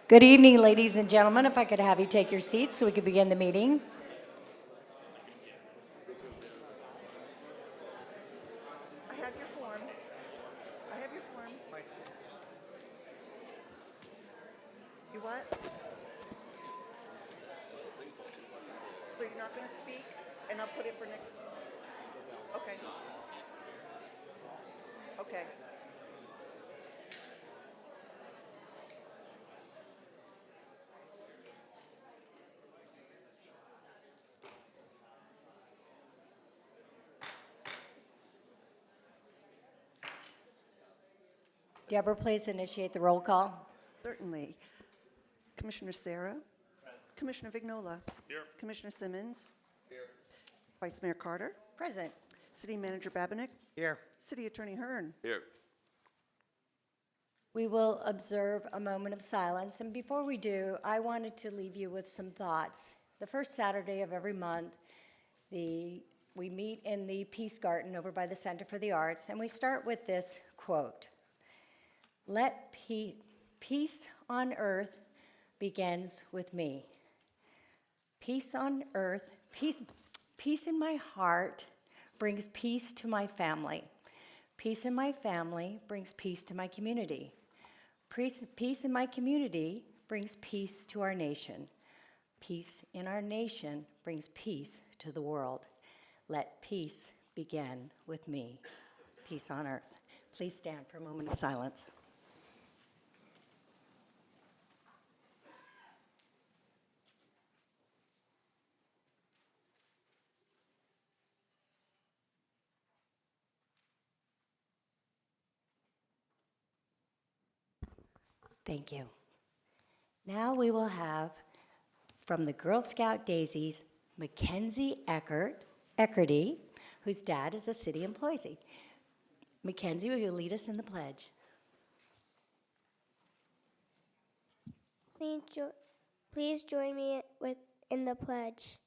Good evening, ladies and gentlemen. If I could have you take your seats so we could begin the meeting. I have your form. I have your form. You what? So you're not going to speak, and I'll put it for next. Okay. Okay. Deborah, please initiate the roll call. Certainly. Commissioner Sarah. Commissioner Vignola. Here. Commissioner Simmons. Here. Vice Mayor Carter. Present. City Manager Babinick. Here. City Attorney Hearn. Here. We will observe a moment of silence. And before we do, I wanted to leave you with some thoughts. The first Saturday of every month, we meet in the Peace Garden over by the Center for the Arts, and we start with this quote. Let peace on earth begins with me. Peace on earth, peace in my heart brings peace to my family. Peace in my family brings peace to my community. Peace in my community brings peace to our nation. Peace in our nation brings peace to the world. Let peace begin with me. Peace on earth. Please stand for a moment of silence. Thank you. Now we will have from the Girl Scout Daisies, Mackenzie Eckerty, whose dad is a city employee. Mackenzie, will you lead us in the pledge? Please join me in the pledge.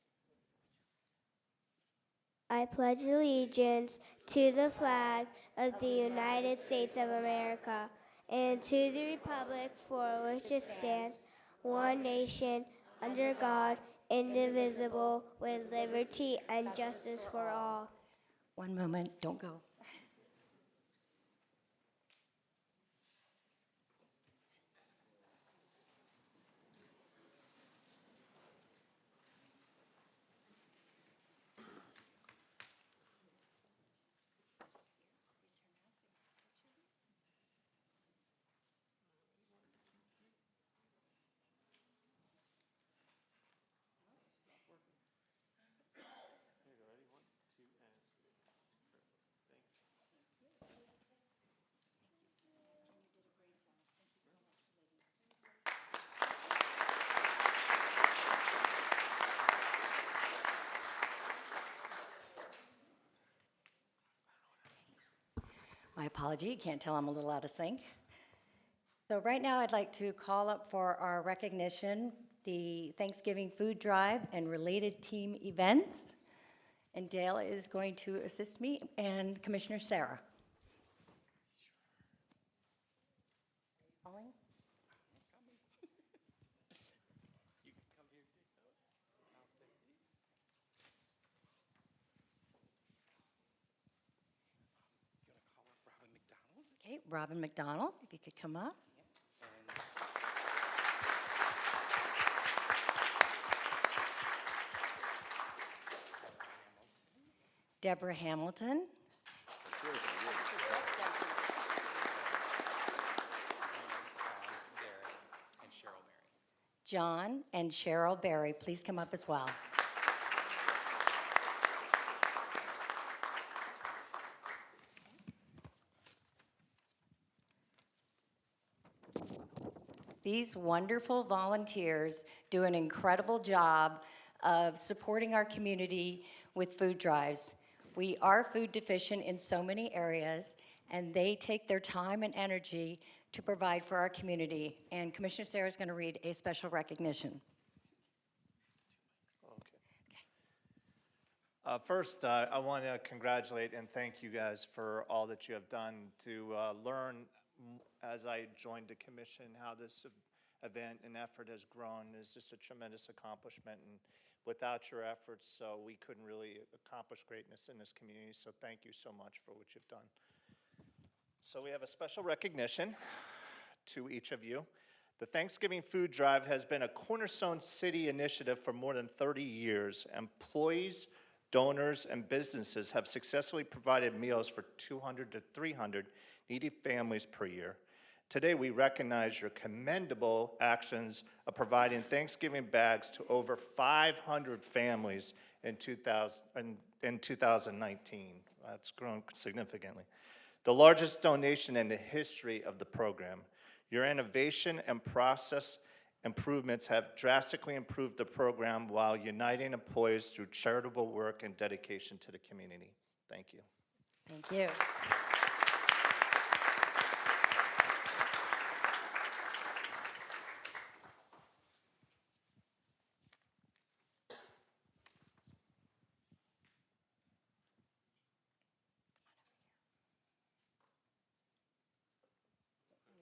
I pledge allegiance to the flag of the United States of America and to the republic for which it stands, one nation, under God, indivisible, with liberty and justice for all. One moment, don't go. My apology, you can't tell I'm a little out of sync. So right now I'd like to call up for our recognition the Thanksgiving food drive and related team events. And Dale is going to assist me and Commissioner Sarah. Calling? Okay, Robin McDonald, if you could come up. Deborah Hamilton. John and Cheryl Berry, please come up as well. These wonderful volunteers do an incredible job of supporting our community with food drives. We are food deficient in so many areas, and they take their time and energy to provide for our community. And Commissioner Sarah is going to read a special recognition. First, I want to congratulate and thank you guys for all that you have done to learn as I joined the commission how this event and effort has grown is just a tremendous accomplishment. And without your efforts, we couldn't really accomplish greatness in this community. So thank you so much for what you've done. So we have a special recognition to each of you. The Thanksgiving Food Drive has been a Cornerstone City initiative for more than 30 years. Employees, donors, and businesses have successfully provided meals for 200 to 300 needy families per year. Today, we recognize your commendable actions of providing Thanksgiving bags to over 500 families in 2019. That's grown significantly. The largest donation in the history of the program. Your innovation and process improvements have drastically improved the program while uniting employees through charitable work and dedication to the community. Thank you. Thank you.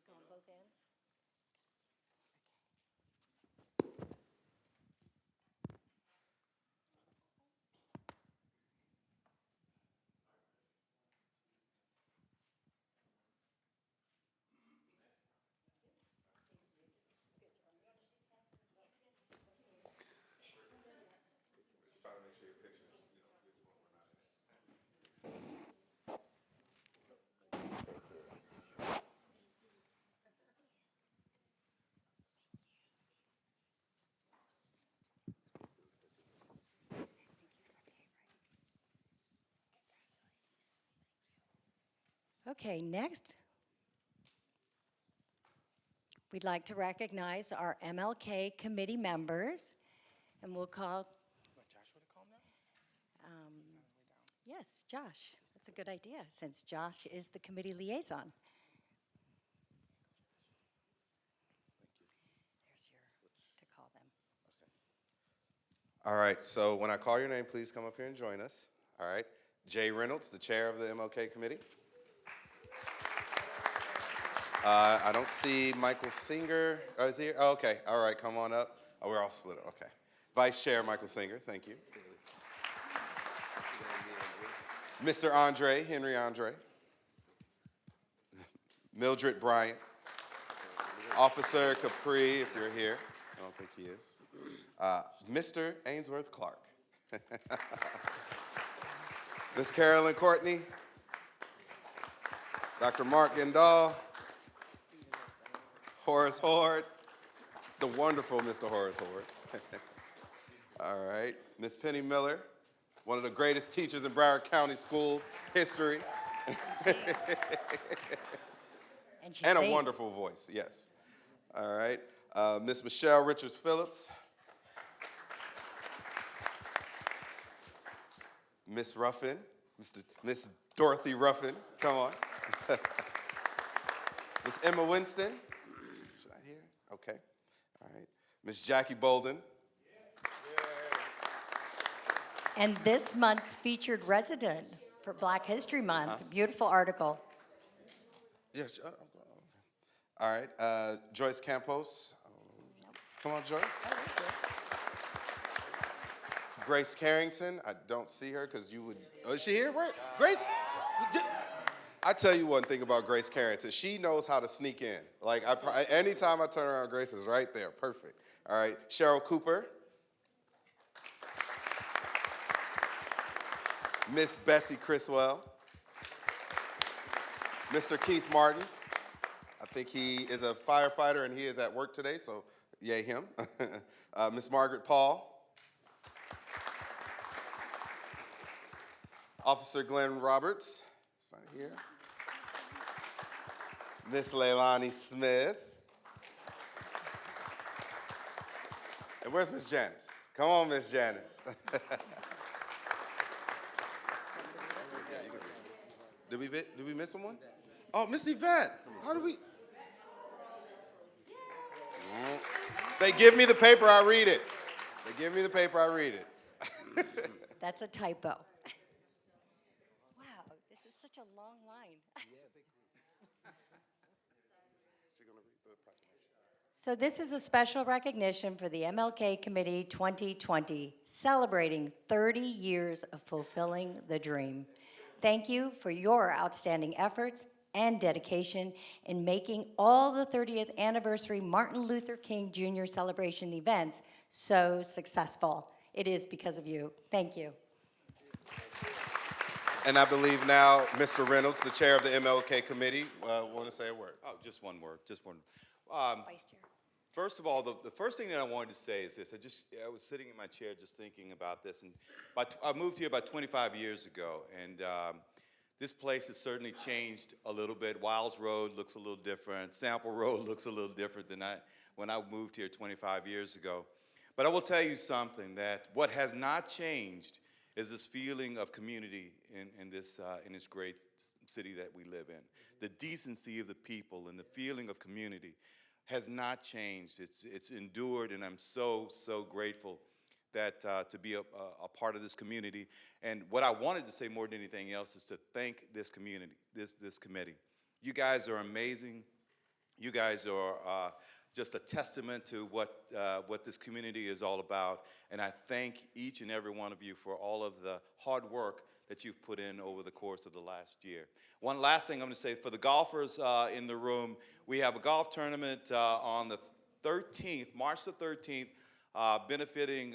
Go on both ends. Okay, next, we'd like to recognize our MLK committee members, and we'll call. Joshua to call now? Yes, Josh. That's a good idea, since Josh is the committee liaison. There's your, to call them. All right, so when I call your name, please come up here and join us. All right. Jay Reynolds, the chair of the MLK committee. I don't see Michael Singer. Oh, is he here? Oh, okay. All right, come on up. Oh, we're all split up. Okay. Vice Chair Michael Singer, thank you. Mr. Andre, Henry Andre. Mildred Bryant. Officer Capri, if you're here. I don't think he is. Mr. Ainsworth Clark. Ms. Carolyn Courtney. Dr. Mark Gendall. Horace Horde. The wonderful Mr. Horace Horde. All right. Ms. Penny Miller, one of the greatest teachers in Broward County schools history. And a wonderful voice, yes. All right. Ms. Michelle Richards Phillips. Miss Ruffin, Miss Dorothy Ruffin, come on. Miss Emma Winston. Should I hear? Okay. All right. Miss Jackie Bolden. And this month's featured resident for Black History Month. Beautiful article. Yes. All right. Joyce Campos. Come on, Joyce. Grace Carrington. I don't see her because you would. Oh, is she here? Where? Grace. I tell you one thing about Grace Carrington. She knows how to sneak in. Like anytime I turn around, Grace is right there. Perfect. All right. Cheryl Cooper. Miss Bessie Criswell. Mr. Keith Martin. I think he is a firefighter and he is at work today, so yay him. Miss Margaret Paul. Officer Glenn Roberts. It's not here. Miss Leilani Smith. And where's Miss Janice? Come on, Miss Janice. Did we miss someone? Oh, Miss Yvette. How do we? They give me the paper, I read it. They give me the paper, I read it. That's a typo. Wow, this is such a long line. So this is a special recognition for the MLK Committee 2020, celebrating 30 years of fulfilling the dream. Thank you for your outstanding efforts and dedication in making all the 30th anniversary Martin Luther King Jr. celebration events so successful. It is because of you. Thank you. And I believe now Mr. Reynolds, the chair of the MLK committee, want to say a word. Oh, just one word, just one. Vice Chair. First of all, the first thing that I wanted to say is this. I was sitting in my chair just thinking about this, and I moved here about 25 years ago, and this place has certainly changed a little bit. Wiles Road looks a little different. Sample Road looks a little different than when I moved here 25 years ago. But I will tell you something, that what has not changed is this feeling of community in this great city that we live in. The decency of the people and the feeling of community has not changed. It's endured, and I'm so grateful that to be a part of this community. And what I wanted to say more than anything else is to thank this community, this committee. You guys are amazing. You guys are just a testament to what this community is all about. And I thank each and every one of you for all of the hard work that you've put in over the course of the last year. One last thing I'm going to say, for the golfers in the room, we have a golf tournament on the 13th, March the 13th, benefiting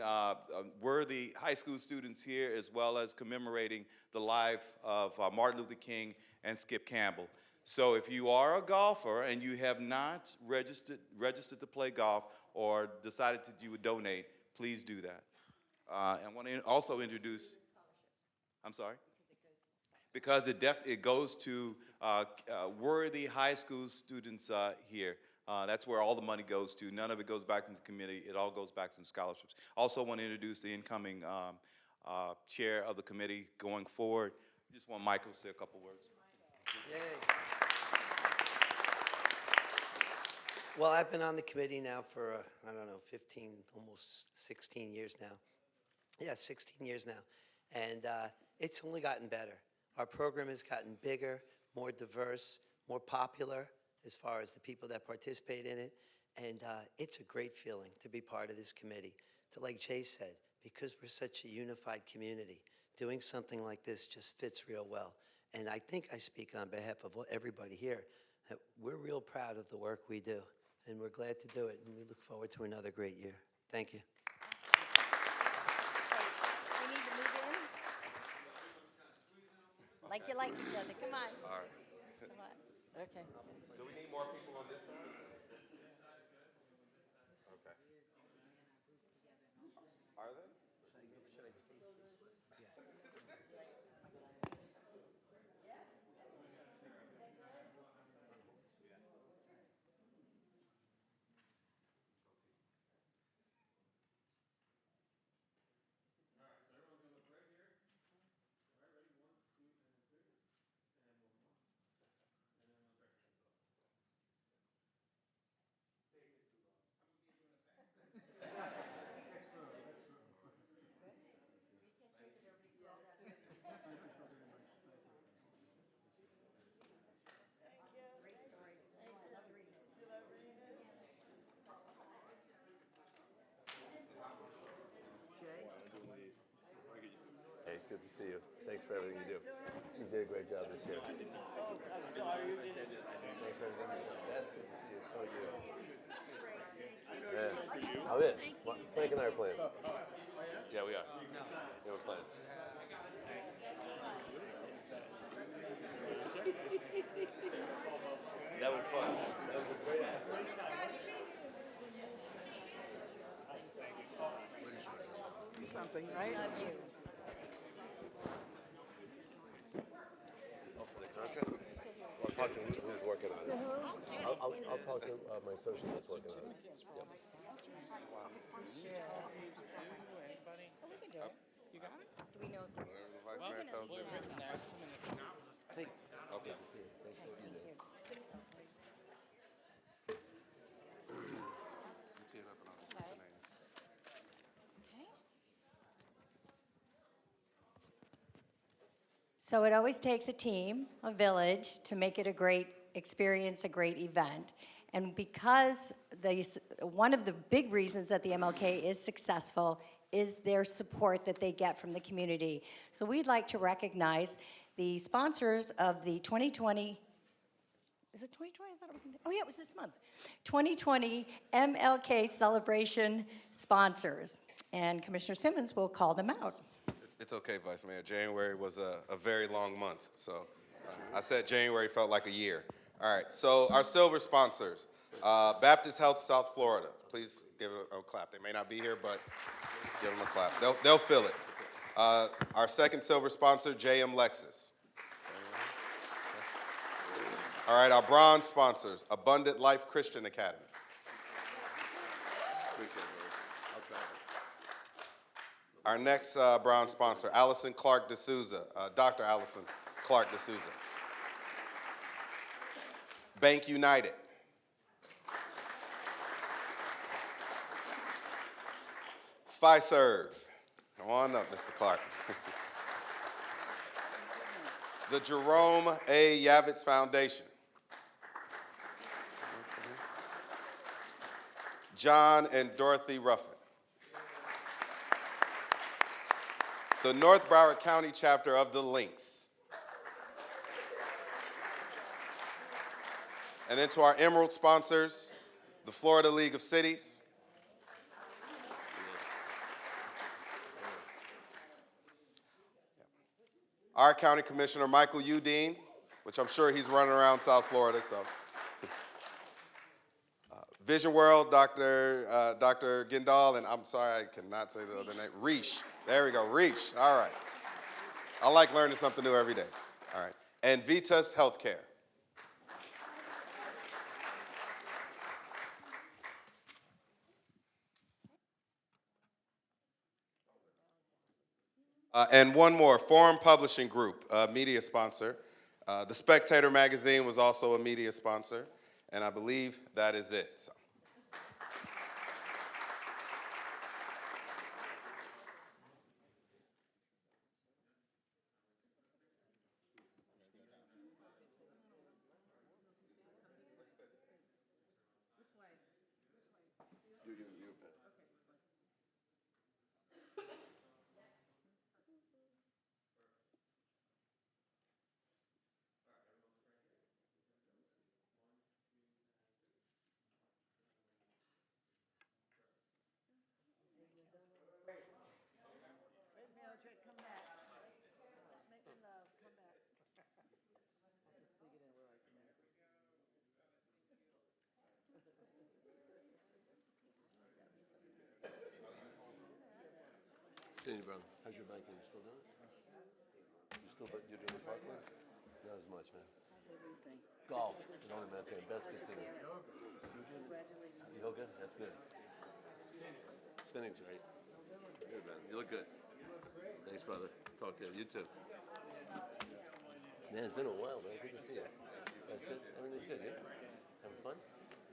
worthy high school students here, as well as commemorating the life of Martin Luther King and Skip Campbell. So if you are a golfer and you have not registered to play golf or decided that you would donate, please do that. I want to also introduce, I'm sorry? Because it goes to worthy high school students here. That's where all the money goes to. None of it goes back into the committee. It all goes back to the scholarships. Also want to introduce the incoming chair of the committee going forward. Just want Michael to say a couple words. Yay. Well, I've been on the committee now for, I don't know, 15, almost 16 years now. Yeah, 16 years now. And it's only gotten better. Our program has gotten bigger, more diverse, more popular as far as the people that participate in it. And it's a great feeling to be part of this committee. Like Jay said, because we're such a unified community, doing something like this just fits real well. And I think I speak on behalf of everybody here, that we're real proud of the work we do. And we're glad to do it, and we look forward to another great year. Thank you. We need to move in. Like you like each other. Come on. All right. Come on. Okay. Do we need more people on this side? Okay. Are they? Hey, good to see you. Thanks for everything you do. You did a great job this year. Thanks for everything you've done. That's good to see you. So you. Yeah. I'm in. Frank and I are playing. Yeah, we are. Yeah, we're playing. That was fun. That was a great effort. Something, right? Love you. Oh, for the contract? I'll talk to who's working on it. I'll talk to my associate that's working on it. Yep. We can do it. You got it? Do we know if they're Whatever the vice mayor tells me. Thanks. Okay. Good to see you. Thanks for what you do. You tee it up and I'll put the name. So it always takes a team, a village, to make it a great experience, a great event. And because one of the big reasons that the MLK is successful is their support that they get from the community. So we'd like to recognize the sponsors of the 2020, is it 2020? I thought it was, oh yeah, it was this month. 2020 MLK Celebration sponsors. And Commissioner Simmons will call them out. It's okay, Vice Mayor. January was a very long month, so I said January felt like a year. All right, so our silver sponsors, Baptist Health South Florida. Please give it a clap. They may not be here, but just give them a clap. They'll feel it. Our second silver sponsor, JM Lexus. All right, our bronze sponsors, Abundant Life Christian Academy. Our next bronze sponsor, Allison Clark D'Souza, Dr. Allison Clark D'Souza. Bank United. Fiserv. Come on up, Mr. Clark. The Jerome A. Yavitz Foundation. John and Dorothy Ruffin. The North Broward County chapter of the Lynx. And then to our Emerald sponsors, the Florida League of Cities. Our County Commissioner, Michael Udine, which I'm sure he's running around South Florida, so. Vision World, Dr. Gendal, and I'm sorry, I cannot say the other name, Reish. There we go, Reish, all right. I like learning something new every day, all right. And Vitas Healthcare. And one more, Forum Publishing Group, media sponsor. The Spectator magazine was also a media sponsor, and I believe that is it. So. Cindy, brother, how's your banking? You still doing it? You're doing the park run? Not as much, man. How's everything? Golf is only man's game. Best continue. Yoga? That's good. Spinning's great. Good, man. You look good. Thanks, brother. Talk to you. You too. Man, it's been a while, man. Good to see you. That's good. Everything's good, yeah? Having fun?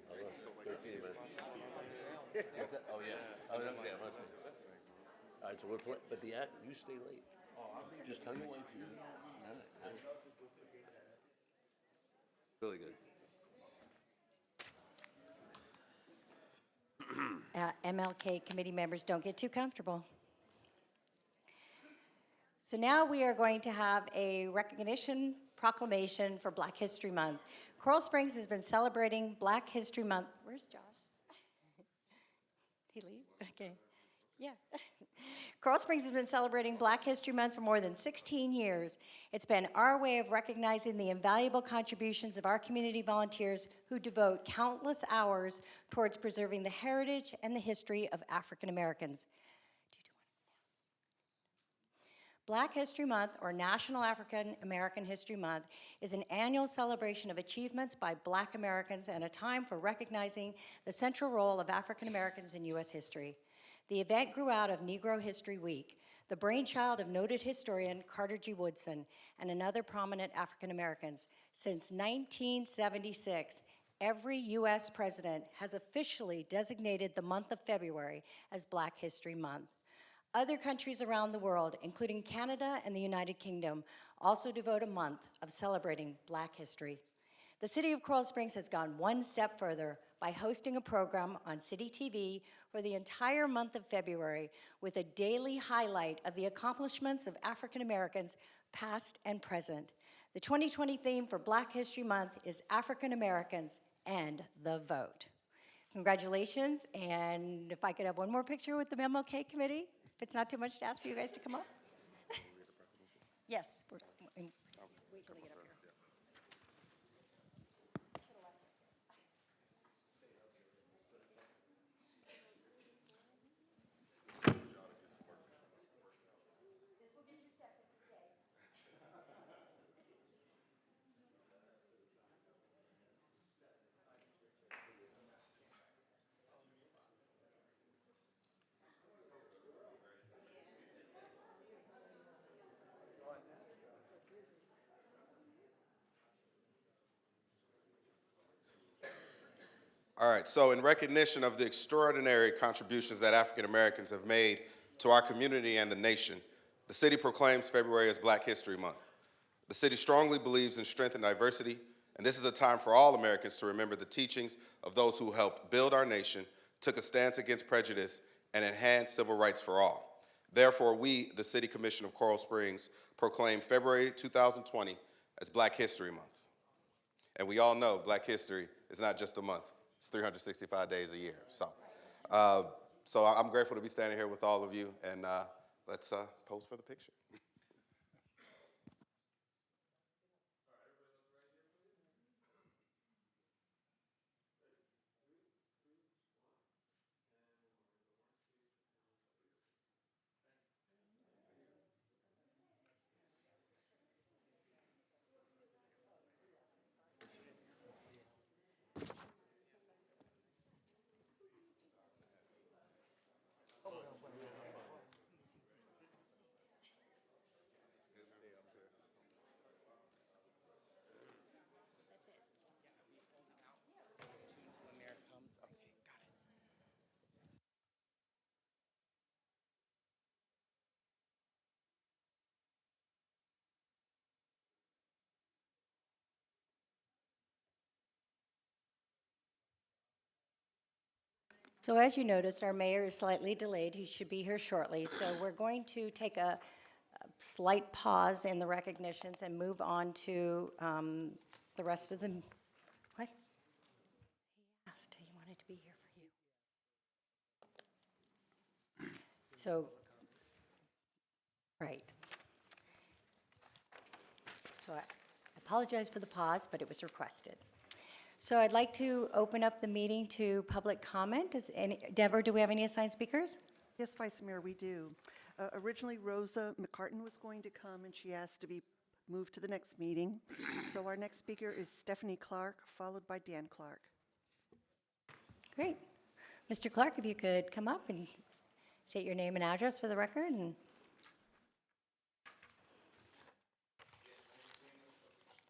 I love it. Good to see you, man. What's that? Oh, yeah. Oh, yeah, must be. All right, so we're playing, but you stay late. Just tell your wife you're all right. That's really good. MLK committee members, don't get too comfortable. So now we are going to have a recognition proclamation for Black History Month. Coral Springs has been celebrating Black History Month. Where's Josh? Did he leave? Okay. Yeah. Coral Springs has been celebrating Black History Month for more than 16 years. It's been our way of recognizing the invaluable contributions of our community volunteers who devote countless hours towards preserving the heritage and the history of African Americans. Black History Month, or National African American History Month, is an annual celebration of achievements by Black Americans and a time for recognizing the central role of African Americans in U.S. history. The event grew out of Negro History Week, the brainchild of noted historian Carter G. Woodson and another prominent African Americans. Since 1976, every U.S. president has officially designated the month of February as Black History Month. Other countries around the world, including Canada and the United Kingdom, also devote a month of celebrating Black history. The City of Coral Springs has gone one step further by hosting a program on City TV for the entire month of February with a daily highlight of the accomplishments of African Americans, past and present. The 2020 theme for Black History Month is African Americans and the Vote. Congratulations, and if I could have one more picture with the MLK committee, if it's not too much to ask for you guys to come up. Yes, wait till they get up here. All right, so in recognition of the extraordinary contributions that African Americans have made to our community and the nation, the city proclaims February as Black History Month. The city strongly believes in strength and diversity, and this is a time for all Americans to remember the teachings of those who helped build our nation, took a stance against prejudice, and enhanced civil rights for all. Therefore, we, the City Commission of Coral Springs, proclaim February 2020 as Black History Month. And we all know Black history is not just a month. It's 365 days a year. So I'm grateful to be standing here with all of you, and let's pose for the picture. So as you noticed, our mayor is slightly delayed. He should be here shortly. So we're going to take a slight pause in the recognitions and move on to the rest of the, what? He asked, he wanted to be here for you. So, right. So I apologize for the pause, but it was requested. So I'd like to open up the meeting to public comment. Deborah, do we have any assigned speakers? Yes, Vice Mayor, we do. Originally, Rosa McCartan was going to come, and she asked to be moved to the next meeting. So our next speaker is Stephanie Clark, followed by Dan Clark. Great. Mr. Clark, if you could come up and state your name and address for the record. And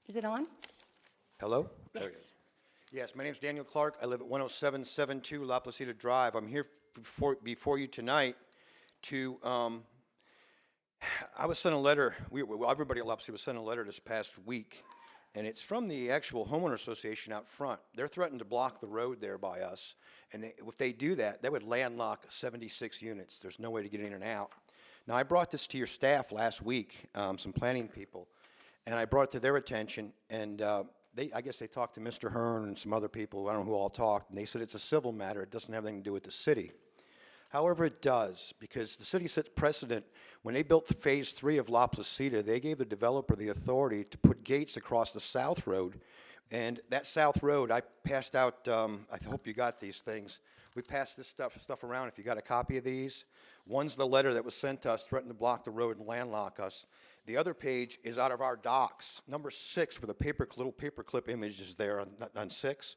is it on? Hello? Yes. Yes, my name's Daniel Clark. I live at 10772 La Placida Drive. I'm here before you tonight to, I was sent a letter, everybody at La Placida was sent a letter this past week, and it's from the actual homeowner association out front. They're threatening to block the road there by us, and if they do that, they would landlock 76 units. There's no way to get in and out. Now, I brought this to your staff last week, some planning people, and I brought it to their attention, and I guess they talked to Mr. Hearn and some other people, I don't know who all talked, and they said it's a civil matter, it doesn't have anything to do with the city. However, it does, because the city set precedent. When they built phase 3 of La Placida, they gave the developer the authority to put gates across the South Road, and that South Road, I passed out, I hope you got these things. We passed this stuff around, if you got a copy of these. One's the letter that was sent to us, threatening to block the road and landlock us. The other page is out of our docs, number 6, where the little paperclip image is there on 6.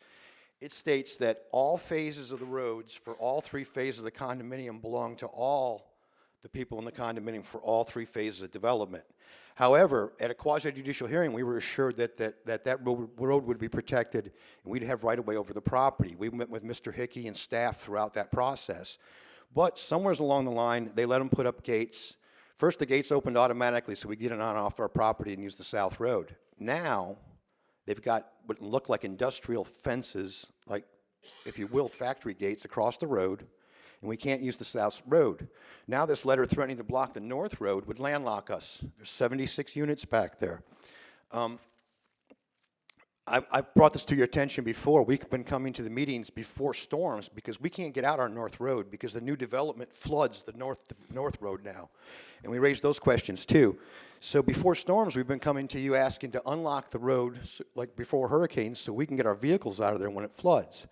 It states that all phases of the roads for all 3 phases of the condominium belong to all the people in the condominium for all 3 phases of development. However, at a quasi-judicial hearing, we were assured that road would be protected and we'd have right-of-way over the property. We met with Mr. Hickey and staff throughout that process. But somewhere along the line, they let them put up gates. First, the gates opened automatically so we get it on off our property and use the South Road. Now, They've got what look like industrial fences, like, if you will, factory gates across the road, and we can't use the south road. Now this letter threatening to block the north road would landlock us. There's 76 units back there. I've brought this to your attention before. We've been coming to the meetings before storms because we can't get out our north road because the new development floods the north road now. And we raised those questions too. So before storms, we've been coming to you asking to unlock the road like before hurricanes so we can get our vehicles out of there when it floods.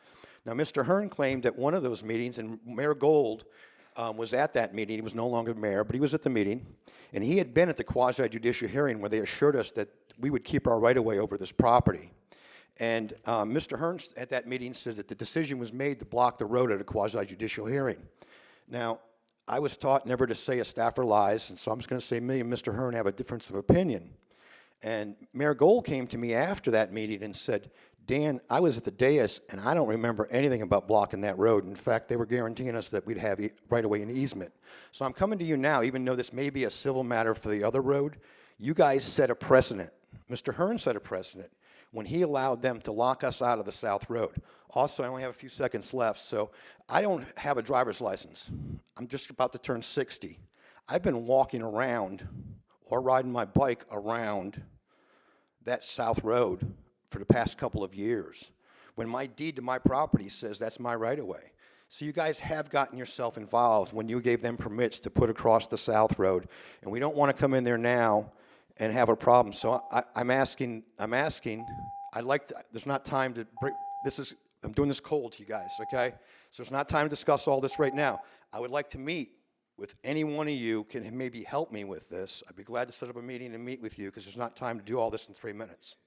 Now, Mr. Hearn claimed at one of those meetings, and Mayor Gold was at that meeting. He was no longer mayor, but he was at the meeting. And he had been at the quasi-judicial hearing where they assured us that we would keep our right-of-way over this property. And Mr. Hearn at that meeting said that the decision was made to block the road at a quasi-judicial hearing. Now, I was taught never to say a staffer lies, and so I'm just going to say me and Mr. Hearn have a difference of opinion. And Mayor Gold came to me after that meeting and said, Dan, I was at the dais, and I don't remember anything about blocking that road. In fact, they were guaranteeing us that we'd have right-of-way and easement. So I'm coming to you now, even though this may be a civil matter for the other road, you guys set a precedent. Mr. Hearn set a precedent when he allowed them to lock us out of the south road. Also, I only have a few seconds left, so I don't have a driver's license. I'm just about to turn 60. I've been walking around or riding my bike around that south road for the past couple of years when my deed to my property says that's my right-of-way. So you guys have gotten yourself involved when you gave them permits to put across the south road, and we don't want to come in there now and have a problem. So I'm asking, I'd like to, there's not time to break, I'm doing this cold to you guys, okay? So it's not time to discuss all this right now. I would like to meet with any one of you can maybe help me with this. I'd be glad to set up a meeting and meet with you because there's not time to do all this in 3 minutes.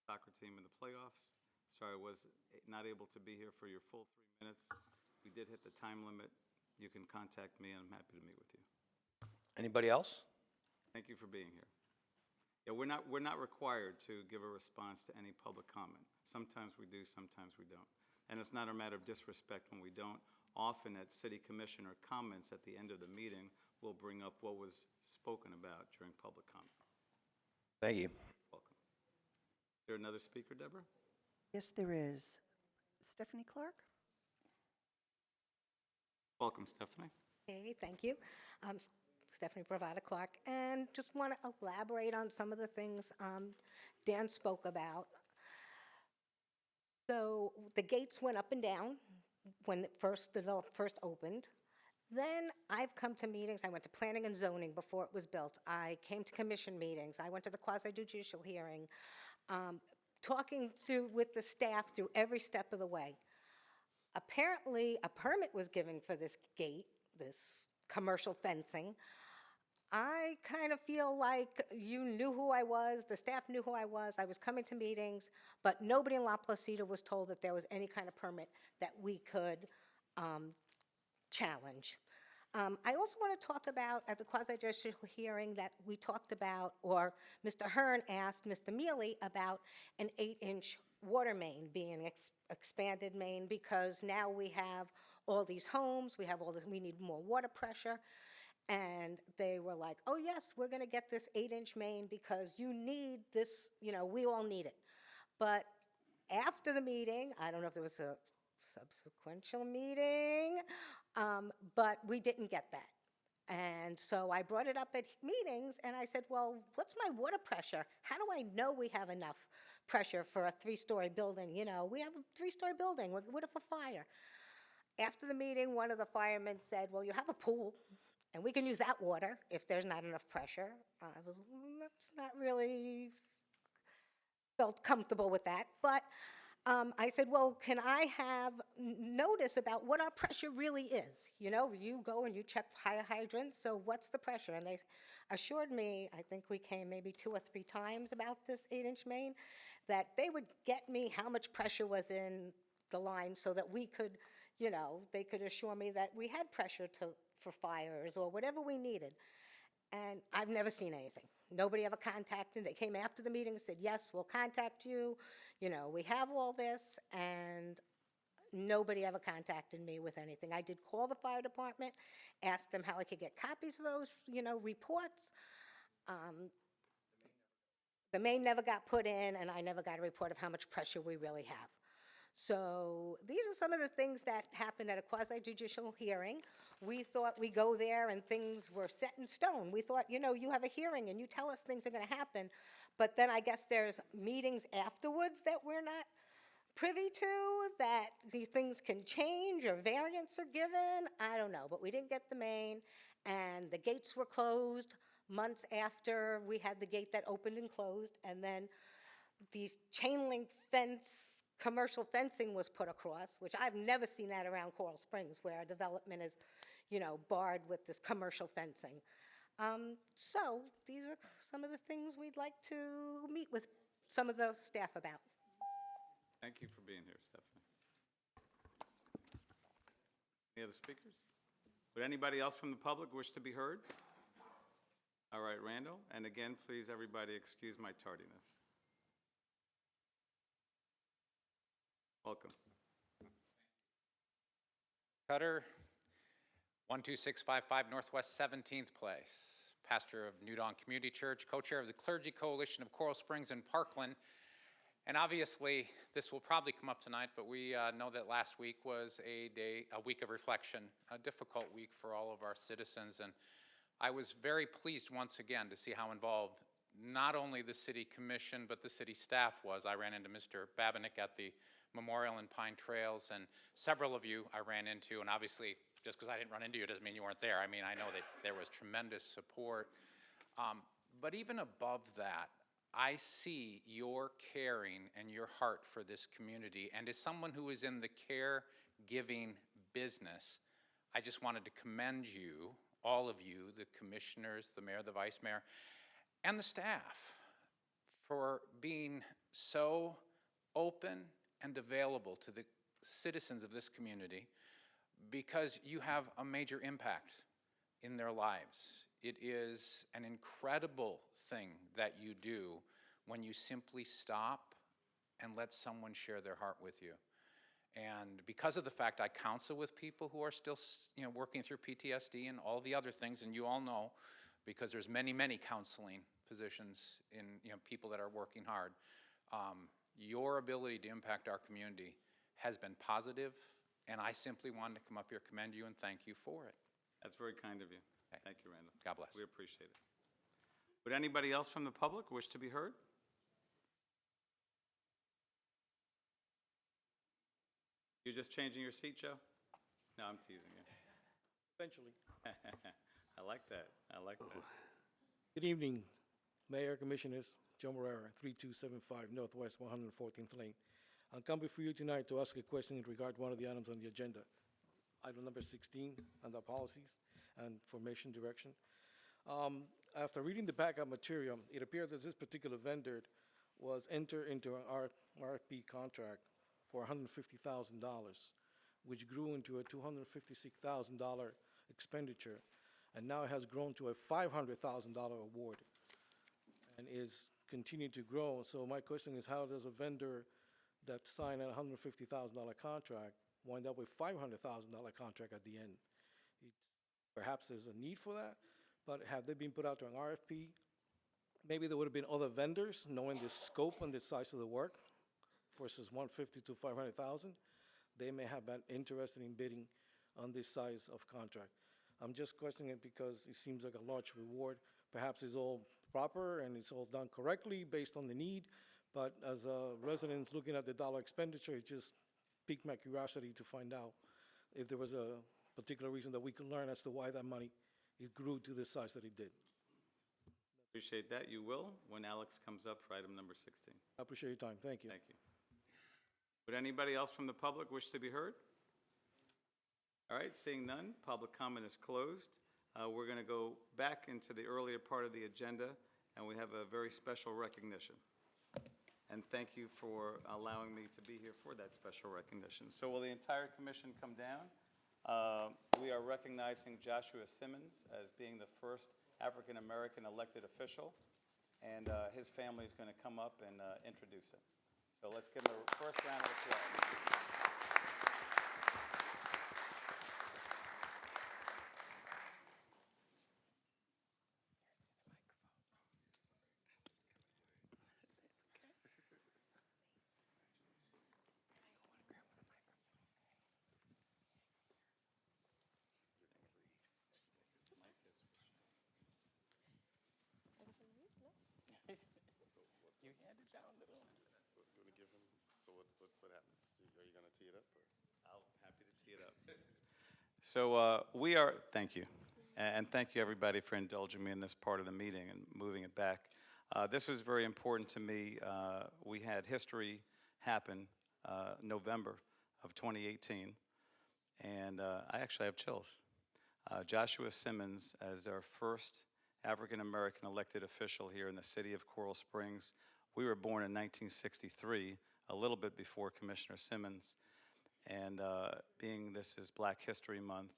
Soccer team in the playoffs. Sorry, I was not able to be here for your full 3 minutes. We did hit the time limit. You can contact me, and I'm happy to meet with you. Anybody else? Thank you for being here. Yeah, we're not required to give a response to any public comment. Sometimes we do, sometimes we don't. And it's not a matter of disrespect when we don't. Often at city commissioner comments at the end of the meeting, we'll bring up what was spoken about during public comment. Thank you. Welcome. Is there another speaker, Deborah? Yes, there is. Stephanie Clark? Welcome, Stephanie. Hey, thank you. I'm Stephanie Bravada Clark, and just want to elaborate on some of the things Dan spoke about. So the gates went up and down when it first opened. Then I've come to meetings. I went to planning and zoning before it was built. I came to commission meetings. I went to the quasi-judicial hearing, talking through with the staff through every step of the way. Apparently, a permit was given for this gate, this commercial fencing. I kind of feel like you knew who I was, the staff knew who I was coming to meetings, but nobody in La Placida was told that there was any kind of permit that we could challenge. I also want to talk about, at the quasi-judicial hearing that we talked about, or Mr. Hearn asked Mr. Mealy about an 8-inch water main being an expanded main because now we have all these homes, we need more water pressure. And they were like, oh yes, we're gonna get this 8-inch main because you need this, we all need it. But after the meeting, I don't know if there was a subsequential meeting, but we didn't get that. And so I brought it up at meetings and I said, well, what's my water pressure? How do I know we have enough pressure for a 3-story building? We have a 3-story building, what if a fire? After the meeting, one of the firemen said, well, you have a pool and we can use that water if there's not enough pressure. That's not really felt comfortable with that. But I said, well, can I have notice about what our pressure really is? You go and you check fire hydrants, so what's the pressure? And they assured me, I think we came maybe 2 or 3 times about this 8-inch main, that they would get me how much pressure was in the line so that we could, they could assure me that we had pressure for fires or whatever we needed. And I've never seen anything. Nobody ever contacted. They came after the meeting and said, yes, we'll contact you. We have all this. And, nobody ever contacted me with anything. I did call the fire department, asked them how I could get copies of those, reports. The main never got put in, and I never got a report of how much pressure we really have. So these are some of the things that happened at a quasi-judicial hearing. We thought we go there and things were set in stone. We thought, you have a hearing and you tell us things are going to happen. But then I guess there's meetings afterwards that we're not privy to, that these things can change or variants are given. I don't know, but we didn't get the main, and the gates were closed months after we had the gate that opened and closed, and then these chain link fence, commercial fencing was put across, which I've never seen that around Coral Springs, where a development is, barred with this commercial fencing. So these are some of the things we'd like to meet with some of the staff about. Thank you for being here, Stephanie. Any other speakers? Would anybody else from the public wish to be heard? All right, Randall, and again, please, everybody, excuse my tardiness. Welcome. Cutter, 12655 Northwest 17th Place, pastor of New Dawn Community Church, co-chair of the Clergy Coalition of Coral Springs and Parkland. And obviously, this will probably come up tonight, but we know that last week was a week of reflection, a difficult week for all of our citizens. And I was very pleased once again to see how involved not only the city commission, but the city staff was. I ran into Mr. Babinick at the Memorial and Pine Trails, and several of you I ran into, and obviously, just because I didn't run into you doesn't mean you weren't there. I mean, I know that there was tremendous support. But even above that, I see your caring and your heart for this community, and as someone who is in the caregiving business, I just wanted to commend you, all of you, the commissioners, the mayor, the vice mayor, and the staff, for being so open and available to the citizens of this community, because you have a major impact in their lives. It is an incredible thing that you do when you simply stop and let someone share their heart with you. And because of the fact I counsel with people who are still, working through PTSD and all the other things, and you all know, because there's many, many counseling positions in, people that are working hard, your ability to impact our community has been positive, and I simply wanted to come up here, commend you, and thank you for it. That's very kind of you. Okay. Thank you, Randall. God bless. We appreciate it. Would anybody else from the public wish to be heard? You're just changing your seat, Joe? No, I'm teasing you. Eventually. I like that. I like that. Good evening, Mayor, Commissioners. Joe Morera, 3275 Northwest 114th Lane. I'll come before you tonight to ask a question in regard to one of the items on the agenda. Item number 16, under policies and formation direction. After reading the backup material, it appeared that this particular vendor was entered into an RFP contract for $150,000, which grew into a $256,000 expenditure, and now has grown to a $500,000 award and is continuing to grow. So my question is, how does a vendor that signed a $150,000 contract wind up with $500,000 contract at the end? Perhaps there's a need for that, but have they been put out to an RFP? Maybe there would have been other vendors, knowing the scope and the size of the work versus 150 to 500,000. They may have been interested in bidding on this size of contract. I'm just questioning it because it seems like a large reward. Perhaps it's all proper and it's all done correctly based on the need, but as a resident looking at the dollar expenditure, it just piqued my curiosity to find out if there was a particular reason that we could learn as to why that money, it grew to the size that it did. Appreciate that. You will when Alex comes up for item number 16. I appreciate your time. Thank you. Thank you. Would anybody else from the public wish to be heard? All right, seeing none, public comment is closed. We're going to go back into the earlier part of the agenda, and we have a very special recognition. And thank you for allowing me to be here for that special recognition. So will the entire commission come down? We are recognizing Joshua Simmons as being the first African-American elected official, and his family is going to come up and introduce him. So let's give him a first round of applause. Gonna give him, so what happens? Are you gonna tee it up? I'm happy to tee it up. So we are, thank you. And thank you, everybody, for indulging me in this part of the meeting and moving it back. This was very important to me. We had history happen November of 2018, and I actually have chills. Joshua Simmons, as our first African-American elected official here in the city of Coral Springs. We were born in 1963, a little bit before Commissioner Simmons. And being this is Black History Month,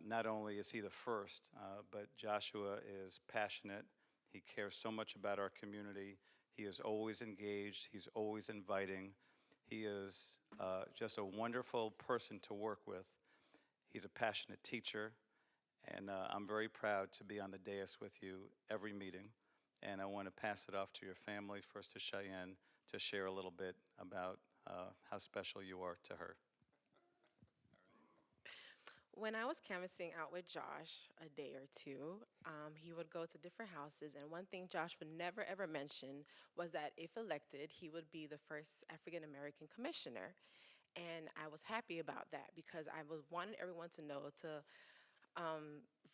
not only is he the first, but Joshua is passionate. He cares so much about our community. He is always engaged. He's always inviting. He is just a wonderful person to work with. He's a passionate teacher, and I'm very proud to be on the dais with you every meeting. And I want to pass it off to your family, first to Cheyenne, to share a little bit about how special you are to her. When I was canvassing out with Josh a day or two, he would go to different houses, and one thing Josh would never ever mention was that if elected, he would be the first African American commissioner. And I was happy about that because I wanted everyone to know to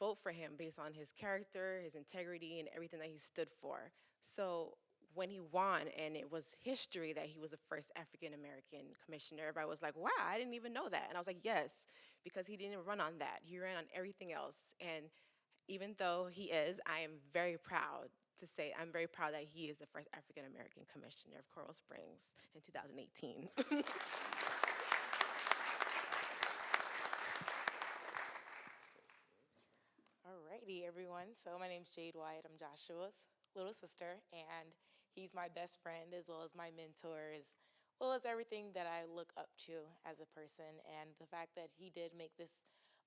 vote for him based on his character, his integrity, and everything that he stood for. So when he won, and it was history that he was the first African American commissioner, everybody was like, wow, I didn't even know that. And I was like, yes, because he didn't run on that. He ran on everything else. And even though he is, I am very proud to say, I'm very proud that he is the first African American commissioner of Coral Springs in 2018. Alrighty, everyone. So my name's Jade White. I'm Joshua's little sister, and he's my best friend as well as my mentor, as well as everything that I look up to as a person. And the fact that he did make this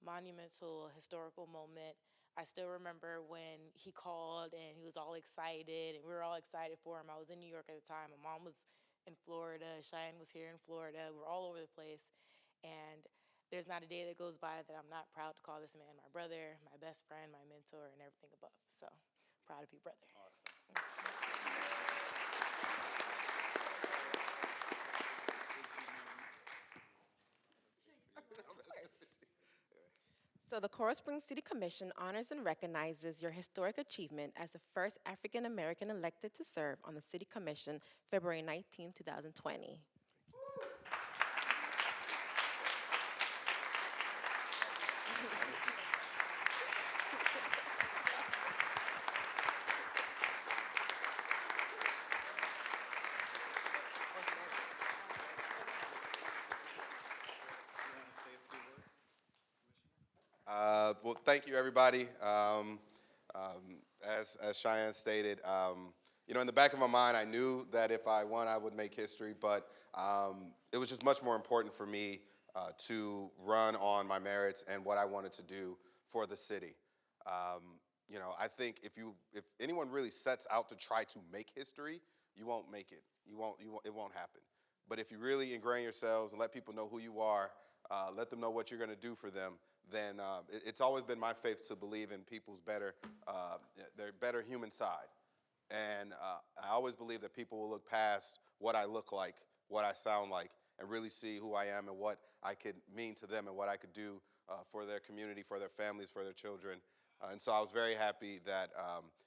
monumental historical moment, I still remember when he called and he was all excited, and we were all excited for him. I was in New York at the time. My mom was in Florida. Cheyenne was here in Florida. We're all over the place. And there's not a day that goes by that I'm not proud to call this man my brother, my best friend, my mentor, and everything above. So proud of you, brother. So the Coral Springs City Commission honors and recognizes your historic achievement as the first African American elected to serve on the City Commission February 19, 2020. Well, thank you, everybody. As Cheyenne stated, you know, in the back of my mind, I knew that if I won, I would make history, but it was just much more important for me to run on my merits and what I wanted to do for the city. You know, I think if anyone really sets out to try to make history, you won't make it. It won't happen. But if you really ingrain yourselves and let people know who you are, let them know what you're going to do for them, then it's always been my faith to believe in people's their better human side. And I always believe that people will look past what I look like, what I sound like, and really see who I am and what I could mean to them and what I could do for their community, for their families, for their children. And so I was very happy that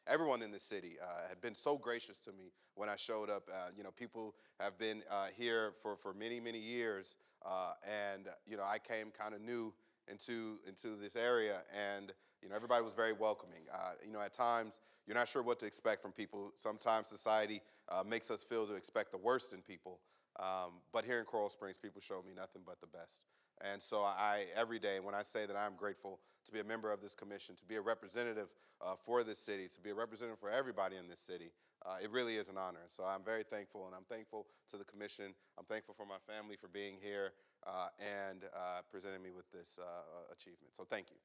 everyone in the city had been so gracious to me when I showed up. You know, people have been here for many, many years, and you know, I came kind of new into this area, and you know, everybody was very welcoming. You know, at times you're not sure what to expect from people. Sometimes society makes us feel to expect the worst in people, but here in Coral Springs, people show me nothing but the best. And so every day, when I say that I'm grateful to be a member of this commission, to be a representative for this city, to be a representative for everybody in this city, it really is an honor. So I'm very thankful, and I'm thankful to the commission. I'm thankful for my family for being here and presenting me with this achievement. So thank you.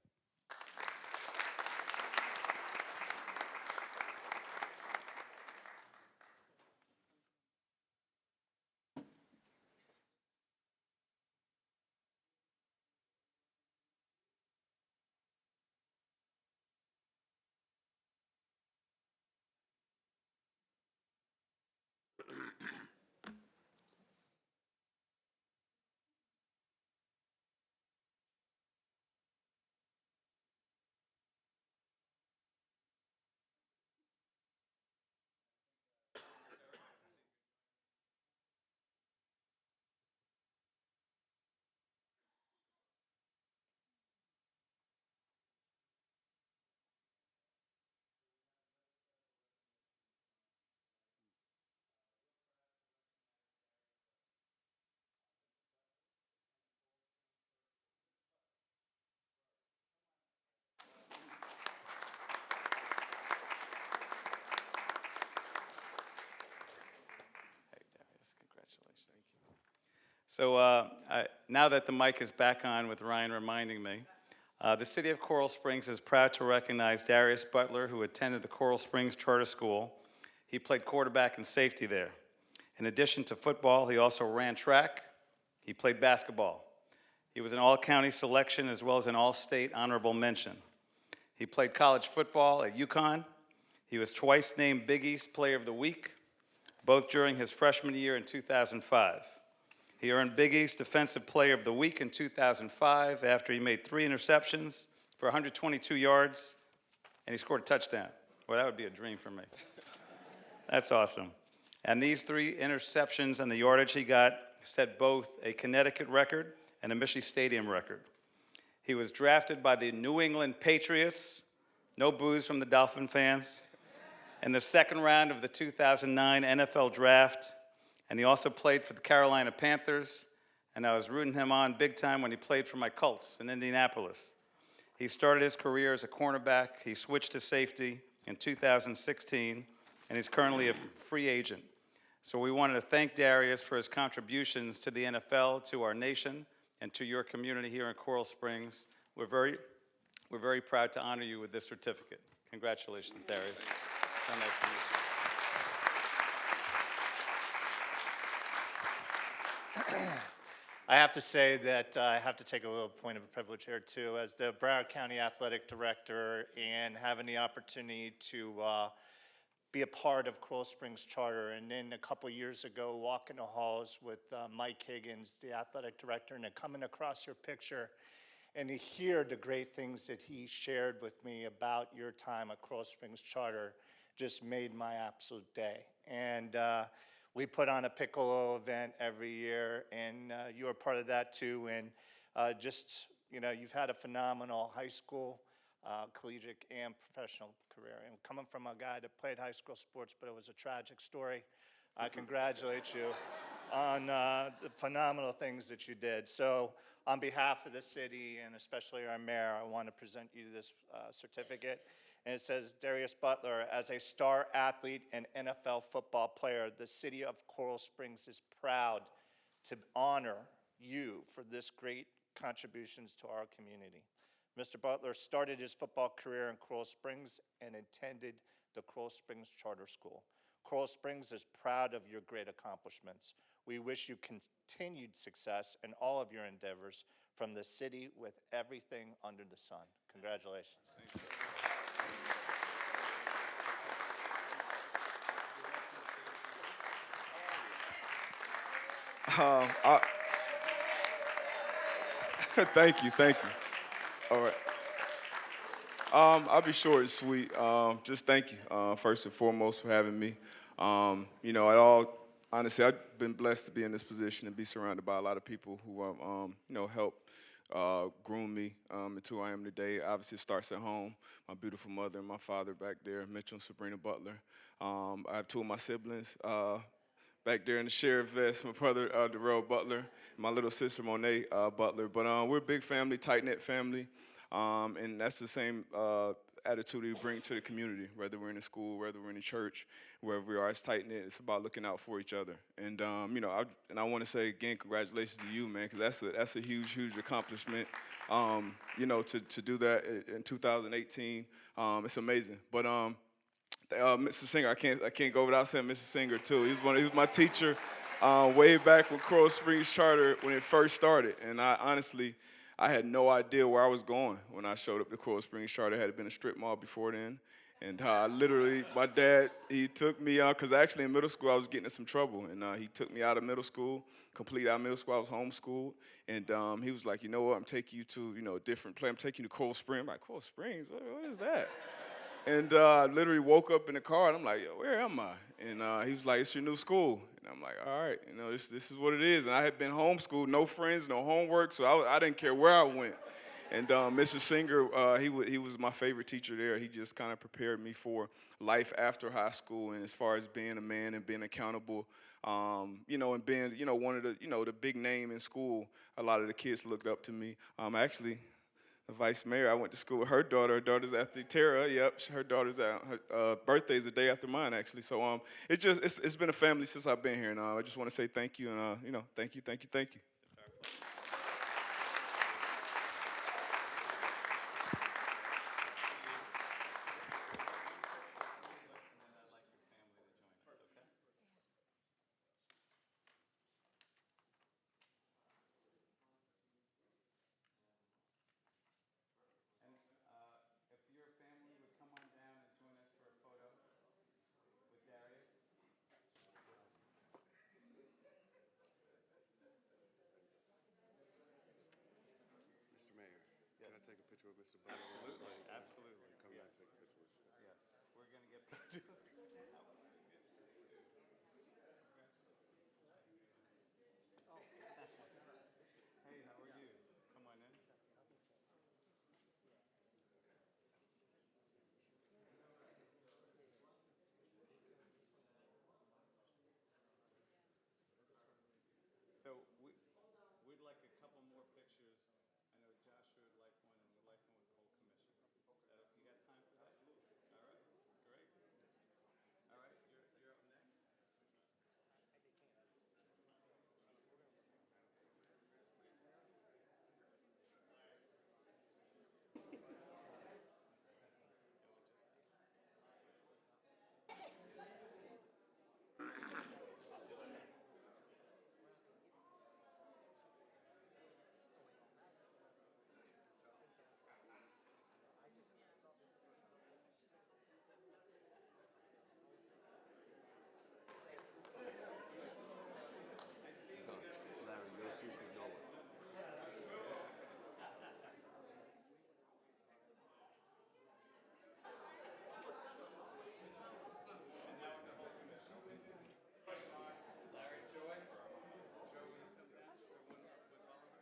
So now that the mic is back on with Ryan reminding me, the City of Coral Springs is proud to recognize Darius Butler, who attended the Coral Springs Charter School. He played quarterback and safety there. In addition to football, he also ran track. He played basketball. He was an all-county selection as well as an all-state honorable mention. He played college football at UConn. He was twice named Big East Player of the Week, both during his freshman year in 2005. He earned Big East Defensive Player of the Week in 2005 after he made 3 interceptions for 122 yards, and he scored a touchdown. Well, that would be a dream for me. That's awesome. And these 3 interceptions and the yardage he got set both a Connecticut record and a Michigan Stadium record. He was drafted by the New England Patriots, no boos from the Dolphin fans, in the second round of the 2009 NFL Draft. And he also played for the Carolina Panthers, and I was rooting him on big time when he played for my Colts in Indianapolis. He started his career as a cornerback. He switched to safety in 2016, and he's currently a free agent. So we wanted to thank Darius for his contributions to the NFL, to our nation, and to your community here in Coral Springs. We're very proud to honor you with this certificate. Congratulations, Darius. So nice to meet you. I have to say that I have to take a little point of privilege here too, as the Broward County Athletic Director, and having the opportunity to be a part of Coral Springs Charter, and then a couple years ago walking the halls with Mike Higgins, the Athletic Director, and then coming across your picture and to hear the great things that he shared with me about your time at Coral Springs Charter just made my absolute day. And we put on a piccolo event every year, and you were part of that too. And just, you know, you've had a phenomenal high school, collegiate, and professional career. And coming from a guy that played high school sports, but it was a tragic story, I congratulate you on the phenomenal things that you did. So on behalf of the city, and especially our mayor, I want to present you this certificate. And it says, Darius Butler, as a star athlete and NFL football player, the city of Coral Springs is proud to honor you for this great contributions to our community. Mr. Butler started his football career in Coral Springs and attended the Coral Springs Charter School. Coral Springs is proud of your great accomplishments. We wish you continued success in all of your endeavors from the city with everything under the sun. Congratulations. Thank you. All right. I'll be short and sweet. Just thank you, first and foremost, for having me. You know, honestly, I've been blessed to be in this position and be surrounded by a lot of people who, you know, help groom me into who I am today. Obviously, it starts at home. My beautiful mother and my father back there, Mitchell and Sabrina Butler. I have 2 of my siblings back there in the sheriff vest, my brother, Darrell Butler, and my little sister, Monet Butler. But we're a big family, tight-knit family, and that's the same attitude we bring to the community, whether we're in a school, whether we're in a church, wherever we are. It's tight-knit. It's about looking out for each other. And, you know, I want to say, again, congratulations to you, man, because that's a huge, huge accomplishment. You know, to do that in 2018, it's amazing. But Mr. Singer, I can't go without saying Mr. Singer too. He was my teacher way back with Coral Springs Charter when it first started, and I had no idea where I was going when I showed up to Coral Springs Charter. It had been a strip mall before then, and literally my dad, he took me out because actually in middle school I was getting in some trouble, and he took me out of middle school, completely out of middle school. I was homeschooled, and he was like, you know what, I'm taking you to a different place. I'm taking you to Coral Springs. I'm like, Coral Springs? What is that? And I literally woke up in the car, and I'm like, where am I? And he was like, it's your new school. And I'm like, all right, you know, this is what it is. And I had been homeschooled, no friends, no homework, so I didn't care where I went. And Mr. Singer, he was my favorite teacher there. He just kind of prepared me for life after high school, and as far as being a man and being accountable, you know, and being, you know, one of the, you know, the big name in school. A lot of the kids looked up to me. Actually, the vice mayor, I went to school with her daughter. Her daughter's after Tara. Yep, her daughter's out. Her birthday's the day after mine, actually. So it's been a family since I've been here, and I just want to say thank you, and you know, thank you. Mr. Butler. Absolutely. Come back and take a picture with you. Yes, we're going to get. Hey, how are you? Come on in. So we'd like a couple more pictures. I know Joshua would like one, and we'd like one with the whole commission. You got time for that? All right, great. All right, you're up next. Larry, go see if you know it. Larry, Joy? Joy, will you come back for one with Oliver?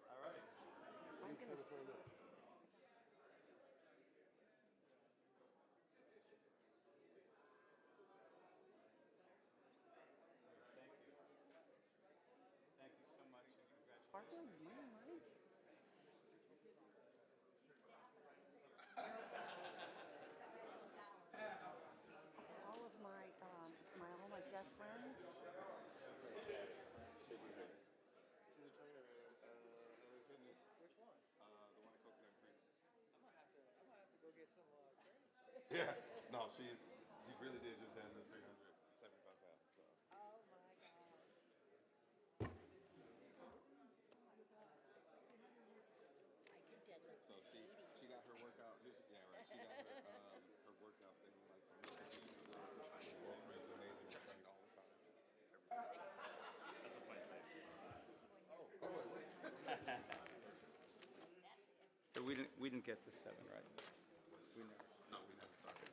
All right. I'm going to Thank you. Thank you so much, and congratulations. Parkland, money. All of all my deaf friends. Which one? The one at Coconut Creek. I'm gonna have to go get some training. Yeah. No, she really did just dance the 375 pounds. So. Oh my God. So she got her workout. Yeah, right. She got her workout thing like from girlfriend's amazing. She trained all the time. That's a funny thing. Oh, wait. So we didn't get to 7, right? We never. No, we never started.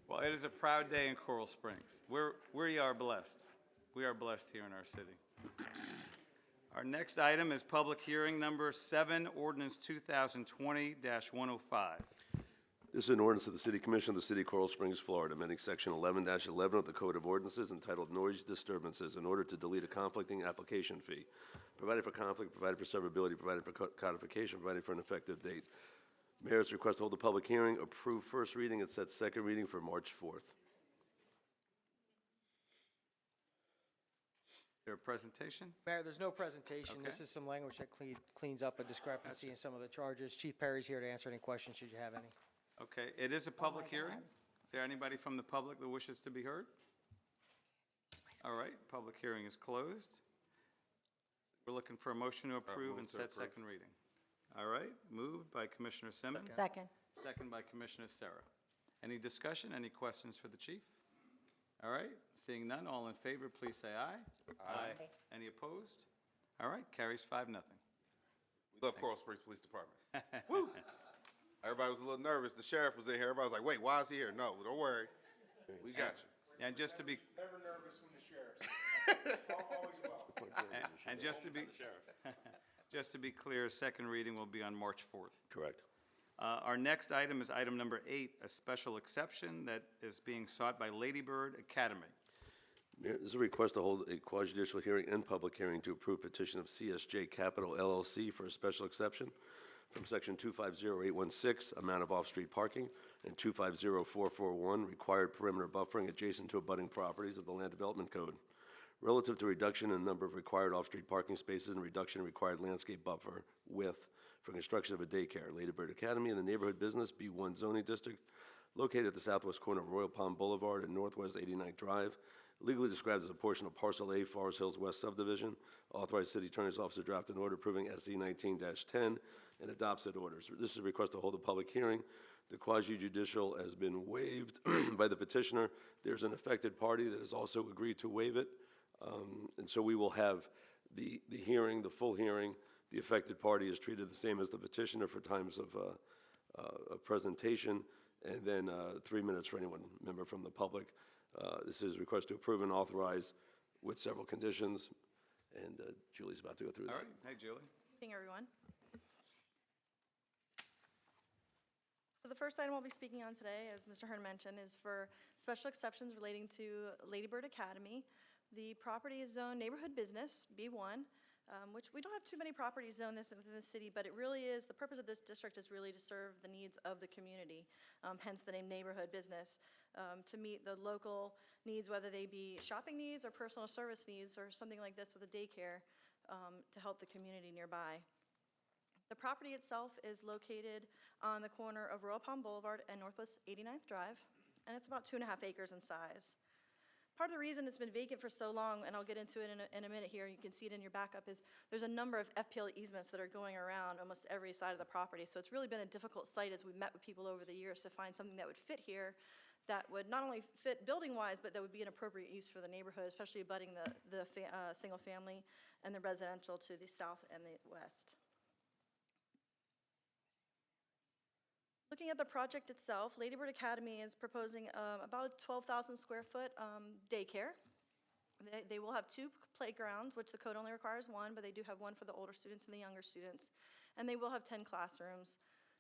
Well, it is a proud day in Coral Springs. We are blessed. We are blessed here in our city. Our next item is public hearing number 7, ordinance 2020-105. This is an ordinance of the City Commission of the City of Coral Springs, Florida, amending Section 11-11 of the Code of Ordinances entitled Noise Disturbances in order to delete a conflicting application fee, provided for conflict, provided for severability, provided for codification, provided for an effective date. Mayor's request to hold a public hearing, approve first reading, and set second reading for March 4th. There a presentation? Mayor, there's no presentation. Okay. This is some language that cleans up a discrepancy in some of the charges. Chief Perry's here to answer any questions, should you have any. Okay, it is a public hearing. Is there anybody from the public that wishes to be heard? All right, public hearing is closed. We're looking for a motion to approve and move to set approve. second reading. All right, moved by Commissioner Simmons. Second. Second by Commissioner Sarah. Any discussion, any questions for the chief? All right, seeing none, all in favor, please say aye. Aye. Any opposed? All right, carries 5-0. We love Coral Springs Police Department. Woo! Everybody was a little nervous. The sheriff was in here. Everybody was like, wait, why is he here? No, don't worry. We got you. And just to be, Never nervous when the sheriff's. Always well. and just to be, just to be clear, second reading will be on March 4th. Correct. Our next item is item number 8, a special exception that is being sought by Lady Bird Academy. Mayor, this is a request to hold a quasi-judicial hearing and public hearing to approve petition of CSJ Capital LLC for a special exception from Section 250816, amount of off-street parking, and 250441, required perimeter buffering adjacent to abutting properties of the Land Development Code, relative to reduction in the number of required off-street parking spaces and reduction in required landscape buffer width for construction of a daycare. Lady Bird Academy in the Neighborhood Business B1 zoning district located at the southwest corner of Royal Palm Boulevard and Northwest 89th Drive, legally described as a portion of Parcel A, Forest Hills West subdivision. Authorized City Attorney's Office to draft an order approving SC 19-10 and adopt said orders. This is a request to hold a public hearing. The quasi-judicial has been waived by the petitioner. There's an affected party that has also agreed to waive it. And so we will have the hearing, the full hearing. The affected party is treated the same as the petitioner for times of a presentation, and then 3 minutes for anyone, member from the public. This is a request to approve and authorize with several conditions, and Julie's about to go through that. All right, hey, Julie. Good evening, everyone. So the first item I'll be speaking on today, as Mr. Hearn mentioned, is for special exceptions relating to Lady Bird Academy. The property is zoned neighborhood business, B1, which we don't have too many properties zoned this within the city, but it really is, the purpose of this district is really to serve the needs of the community, hence the name neighborhood business, to meet the local needs, whether they be shopping needs or personal service needs or something like this with a daycare to help the community nearby. The property itself is located on the corner of Royal Palm Boulevard and Northwest 89th Drive, and it's about 2.5 acres in size. Part of the reason it's been vacant for so long, and I'll get into it in a minute here, you can see it in your backup, is there's a number of FPL easements that are going around almost every side of the property. So it's really been a difficult site as we've met with people over the years to find something that would fit here, that would not only fit building-wise, but that would be an appropriate use for the neighborhood, especially abutting the single family and the residential to the south and the west. Looking at the project itself, Lady Bird Academy is proposing about a 12,000 square foot daycare. They will have 2 playgrounds, which the code only requires 1, but they do have 1 for the older students and the younger students. And they will have 10 classrooms.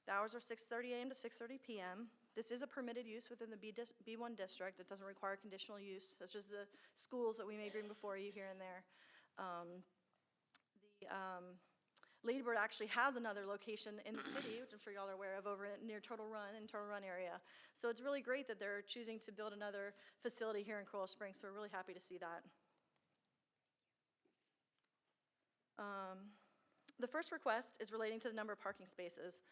The hours are 6:30 a.m. to 6:30 p.m. This is a permitted use within the B1 district. It doesn't require conditional use, such as the schools that we may bring before you here and there. Lady Bird actually has another location in the city, which I'm sure y'all are aware of, over near Turtle Run, in Turtle Run area. So it's really great that they're choosing to build another facility here in Coral Springs, so we're really happy to see that. The first request is relating to the number of parking spaces.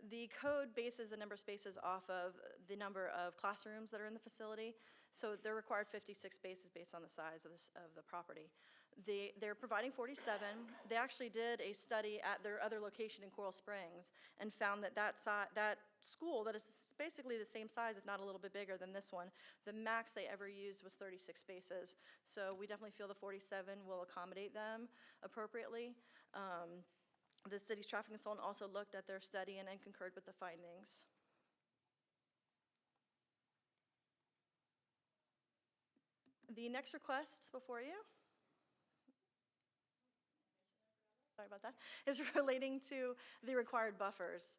The code bases the number of spaces off of the number of classrooms that are in the facility, so they're required 56 spaces based on the size of the property. They're providing 47. They actually did a study at their other location in Coral Springs and found that that school that is basically the same size, if not a little bit bigger than this one, the max they ever used was 36 spaces. So we definitely feel the 47 will accommodate them appropriately. The city's traffic consultant also looked at their study and concurred with the findings. The next request before you, sorry about that, is relating to the required buffers.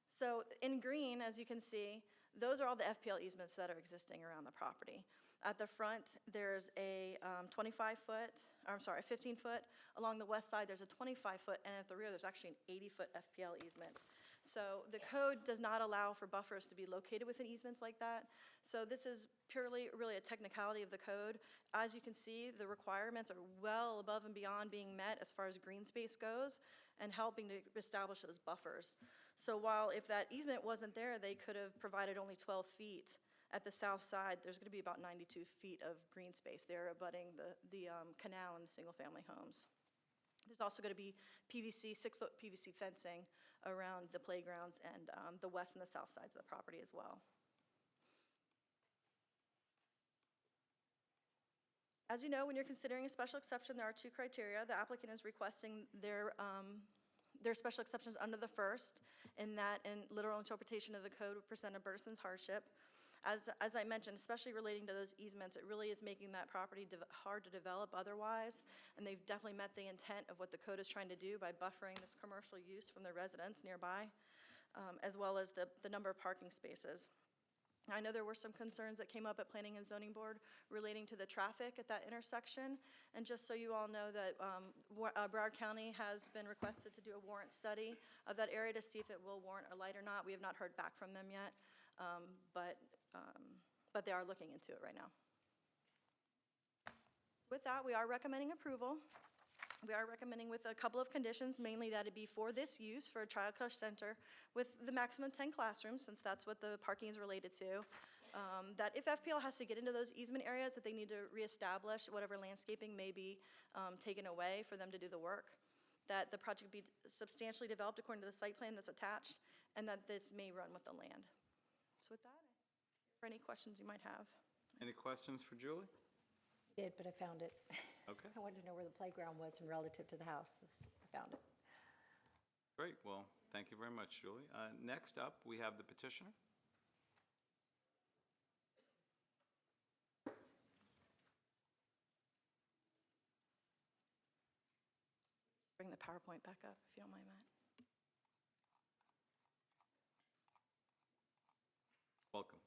So in green, as you can see, those are all the FPL easements that are existing around the property. At the front, there's a 15-foot. Along the west side, there's a 25-foot, and at the rear, there's actually an 80-foot FPL easement. So the code does not allow for buffers to be located within easements like that. So this is purely really a technicality of the code. As you can see, the requirements are well above and beyond being met as far as green space goes and helping to establish those buffers. So while if that easement wasn't there, they could have provided only 12 feet. At the south side, there's going to be about 92 feet of green space there abutting the canal and the single-family homes. There's also going to be PVC, 6-foot PVC fencing around the playgrounds and the west and the south sides of the property as well. As you know, when you're considering a special exception, there are 2 criteria. The applicant is requesting their special exceptions under the first, in that in literal interpretation of the code would present a burdensome hardship. As I mentioned, especially relating to those easements, it really is making that property hard to develop otherwise, and they've definitely met the intent of what the code is trying to do by buffering this commercial use from the residents nearby, as well as the number of parking spaces. I know there were some concerns that came up at Planning and Zoning Board relating to the traffic at that intersection, and just so you all know that Broward County has been requested to do a warrant study of that area to see if it will warrant a light or not. We have not heard back from them yet, but they are looking into it right now. With that, we are recommending approval. We are recommending with a couple of conditions, mainly that it be for this use, for a child care center, with the maximum 10 classrooms, since that's what the parking is related to. That if FPL has to get into those easement areas, that they need to reestablish whatever landscaping may be taken away for them to do the work. That the project be substantially developed according to the site plan that's attached, and that this may run with the land. So with that, for any questions you might have. Any questions for Julie? Did, but I found it. Okay. I wanted to know where the playground was and relative to the house. I found it. Great, well, thank you very much, Julie. Next up, we have the petitioner. Bring the PowerPoint back up, if you don't mind, Matt. Welcome.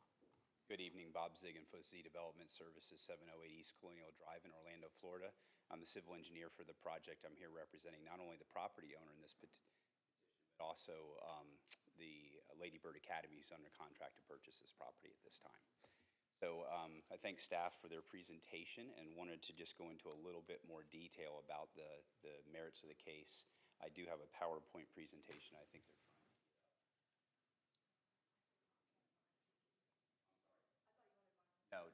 Good evening, Bob Ziegenfuss, Z Development Services, 708 East Colonial Drive in Orlando, Florida. I'm the civil engineer for the project. I'm here representing not only the property owner in this petition, but also the Lady Bird Academy, who's under contract to purchase this property at this time. So I thank staff for their presentation and wanted to just go into a little bit more detail about the merits of the case. I do have a PowerPoint presentation. I think they're No.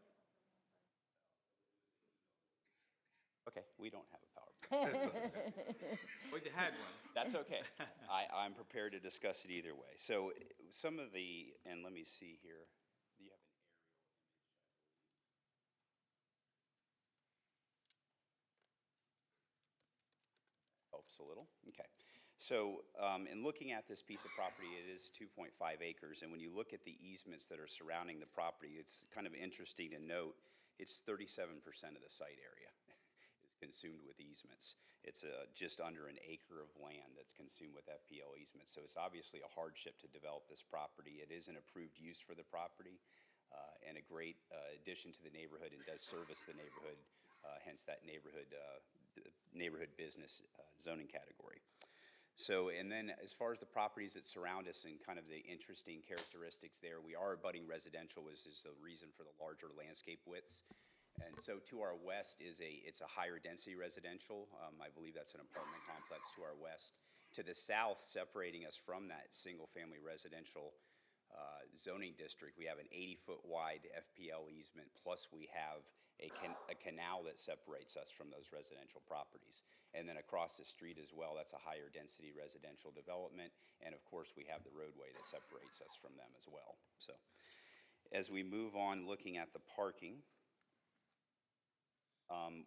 Okay, we don't have a PowerPoint. Well, you had one. That's okay. I'm prepared to discuss it either way. So some of the, and let me see here. Do you have an aerial image? Helps a little. Okay. So in looking at this piece of property, it is 2.5 acres. And when you look at the easements that are surrounding the property, it's kind of interesting to note it's 37% of the site area is consumed with easements. It's just under an acre of land that's consumed with FPL easements. So it's obviously a hardship to develop this property. It is an approved use for the property and a great addition to the neighborhood and does service the neighborhood, hence that neighborhood business zoning category. So, and then as far as the properties that surround us and kind of the interesting characteristics there, we are abutting residential, which is the reason for the larger landscape widths. And so to our west it's a higher density residential. I believe that's an apartment complex to our west. To the south, separating us from that single family residential zoning district, we have an 80-foot wide FPL easement, plus we have a canal that separates us from those residential properties. And then across the street as well, that's a higher density residential development. And of course, we have the roadway that separates us from them as well. So as we move on looking at the parking,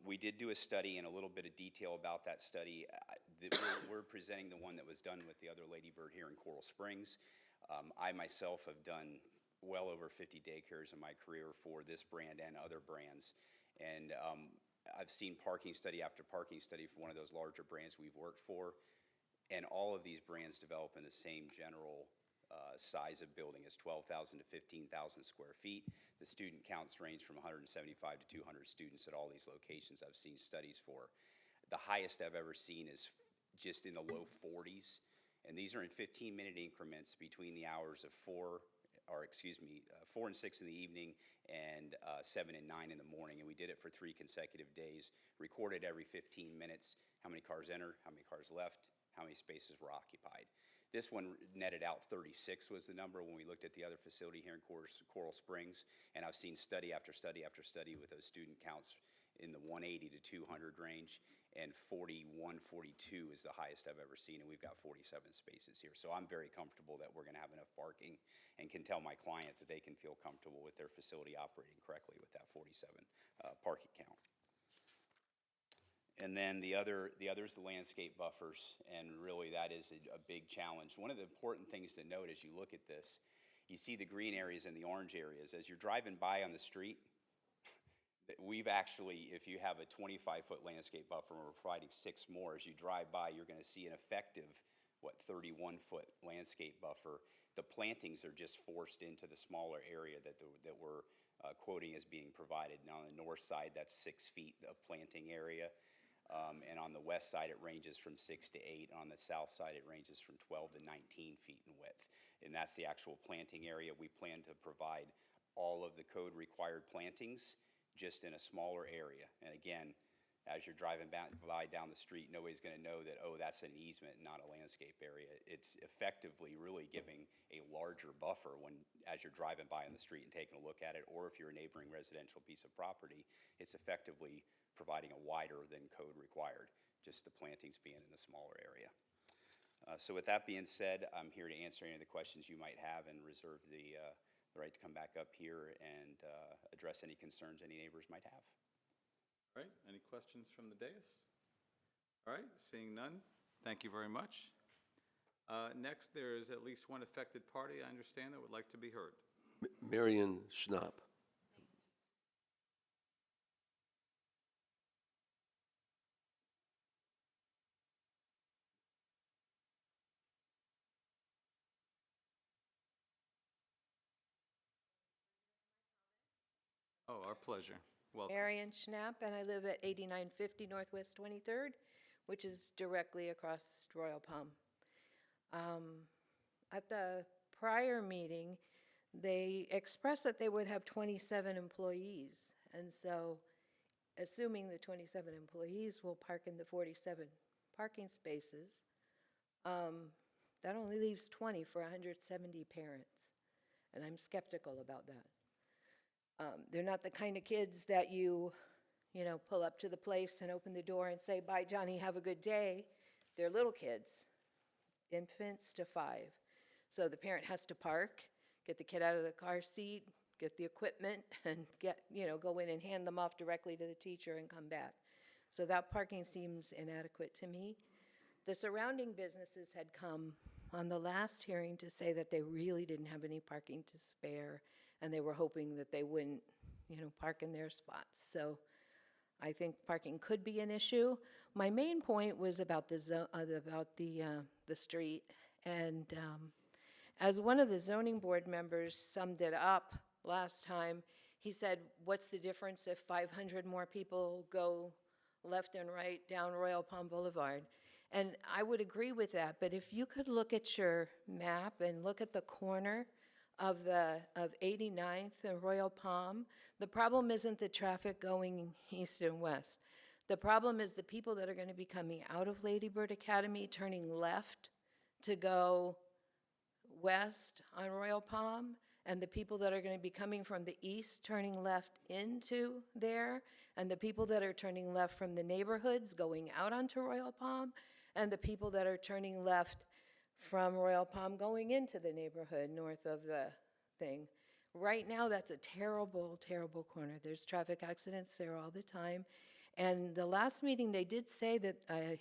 we did do a study and a little bit of detail about that study. We're presenting the one that was done with the other Lady Bird here in Coral Springs. I myself have done well over 50 daycares in my career for this brand and other brands. And I've seen parking study after parking study for one of those larger brands we've worked for. And all of these brands develop in the same general size of building as 12,000 to 15,000 square feet. The student counts range from 175 to 200 students at all these locations I've seen studies for. The highest I've ever seen is just in the low 40s. And these are in 15-minute increments between the hours of 4 and 6 in the evening and 7 and 9 in the morning. And we did it for 3 consecutive days, recorded every 15 minutes how many cars entered, how many cars left, how many spaces were occupied. This one netted out 36 was the number when we looked at the other facility here in Coral Springs. And I've seen study after study after study with those student counts in the 180 to 200 range, and 41, 42 is the highest I've ever seen, and we've got 47 spaces here. So I'm very comfortable that we're gonna have enough parking and can tell my client that they can feel comfortable with their facility operating correctly with that 47 parking count. And then the other is the landscape buffers, and really that is a big challenge. One of the important things to note as you look at this, you see the green areas and the orange areas. As you're driving by on the street, we've actually, if you have a 25-foot landscape buffer, and we're providing 6 more, as you drive by, you're gonna see an effective, 31-foot landscape buffer. The plantings are just forced into the smaller area that we're quoting as being provided. Now on the north side, that's 6 feet of planting area. And on the west side, it ranges from 6 to 8. On the south side, it ranges from 12 to 19 feet in width. And that's the actual planting area. We plan to provide all of the code required plantings just in a smaller area. And again, as you're driving by down the street, nobody's going to know that, oh, that's an easement, not a landscape area. It's effectively really giving a larger buffer as you're driving by on the street and taking a look at it, or if you're a neighboring residential piece of property, it's effectively providing a wider than code required, just the plantings being in the smaller area. So with that being said, I'm here to answer any of the questions you might have and reserve the right to come back up here and address any concerns any neighbors might have. All right, any questions from the dais? All right, seeing none, thank you very much. Next, there is at least one affected party, I understand, that would like to be heard. Marion Schnapp. Oh, our pleasure. Welcome. Marion Schnapp, and I live at 8950 Northwest 23rd, which is directly across Royal Palm. At the prior meeting, they expressed that they would have 27 employees, and so assuming the 27 employees will park in the 47 parking spaces, that only leaves 20 for 170 parents, and I'm skeptical about that. They're not the kind of kids that you pull up to the place and open the door and say, "Bye, Johnny, have a good day." They're little kids, infants to 5. So the parent has to park, get the kid out of the car seat, get the equipment, and go in and hand them off directly to the teacher and come back. So that parking seems inadequate to me. The surrounding businesses had come on the last hearing to say that they really didn't have any parking to spare, and they were hoping that they wouldn't, park in their spots. So I think parking could be an issue. My main point was about the street, and as one of the zoning board members summed it up last time, he said, "What's the difference if 500 more people go left and right down Royal Palm Boulevard?" And I would agree with that, but if you could look at your map and look at the corner of 89th and Royal Palm, the problem isn't the traffic going east and west. The problem is the people that are going to be coming out of Lady Bird Academy, turning left to go west on Royal Palm, and the people that are going to be coming from the east, turning left into there, and the people that are turning left from the neighborhoods going out onto Royal Palm, and the people that are turning left from Royal Palm going into the neighborhood north of the thing. Right now, that's a terrible, terrible corner. There's traffic accidents there all the time. And the last meeting, they did say that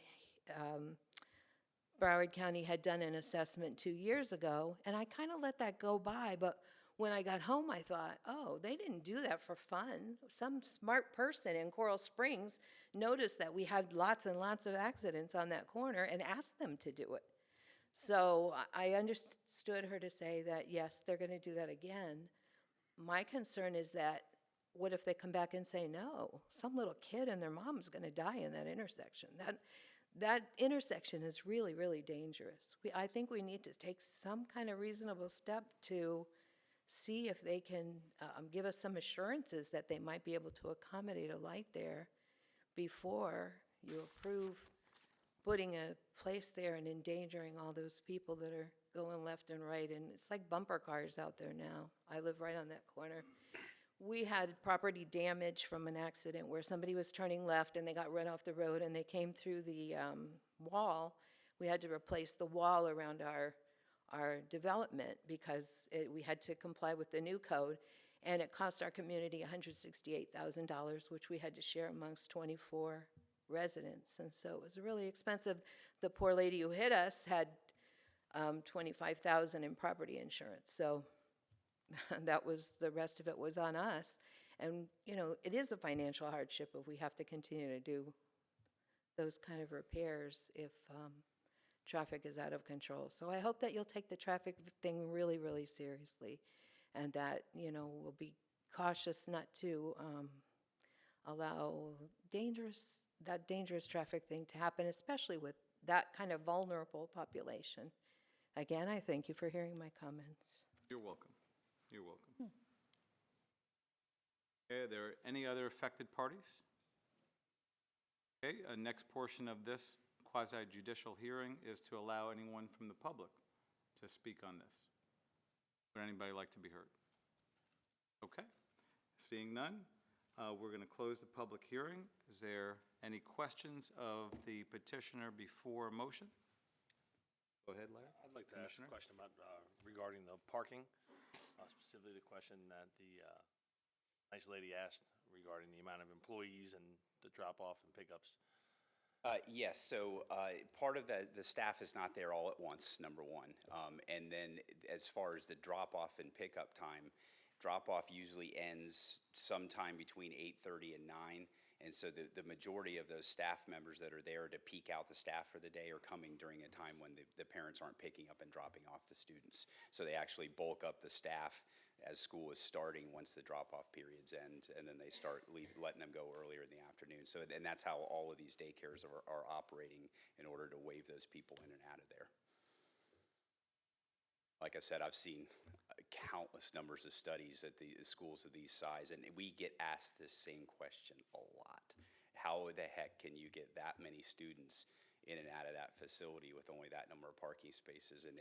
Broward County had done an assessment 2 years ago, and I kind of let that go by, but when I got home, I thought, oh, they didn't do that for fun. Some smart person in Coral Springs noticed that we had lots and lots of accidents on that corner and asked them to do it. So I understood her to say that, yes, they're going to do that again. My concern is that, what if they come back and say, no, some little kid and their mom's going to die in that intersection? That intersection is really, really dangerous. I think we need to take some kind of reasonable step to see if they can give us some assurances that they might be able to accommodate a light there before you approve putting a place there and endangering all those people that are going left and right. And it's like bumper cars out there now. I live right on that corner. We had property damage from an accident where somebody was turning left and they got run off the road and they came through the wall. We had to replace the wall around our development because we had to comply with the new code, and it cost our community $168,000, which we had to share amongst 24 residents, and so it was really expensive. The poor lady who hit us had $25,000 in property insurance, so that was, the rest of it was on us. And it is a financial hardship if we have to continue to do those kind of repairs if traffic is out of control. So I hope that you'll take the traffic thing really, really seriously, and that we'll be cautious not to allow that dangerous traffic thing to happen, especially with that kind of vulnerable population. Again, I thank you for hearing my comments. You're welcome. You're welcome. Okay, are there any other affected parties? Okay, next portion of this quasi-judicial hearing is to allow anyone from the public to speak on this. Would anybody like to be heard? Okay, seeing none, we're going to close the public hearing. Is there any questions of the petitioner before a motion? Go ahead, Larry. I'd like to ask a Commissioner? question about, regarding the parking, specifically the question that the nice lady asked regarding the amount of employees and the drop-off and pickups. Yes, so part of the staff is not there all at once, number one. And then as far as the drop-off and pickup time, drop-off usually ends sometime between 8:30 and 9. And so the majority of those staff members that are there to peak out the staff for the day are coming during a time when the parents aren't picking up and dropping off the students. So they actually bulk up the staff as school is starting once the drop-off periods end, and then they start letting them go earlier in the afternoon. So, and that's how all of these daycares are operating in order to wave those people in and out of there. Like I said, I've seen countless numbers of studies at the schools of these size, and we get asked this same question a lot. How the heck can you get that many students in and out of that facility with only that number of parking spaces? And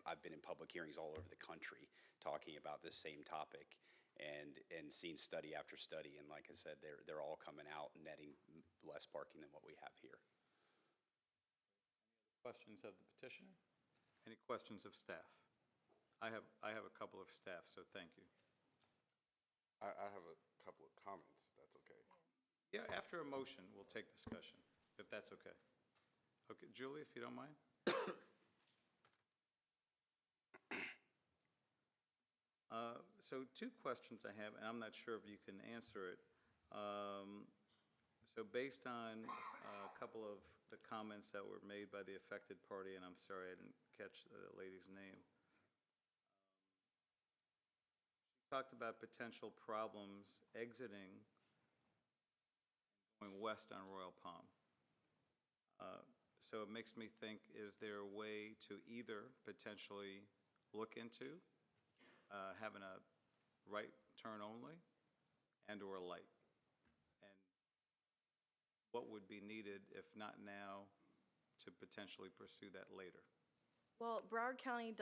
I've been in public hearings all over the country talking about this same topic and seen study after study. And like I said, they're all coming out netting less parking than what we have here. Questions of the petitioner? Any questions of staff? I have a couple of staff, so thank you. I have a couple of comments, if that's okay. Yeah, after a motion, we'll take discussion, if that's okay. Okay, Julie, if you don't mind? So two questions I have, and I'm not sure if you can answer it. So based on a couple of the comments that were made by the affected party, and I'm sorry I didn't catch the lady's name. She talked about potential problems exiting and going west on Royal Palm. So it makes me think, is there a way to either potentially look into having a right turn only and/or a light? And what would be needed, if not now, to potentially pursue that later? Well, Broward County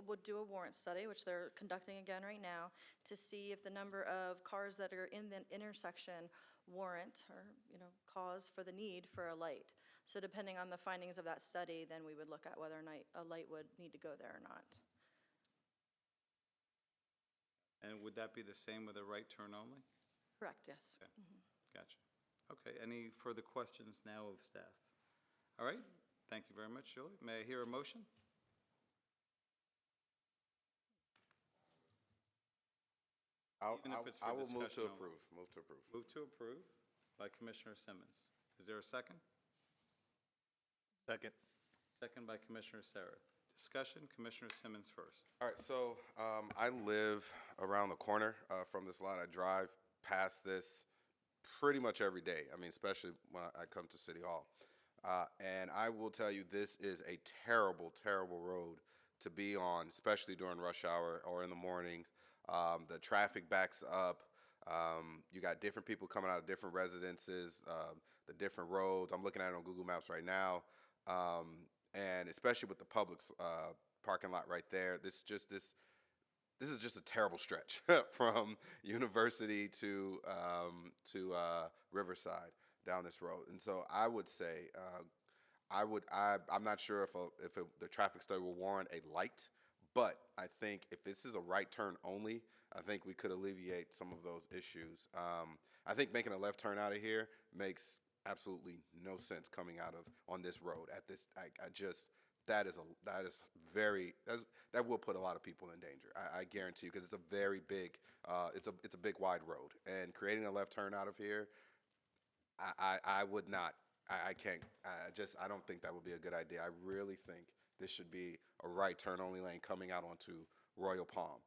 would do a warrant study, which they're conducting again right now, to see if the number of cars that are in the intersection warrant or, cause for the need for a light. So depending on the findings of that study, then we would look at whether or not a light would need to go there or not. And would that be the same with a right turn only? Correct, yes. Okay. Gotcha. Okay, any further questions now of staff? All right, thank you very much, Julie. May I hear a motion? Even if it's for I will move discussion to only. approve. Move to approve. Move to approve by Commissioner Simmons. Is there a second? Second. Second by Commissioner Sarah. Discussion, Commissioner Simmons first. All right, so I live around the corner from this lot. I drive past this pretty much every day. I mean, especially when I come to City Hall. And I will tell you, this is a terrible, terrible road to be on, especially during rush hour or in the mornings. The traffic backs up. You got different people coming out of different residences, the different roads. I'm looking at it on Google Maps right now. And especially with the Publix parking lot right there, this is just a terrible stretch from University to Riverside down this road. And so I would say, I'm not sure if the traffic study will warrant a light, but I think if this is a right turn only, I think we could alleviate some of those issues. I think making a left turn out of here makes absolutely no sense coming out of on this road at this. That will put a lot of people in danger. I guarantee you, because it's a very big, it's a big wide road, and creating a left turn out of here, I would not. I can't. I don't think that would be a good idea. I really think this should be a right turn only lane coming out onto Royal Palm,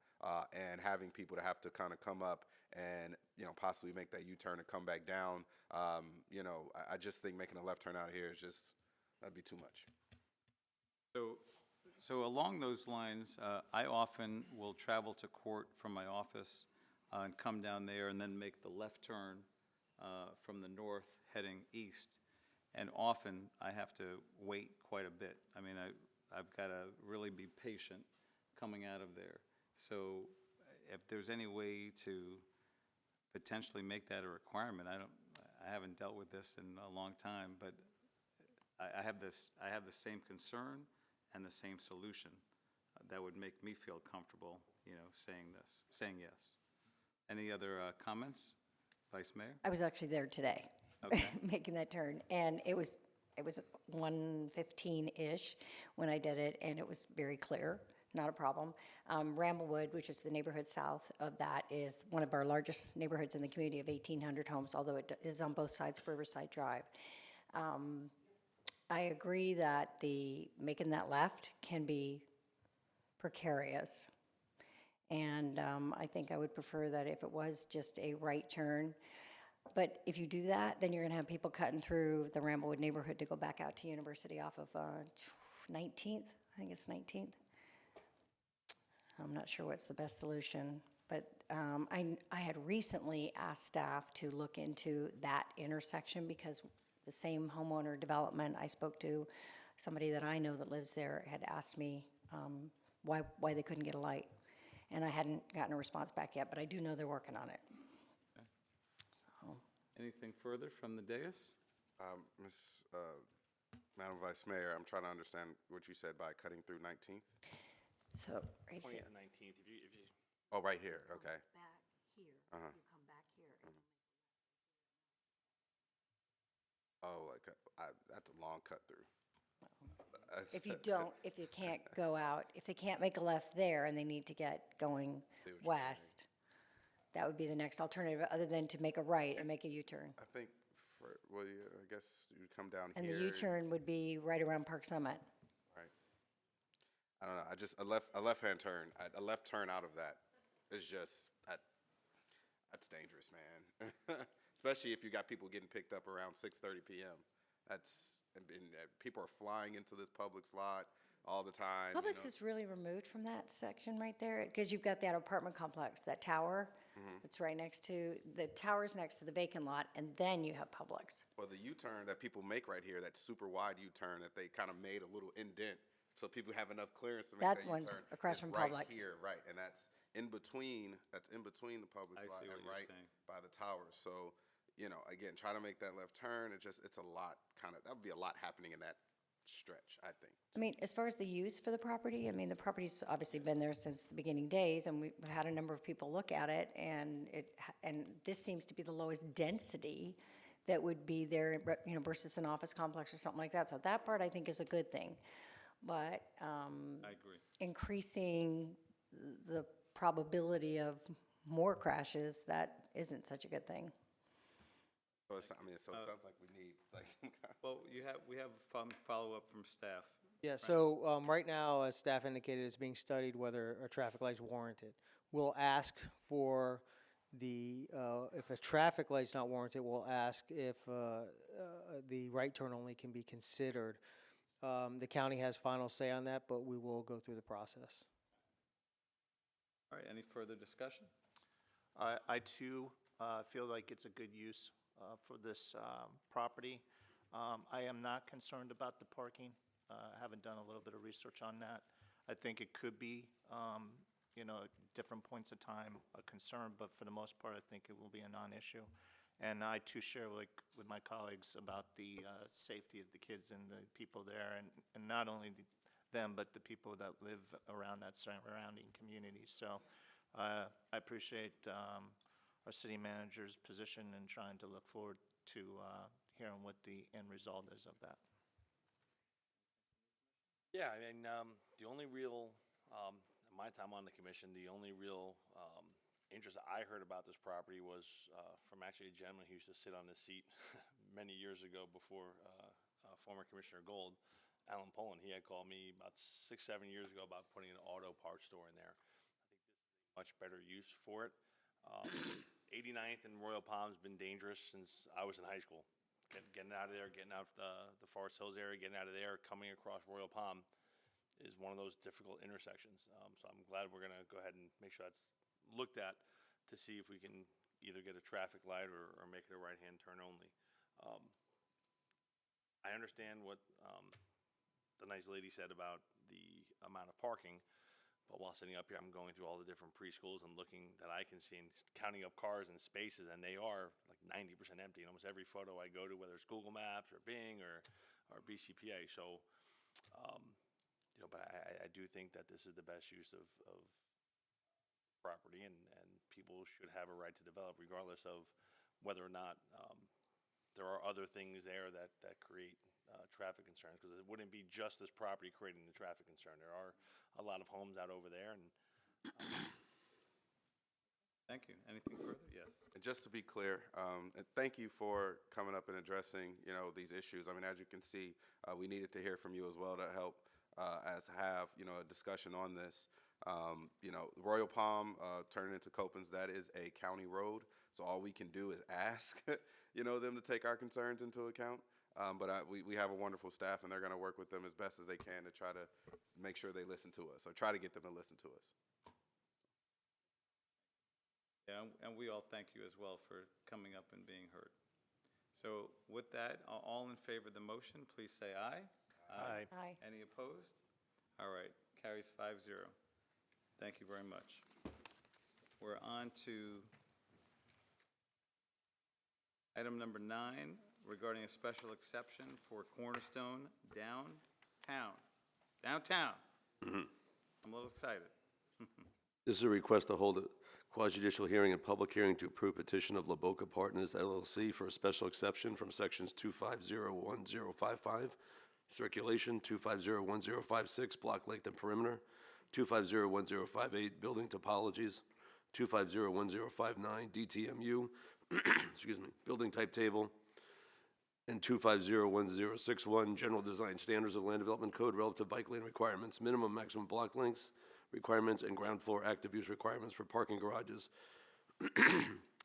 and having people to have to kind of come up and possibly make that U-turn and come back down. I just think making a left turn out of here is that'd be too much. So along those lines, I often will travel to court from my office and come down there and then make the left turn from the north heading east. and often I have to wait quite a bit. I mean, I've got to really be patient coming out of there. So if there's any way to potentially make that a requirement, I haven't dealt with this in a long time, but I have the same concern and the same solution that would make me feel comfortable, saying yes. Any other comments, Vice Mayor? I was actually there today, Okay. making that turn, and it was 1:15-ish when I did it, and it was very clear, not a problem. Ramblewood, which is the neighborhood south of that, is one of our largest neighborhoods in the community of 1,800 homes, although it is on both sides of Riverside Drive. I agree that making that left can be precarious. And I think I would prefer that if it was just a right turn. But if you do that, then you're going to have people cutting through the Ramblewood neighborhood to go back out to University off of 19th. I think it's 19th. I'm not sure what's the best solution. But I had recently asked staff to look into that intersection because the same homeowner development I spoke to, somebody that I know that lives there had asked me why they couldn't get a light. And I hadn't gotten a response back yet, but I do know they're working on it. Anything further from the dais? Madam Vice Mayor, I'm trying to understand what you said by cutting through 19th. So, right here. 20th and 19th, if you. Oh, right here, okay. Back here, Uh-huh. you come back here. and Oh, that's a long cut through. If you don't, if you can't go out, if they can't make a left there and they need to get going See what you're west, that would be the next alternative, other than to make a right and make a U-turn. I think, I guess you come down And here. the U-turn would be right around Park Summit. Right. I don't know, a left-hand turn, a left turn out of that is just, that's dangerous, man. Especially if you got people getting picked up around 6:30 p.m. And people are flying into this Publix lot all the time. Publix is really removed from that section right there, because you've got that apartment complex, that tower that's right next to, the tower's next to the vacant lot, and then you have Publix. Well, the U-turn that people make right here, that super wide U-turn that they kind of made a little indent, so people have enough clearance to make That that one's U-turn. across is from right Publix. here, right, and that's in between the Publix I lot see what and you're right saying. by the towers. So, again, try to make that left turn. It's a lot that would be a lot happening in that stretch, I think. I mean, as far as the use for the property, I mean, the property's obviously been there since the beginning days, and we've had a number of people look at it, and this seems to be the lowest density that would be there, versus an office complex or something like that. So that part, I think, is a good thing. But I agree. increasing the probability of more crashes, that isn't such a good thing. So it sounds like we need some kind. Well, we have follow-up from staff. Yeah, so right now, as staff indicated, it's being studied whether a traffic light's warranted. We'll ask for if a traffic light's not warranted, we'll ask if the right turn only can be considered. The county has final say on that, but we will go through the process. All right, any further discussion? I too feel like it's a good use for this property. I am not concerned about the parking. I haven't done a little bit of research on that. I think it could be, at different points of time, a concern, but for the most part, I think it will be a non-issue. And I too share with my colleagues about the safety of the kids and the people there, and not only them, but the people that live around that surrounding community. So I appreciate our city manager's position and trying to look forward to hearing what the end result is of that. Yeah, I mean, the only real, my time on the commission, the only real interest I heard about this property was from actually a gentleman who used to sit on this seat many years ago before former Commissioner Gold, Alan Poland. He had called me about 6-7 years ago about putting an auto parts store in there. I think this is a much better use for it. 89th and Royal Palm has been dangerous since I was in high school. Getting out of there, getting out the Forest Hills area, getting out of there, coming across Royal Palm is one of those difficult intersections. So I'm glad we're going to go ahead and make sure that's looked at to see if we can either get a traffic light or make it a right-hand turn only. I understand what the nice lady said about the amount of parking, but while sitting up here, I'm going through all the different preschools and looking that I can see and counting up cars and spaces, and they are like 90% empty in almost every photo I go to, whether it's Google Maps or Bing or BCPA. So, but I do think that this is the best use of property, and people should have a right to develop regardless of whether or not there are other things there that create traffic concerns, because it wouldn't be just this property creating the traffic concern. There are a lot of homes out over there, and Thank you. Anything further? Yes. And just to be clear, and thank you for coming up and addressing, these issues. I mean, as you can see, we needed to hear from you as well to help have, a discussion on this. Royal Palm turned into Copans, that is a county road, so all we can do is ask, them to take our concerns into account. But we have a wonderful staff, and they're going to work with them as best as they can to try to make sure they listen to us, or try to get them to listen to us. Yeah, and we all thank you as well for coming up and being heard. So with that, all in favor of the motion, please say aye. Aye. Aye. Any opposed? All right, carries 5-0. Thank you very much. We're on to item number 9, regarding a special exception for Cornerstone Downtown. Downtown. I'm a little excited. This is a request to hold a quasi-judicial hearing and public hearing to approve petition of La Boca Partners LLC for a special exception from sections 2501055, circulation, 2501056, block length and perimeter, 2501058, building topologies, 2501059, DTMU, excuse me, building type table, and 2501061, general design standards of land development code relative to bike lane requirements, minimum maximum block lengths requirements, and ground floor active use requirements for parking garages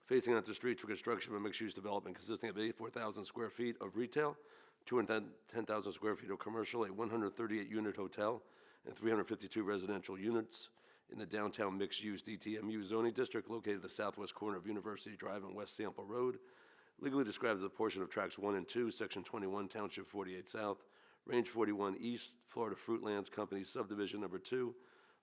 facing onto streets for construction of a mixed-use development consisting of 84,000 square feet of retail, 210,000 square feet of commercial, a 138-unit hotel, and 352 residential units in the downtown mixed-use DTMU zoning district located at the southwest corner of University Drive and West Sample Road, legally described as a portion of Tracts 1 and 2, Section 21, Township 48 South, Range 41 East, Florida Fruitlands Company Subdivision Number 2.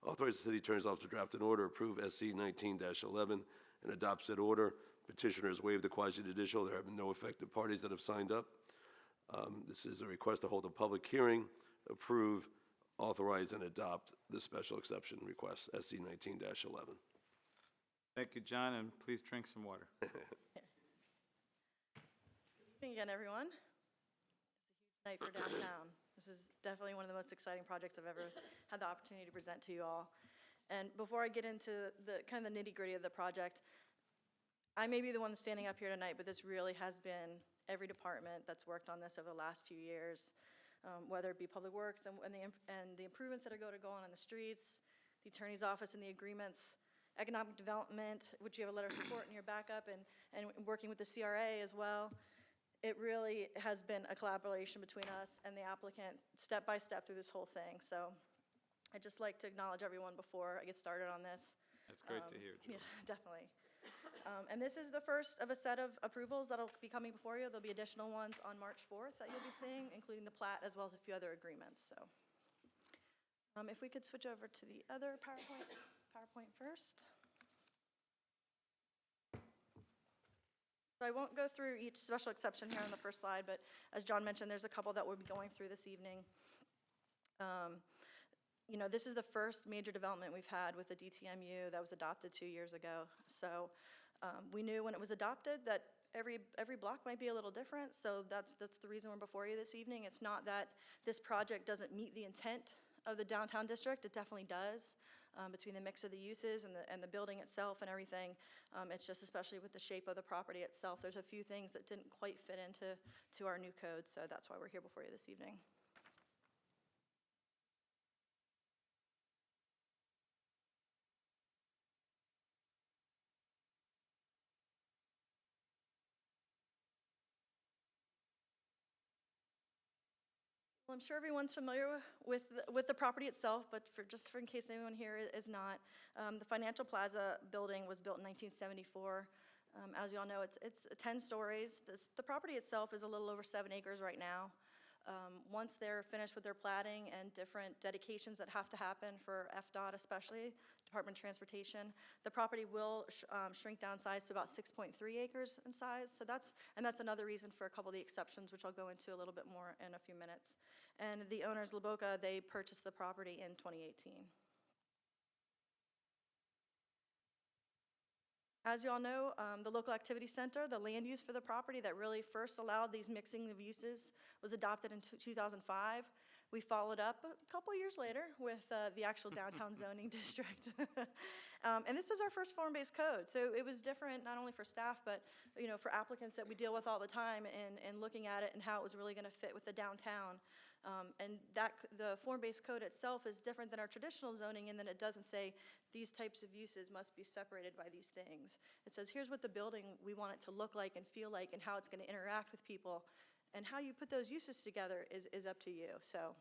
Authorize the city attorney's office to draft an order, approve SC 19-11, and adopt said order. Petitioners waive the quasi-judicial. There have been no affected parties that have signed up. This is a request to hold a public hearing, approve, authorize, and adopt the special exception request, SC 19-11. Thank you, John, and please drink some water. Good evening again, everyone. It's a huge night for downtown. This is definitely one of the most exciting projects I've ever had the opportunity to present to you all. And before I get into the kind of the nitty-gritty of the project, I may be the one standing up here tonight, but this really has been every department that's worked on this over the last few years, whether it be Public Works and the improvements that are going to go on the streets, the Attorney's Office and the agreements, Economic Development, which you have a letter of support in your backup, and working with the CRA as well. It really has been a collaboration between us and the applicant, step by step through this whole thing. So I'd just like to acknowledge everyone before I get started on this. That's great to hear, Joe. Yeah, definitely. And this is the first of a set of approvals that'll be coming before you. There'll be additional ones on March 4th that you'll be seeing, including the plat as well as a few other agreements. So if we could switch over to the other PowerPoint first. So I won't go through each special exception here on the first slide, but as John mentioned, there's a couple that we'll be going through this evening. This is the first major development we've had with the DTMU that was adopted 2 years ago. So we knew when it was adopted that every block might be a little different, so that's the reason we're before you this evening. It's not that this project doesn't meet the intent of the downtown district. It definitely does, between the mix of the uses and the building itself and everything. It's just especially with the shape of the property itself, there's a few things that didn't quite fit into our new code, so that's why we're here before you this evening. Well, I'm sure everyone's familiar with the property itself, but just in case anyone here is not, the Financial Plaza building was built in 1974. As you all know, it's 10 stories. The property itself is a little over 7 acres right now. Once they're finished with their plating and different dedications that have to happen for FDOT especially, Department of Transportation, the property will shrink down size to about 6.3 acres in size. So that's another reason for a couple of the exceptions, which I'll go into a little bit more in a few minutes. And the owners, Laboca, they purchased the property in 2018. As you all know, the local activity center, the land use for the property that really first allowed these mixing of uses was adopted in 2005. We followed up a couple years later with the actual downtown zoning district. And this is our first form-based code. So it was different not only for staff, but for applicants that we deal with all the time and looking at it and how it was really gonna fit with the downtown. And the form-based code itself is different than our traditional zoning in that it doesn't say these types of uses must be separated by these things. It says here's what the building we want it to look like and feel like and how it's gonna interact with people. And how you put those uses together is up to you. So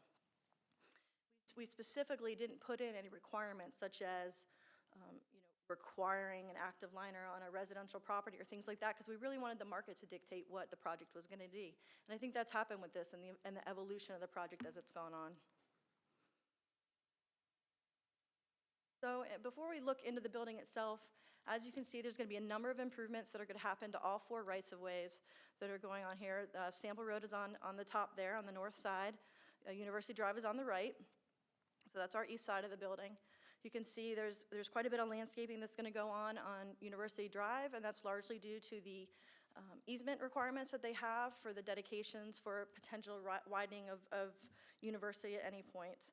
we specifically didn't put in any requirements such as requiring an active liner on a residential property or things like that, because we really wanted the market to dictate what the project was going to be. And I think that's happened with this and the evolution of the project as it's gone on. So before we look into the building itself, as you can see, there's going to be a number of improvements that are going to happen to all 4 rights-of-ways that are going on here. Sample Road is on the top there on the north side. University Drive is on the right. So that's our east side of the building. You can see there's quite a bit of landscaping that's going to go on University Drive, and that's largely due to the easement requirements that they have for the dedications for potential widening of University at any point.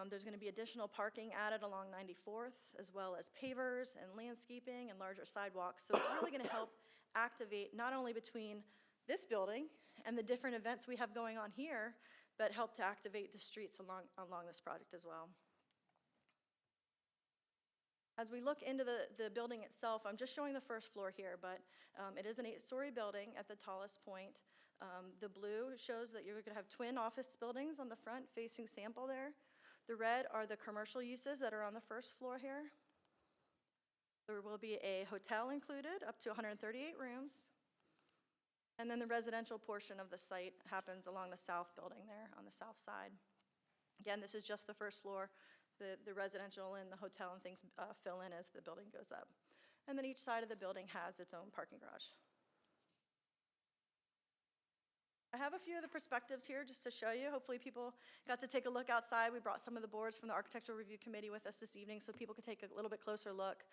There's going to be additional parking added along 94th, as well as pavers and landscaping and larger sidewalks. So it's really going to help activate not only between this building and the different events we have going on here, but help to activate the streets along this project as well. As we look into the building itself, I'm just showing the first floor here, but it is an 8-story building at the tallest point. The blue shows that you're gonna have twin office buildings on the front facing Sample there. The red are the commercial uses that are on the first floor here. There will be a hotel included, up to 138 rooms. And then the residential portion of the site happens along the south building there on the south side. Again, this is just the first floor. The residential and the hotel and things fill in as the building goes up. And then each side of the building has its own parking garage. I have a few of the perspectives here just to show you. Hopefully people got to take a look outside. We brought some of the boards from the Architectural Review Committee with us this evening so people could take a little bit closer look.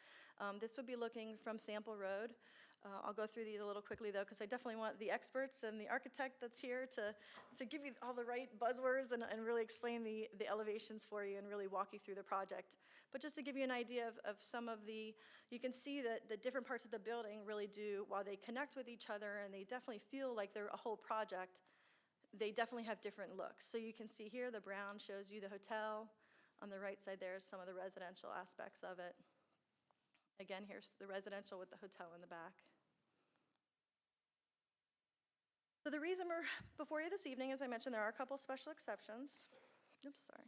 This would be looking from Sample Road. I'll go through these a little quickly though, because I definitely want the experts and the architect that's here to give you all the right buzzwords and really explain the elevations for you and really walk you through the project. But just to give you an idea of some of you can see that the different parts of the building really do, while they connect with each other and they definitely feel like they're a whole project, they definitely have different looks. So you can see here, the brown shows you the hotel. On the right side there is some of the residential aspects of it. Again, here's the residential with the hotel in the back. So the reason we're before you this evening, as I mentioned, there are a couple special exceptions. Oops, sorry.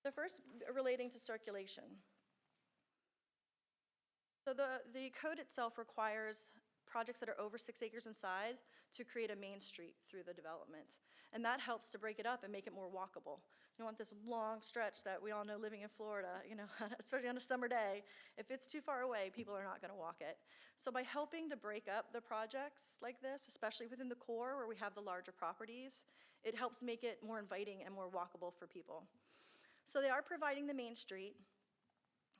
The first relating to circulation. So the code itself requires projects that are over 6 acres in size to create a main street through the development. And that helps to break it up and make it more walkable. You don't want this long stretch that we all know living in Florida, especially on a summer day. If it's too far away, people are not gonna walk it. So by helping to break up the projects like this, especially within the core where we have the larger properties, it helps make it more inviting and more walkable for people. So they are providing the main street.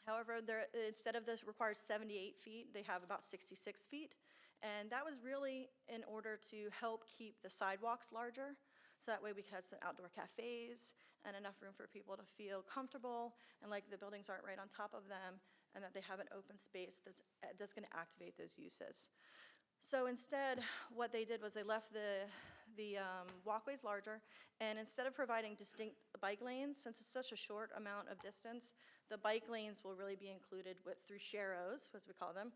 However, instead of this requires 78 feet, they have about 66 feet. And that was really in order to help keep the sidewalks larger. So that way we could have some outdoor cafes and enough room for people to feel comfortable and like the buildings aren't right on top of them and that they have an open space that's gonna activate those uses. So instead, what they did was they left the walkways larger, and instead of providing distinct bike lanes, since it's such a short amount of distance, the bike lanes will really be included through sharrows, as we call them,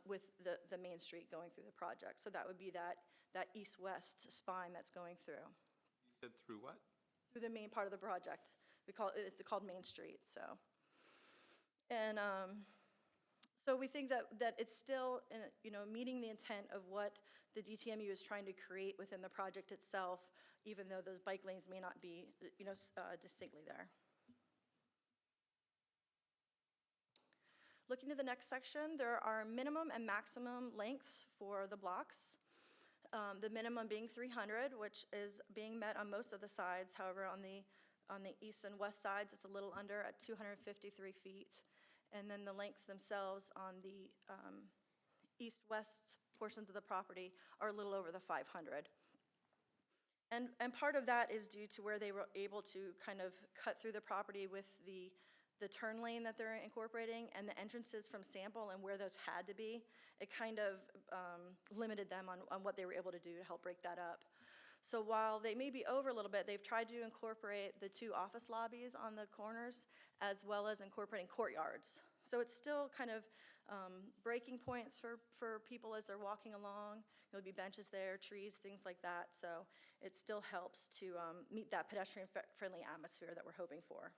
with the main street going through the project. So that would be that east-west spine that's going through. You said through what? Through the main part of the project. It's called Main Street, so. And so we think that it's still, meeting the intent of what the DTMU is trying to create within the project itself, even though those bike lanes may not be, distinctly there. Looking to the next section, there are minimum and maximum lengths for the blocks. The minimum being 300, which is being met on most of the sides. However, on the east and west sides, it's a little under at 253 feet. And then the lengths themselves on the east-west portions of the property are a little over the 500. And part of that is due to where they were able to kind of cut through the property with the turn lane that they're incorporating and the entrances from Sample and where those had to be. It kind of limited them on what they were able to do to help break that up. So while they may be over a little bit, they've tried to incorporate the 2 office lobbies on the corners as well as incorporating courtyards. So it's still kind of breaking points for people as they're walking along. There'll be benches there, trees, things like that. So it still helps to meet that pedestrian-friendly atmosphere that we're hoping for.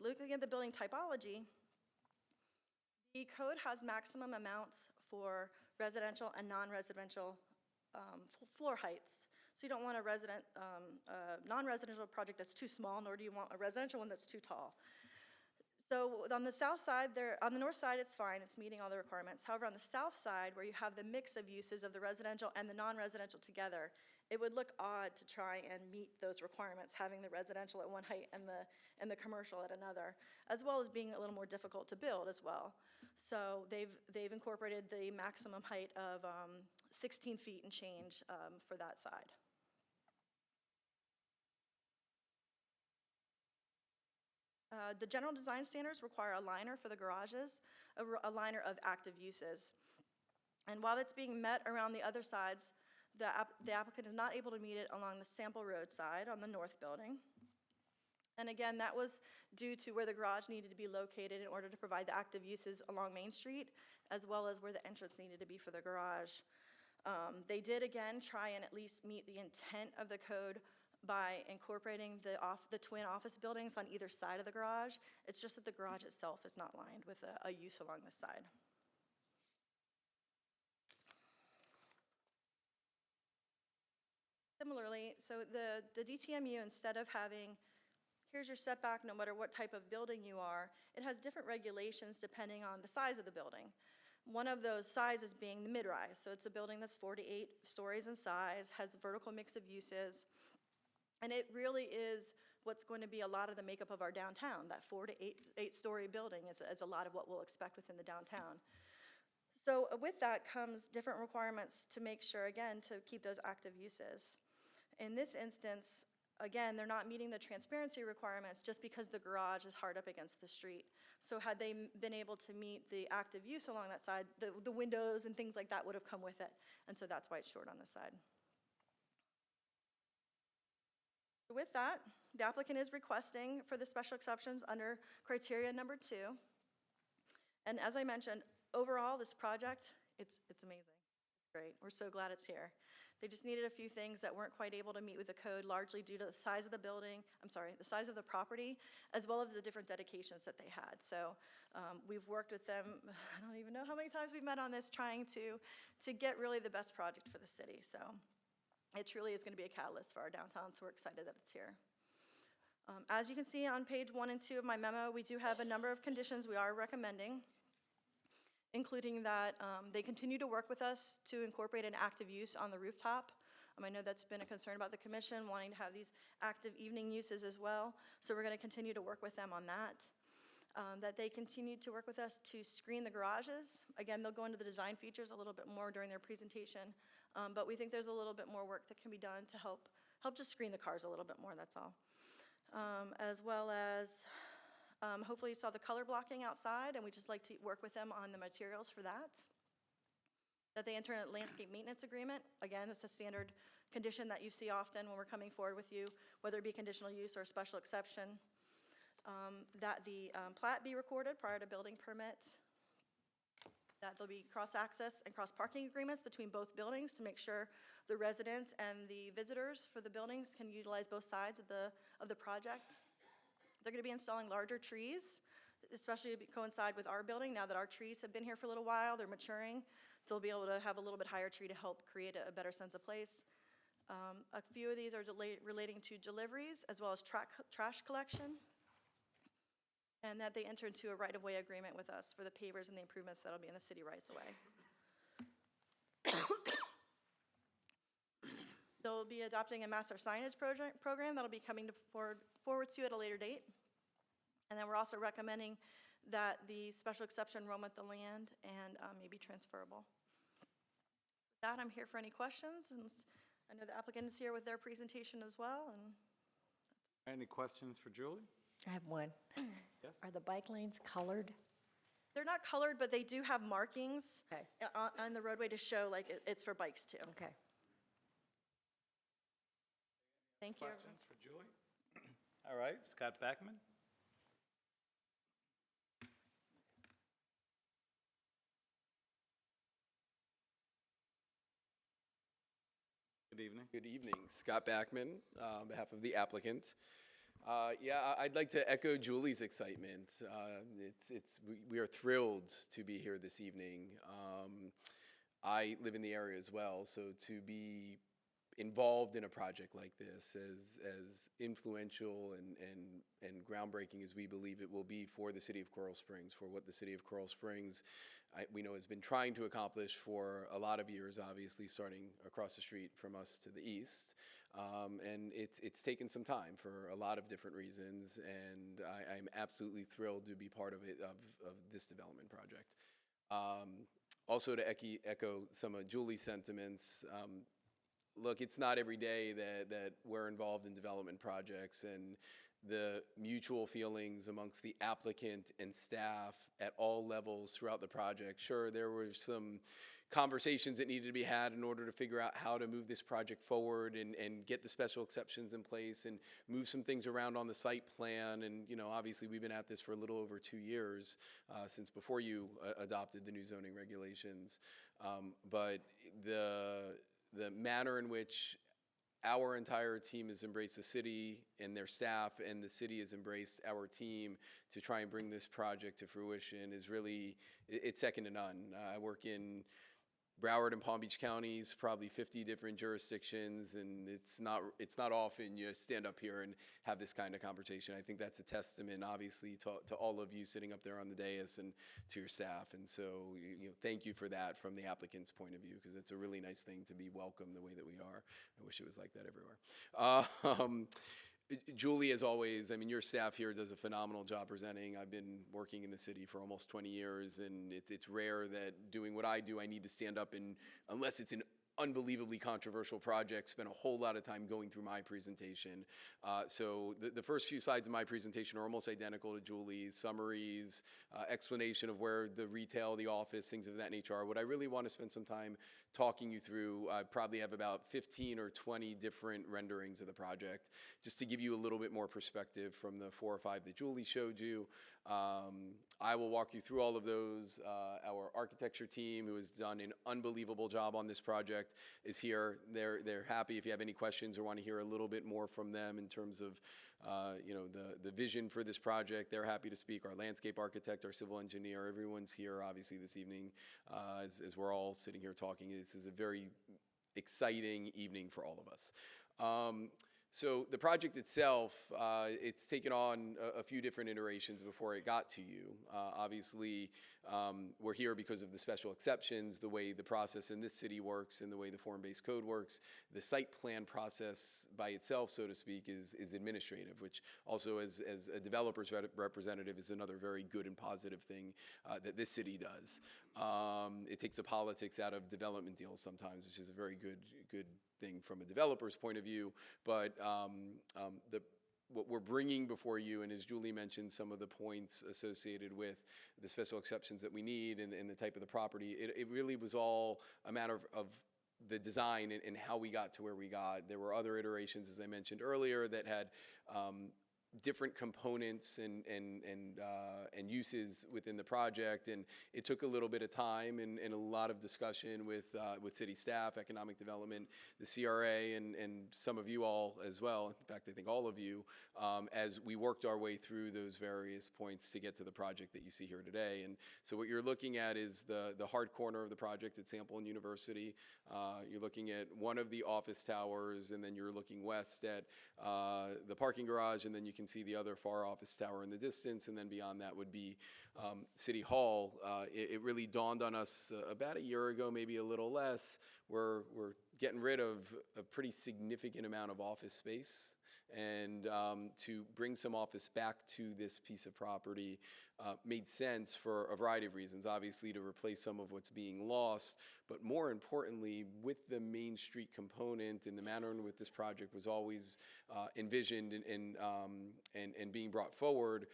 Looking at the building typology, the code has maximum amounts for residential and non-residential floor heights. So you don't want a non-residential project that's too small, nor do you want a residential one that's too tall. So on the south side, on the north side, it's fine, it's meeting all the requirements. However, on the south side, where you have the mix of uses of the residential and the non-residential together, it would look odd to try and meet those requirements, having the residential at one height and the commercial at another, as well as being a little more difficult to build as well. So they've incorporated the maximum height of 16 feet and change for that side. The general design standards require a liner for the garages, a liner of active uses. And while it's being met around the other sides, the applicant is not able to meet it along the Sample Road side on the north building. And again, that was due to where the garage needed to be located in order to provide the active uses along Main Street, as well as where the entrance needed to be for the garage. They did again try and at least meet the intent of the code by incorporating the twin office buildings on either side of the garage. It's just that the garage itself is not lined with a use along this side. Similarly, so the DTMU, instead of having, here's your setback no matter what type of building you are, it has different regulations depending on the size of the building. One of those sizes being the mid-rise. So it's a building that's 4 to 8 stories in size, has a vertical mix of uses, and it really is what's going to be a lot of the makeup of our downtown. That 4 to 8-story building is a lot of what we'll expect within the downtown. So with that comes different requirements to make sure, again, to keep those active uses. In this instance, again, they're not meeting the transparency requirements just because the garage is hard up against the street. So had they been able to meet the active use along that side, the windows and things like that would have come with it. And so that's why it's short on this side. So with that, the applicant is requesting for the special exceptions under criteria number 2. And as I mentioned, overall, this project, it's amazing. It's great. We're so glad it's here. They just needed a few things that weren't quite able to meet with the code, largely due to the size of the building, the size of the property, as well as the different dedications that they had. So we've worked with them, I don't even know how many times we've met on this, trying to get really the best project for the city. So it truly is going to be a catalyst for our downtown, so we're excited that it's here. As you can see on page 1 and 2 of my memo, we do have a number of conditions we are recommending, including that they continue to work with us to incorporate an active use on the rooftop. I know that's been a concern about the commission, wanting to have these active evening uses as well. So we're going to continue to work with them on that. That they continue to work with us to screen the garages. Again, they'll go into the design features a little bit more during their presentation, but we think there's a little bit more work that can be done to help just screen the cars a little bit more, that's all. As well as hopefully you saw the color blocking outside, and we just like to work with them on the materials for that. That they enter a landscape maintenance agreement. Again, it's a standard condition that you see often when we're coming forward with you, whether it be conditional use or a special exception. That the plat be recorded prior to building permit. That there'll be cross-access and cross-parking agreements between both buildings to make sure the residents and the visitors for the buildings can utilize both sides of the project. They're going to be installing larger trees, especially to coincide with our building. Now that our trees have been here for a little while, they're maturing. they'll be able to have a little bit higher tree to help create a better sense of place. A few of these are relating to deliveries as well as trash collection, and that they enter into a right-of-way agreement with us for the pavers and the improvements that'll be in the city rights-of-way. They'll be adopting a master signage program that'll be coming forward to at a later date. And then we're also recommending that the special exception roam with the land and may be transferable. With that, I'm here for any questions, and I know the applicant is here with their presentation as well. And Any questions for Julie? I have one. Yes? Are the bike lanes colored? they're not colored, but they do have markings on the roadway to show like it's for bikes too. Okay. Thank you. Questions for Julie? All right, Scott Backman. Good evening. Good evening. Scott Backman, on behalf of the applicant. I'd like to echo Julie's excitement. We are thrilled to be here this evening. I live in the area as well, so to be involved in a project like this, as influential and groundbreaking as we believe it will be for the city of Coral Springs, for what the city of Coral Springs we know has been trying to accomplish for a lot of years, obviously starting across the street from us to the east. And it's taken some time for a lot of different reasons, and I'm absolutely thrilled to be part of it, of this development project. Also to echo some of Julie's sentiments, look, it's not every day that we're involved in development projects, and the mutual feelings amongst the applicant and staff at all levels throughout the project. Sure, there were some conversations that needed to be had in order to figure out how to move this project forward and get the special exceptions in place and move some things around on the site plan. And, you know, obviously we've been at this for a little over 2 years, since before you adopted the new zoning regulations. But the manner in which our entire team has embraced the city and their staff, and the city has embraced our team to try and bring this project to fruition is really, it's second to none. I work in Broward and Palm Beach counties, probably 50 different jurisdictions, and it's not often you stand up here and have this kind of conversation. I think that's a testament, obviously, to all of you sitting up there on the dais and to your staff. And so, you know, thank you for that from the applicant's point of view, because it's a really nice thing to be welcomed the way that we are. I wish it was like that everywhere. Julie, as always, I mean, your staff here does a phenomenal job presenting. I've been working in the city for almost 20 years, and it's rare that doing what I do, I need to stand up and, unless it's an unbelievably controversial project, spend a whole lot of time going through my presentation. So the first few slides of my presentation are almost identical to Julie's, summaries, explanation of where the retail, the office, things of that nature are. What I really want to spend some time talking you through, I probably have about 15 or 20 different renderings of the project, just to give you a little bit more perspective from the 4 or 5 that Julie showed you. I will walk you through all of those. Our architecture team, who has done an unbelievable job on this project, is here. They're happy if you have any questions or want to hear a little bit more from them in terms of the vision for this project. They're happy to speak. Our landscape architect, our civil engineer, everyone's here obviously this evening as we're all sitting here talking. This is a very exciting evening for all of us. So the project itself, it's taken on a few different iterations before it got to you. Obviously, we're here because of the special exceptions, the way the process in this city works and the way the form-based code works. The site plan process by itself, so to speak, is administrative, which also as a developer's representative is another very good and positive thing that this city does. It takes the politics out of development deals sometimes, which is a very good thing from a developer's point of view. But what we're bringing before you, and as Julie mentioned, some of the points associated with the special exceptions that we need and the type of the property, it really was all a matter of the design and how we got to where we got. There were other iterations, as I mentioned earlier, that had different components and uses within the project, and it took a little bit of time and a lot of discussion with city staff, economic development, the CRA, and some of you all as well. In fact, I think all of you, as we worked our way through those various points to get to the project that you see here today. And so what you're looking at is the hard corner of the project at Sample and University. You're looking at one of the office towers, and then you're looking west at the parking garage, and then you can see the other far office tower in the distance, and then beyond that would be City Hall. It really dawned on us about a year ago, maybe a little less. We're getting rid of a pretty significant amount of office space, and to bring some office back to this piece of property made sense for a variety of reasons. Obviously, to replace some of what's being lost, but more importantly, with the Main Street component and the manner in which this project was always envisioned and being brought forward.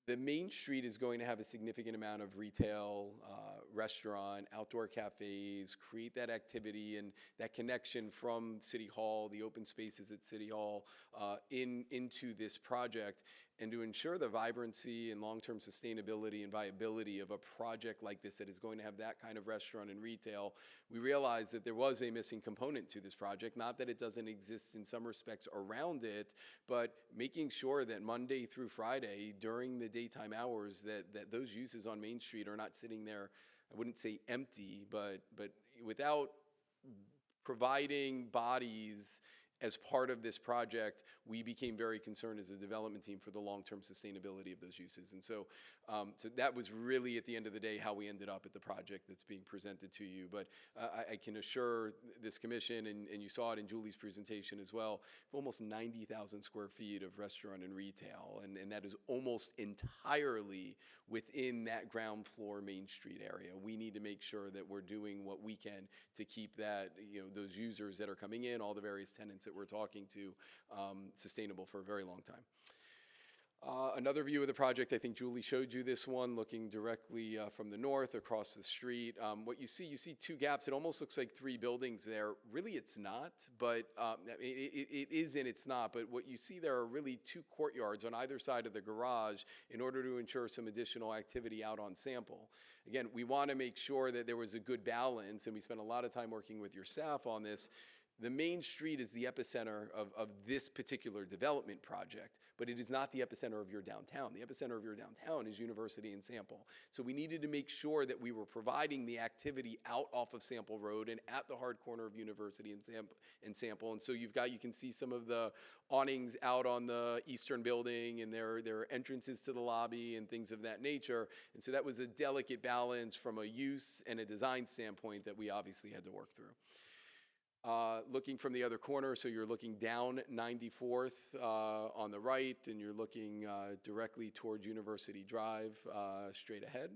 The Main Street is going to have a significant amount of retail, restaurant, outdoor cafes, create that activity and that connection from City Hall, the open spaces at City Hall, into this project. And to ensure the vibrancy and long-term sustainability and viability of a project like this that is going to have that kind of restaurant and retail, we realized that there was a missing component to this project. Not that it doesn't exist in some respects around it, but making sure that Monday through Friday during the daytime hours that those uses on Main Street are not sitting there, I wouldn't say empty, but without providing bodies as part of this project, we became very concerned as a development team for the long-term sustainability of those uses. And so that was really, at the end of the day, how we ended up at the project that's being presented to you. But I can assure this commission, and you saw it in Julie's presentation as well, almost 90,000 square feet of restaurant and retail, and that is almost entirely within that ground floor Main Street area. We need to make sure that we're doing what we can to keep that, those users that are coming in, all the various tenants that we're talking to, sustainable for a very long time. Another view of the project, I think Julie showed you this one, looking directly from the north across the street. What you see two gaps. It almost looks like three buildings there. Really, it's not, but it is and it's not. But what you see there are really two courtyards on either side of the garage in order to ensure some additional activity out on Sample. Again, we want to make sure that there was a good balance, and we spent a lot of time working with your staff on this. The Main Street is the epicenter of this particular development project, but it is not the epicenter of your downtown. The epicenter of your downtown is University and Sample. So we needed to make sure that we were providing the activity out off of Sample Road and at the hard corner of University and Sample. And so you can see some of the awnings out on the eastern building, and there are entrances to the lobby and things of that nature. And so that was a delicate balance from a use and a design standpoint that we obviously had to work through. Looking from the other corner, so you're looking down 94th on the right, and you're looking directly toward University Drive straight ahead.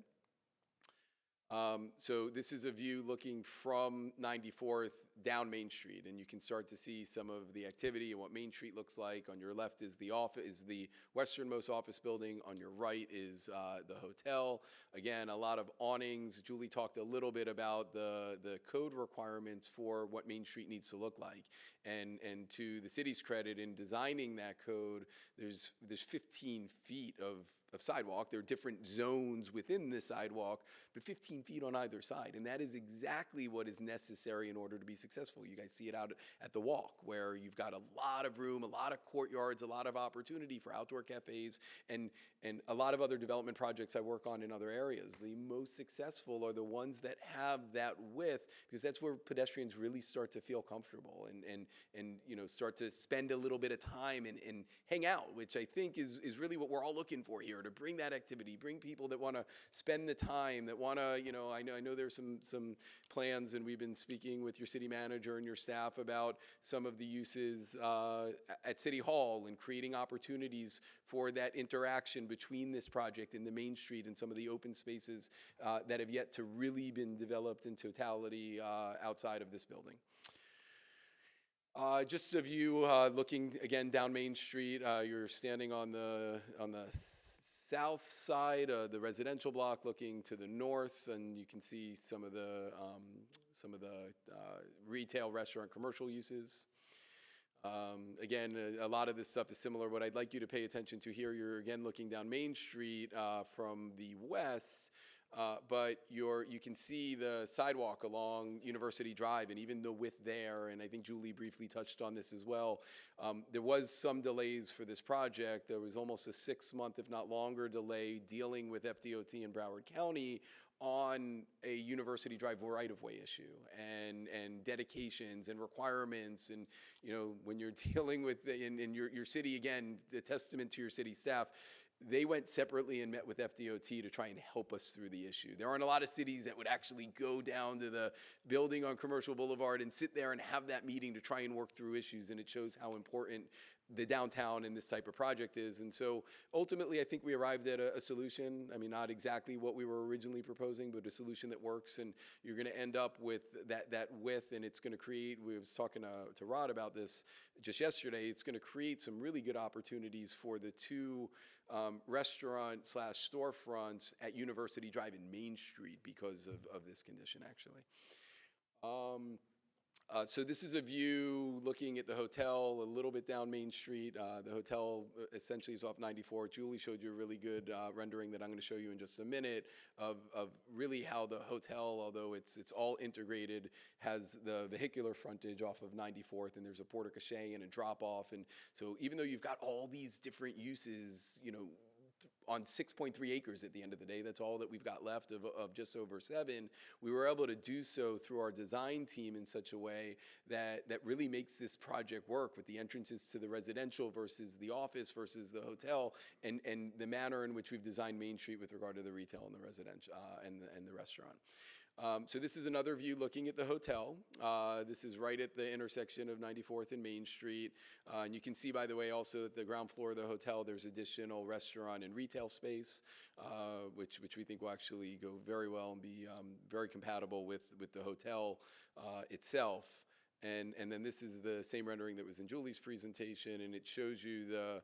So this is a view looking from 94th down Main Street, and you can start to see some of the activity and what Main Street looks like. On your left is the westernmost office building. On your right is the hotel. Again, a lot of awnings. Julie talked a little bit about the code requirements for what Main Street needs to look like. And to the city's credit, in designing that code, there's 15 feet of sidewalk. There are different zones within the sidewalk, but 15 feet on either side. And that is exactly what is necessary in order to be successful. You guys see it out at the walk, where you've got a lot of room, a lot of courtyards, a lot of opportunity for outdoor cafes, and a lot of other development projects I work on in other areas. The most successful are the ones that have that width, because that's where pedestrians really start to feel comfortable and start to spend a little bit of time and hang out, which I think is really what we're all looking for here, to bring that activity, bring people that want to spend the time, that want to, I know there's some plans, and we've been speaking with your city manager and your staff about some of the uses at City Hall and creating opportunities for that interaction between this project and the Main Street and some of the open spaces that have yet to really been developed in totality outside of this building. Just a view looking again down Main Street. You're standing on the south side of the residential block, looking to the north, and you can see some of the retail, restaurant, commercial uses. Again, a lot of this stuff is similar. What I'd like you to pay attention to here, you're again looking down Main Street from the west, but you can see the sidewalk along University Drive and even the width there, and I think Julie briefly touched on this as well. There was some delays for this project. There was almost a 6-month, if not longer, delay dealing with FDOT in Broward County on a University Drive right-of-way issue and dedications and requirements. And, you know, when you're dealing with, in your city, again, a testament to your city staff, they went separately and met with FDOT to try and help us through the issue. There aren't a lot of cities that would actually go down to the building on Commercial Boulevard and sit there and have that meeting to try and work through issues, and it shows how important the downtown and this type of project is. And so ultimately, I think we arrived at a solution. I mean, not exactly what we were originally proposing, but a solution that works, and you're going to end up with that width, and it's going to create, we was talking to Rod about this just yesterday, it's going to create some really good opportunities for the two restaurant/storefronts at University Drive and Main Street because of this condition, actually. So this is a view looking at the hotel a little bit down Main Street. The hotel essentially is off 94. Julie showed you a really good rendering that I'm going to show you in just a minute of really how the hotel, although it's all integrated, has the vehicular frontage off of 94th, and there's a porte cochere and a drop-off. And so even though you've got all these different uses, you know, on 6.3 acres at the end of the day, that's all that we've got left of just over 7. We were able to do so through our design team in such a way that really makes this project work with the entrances to the residential versus the office versus the hotel, and the manner in which we've designed Main Street with regard to the retail and the residential and the restaurant. So this is another view looking at the hotel. This is right at the intersection of 94th and Main Street. And you can see, by the way, also at the ground floor of the hotel, there's additional restaurant and retail space, which we think will actually go very well and be very compatible with the hotel itself. And then this is the same rendering that was in Julie's presentation, and it shows you the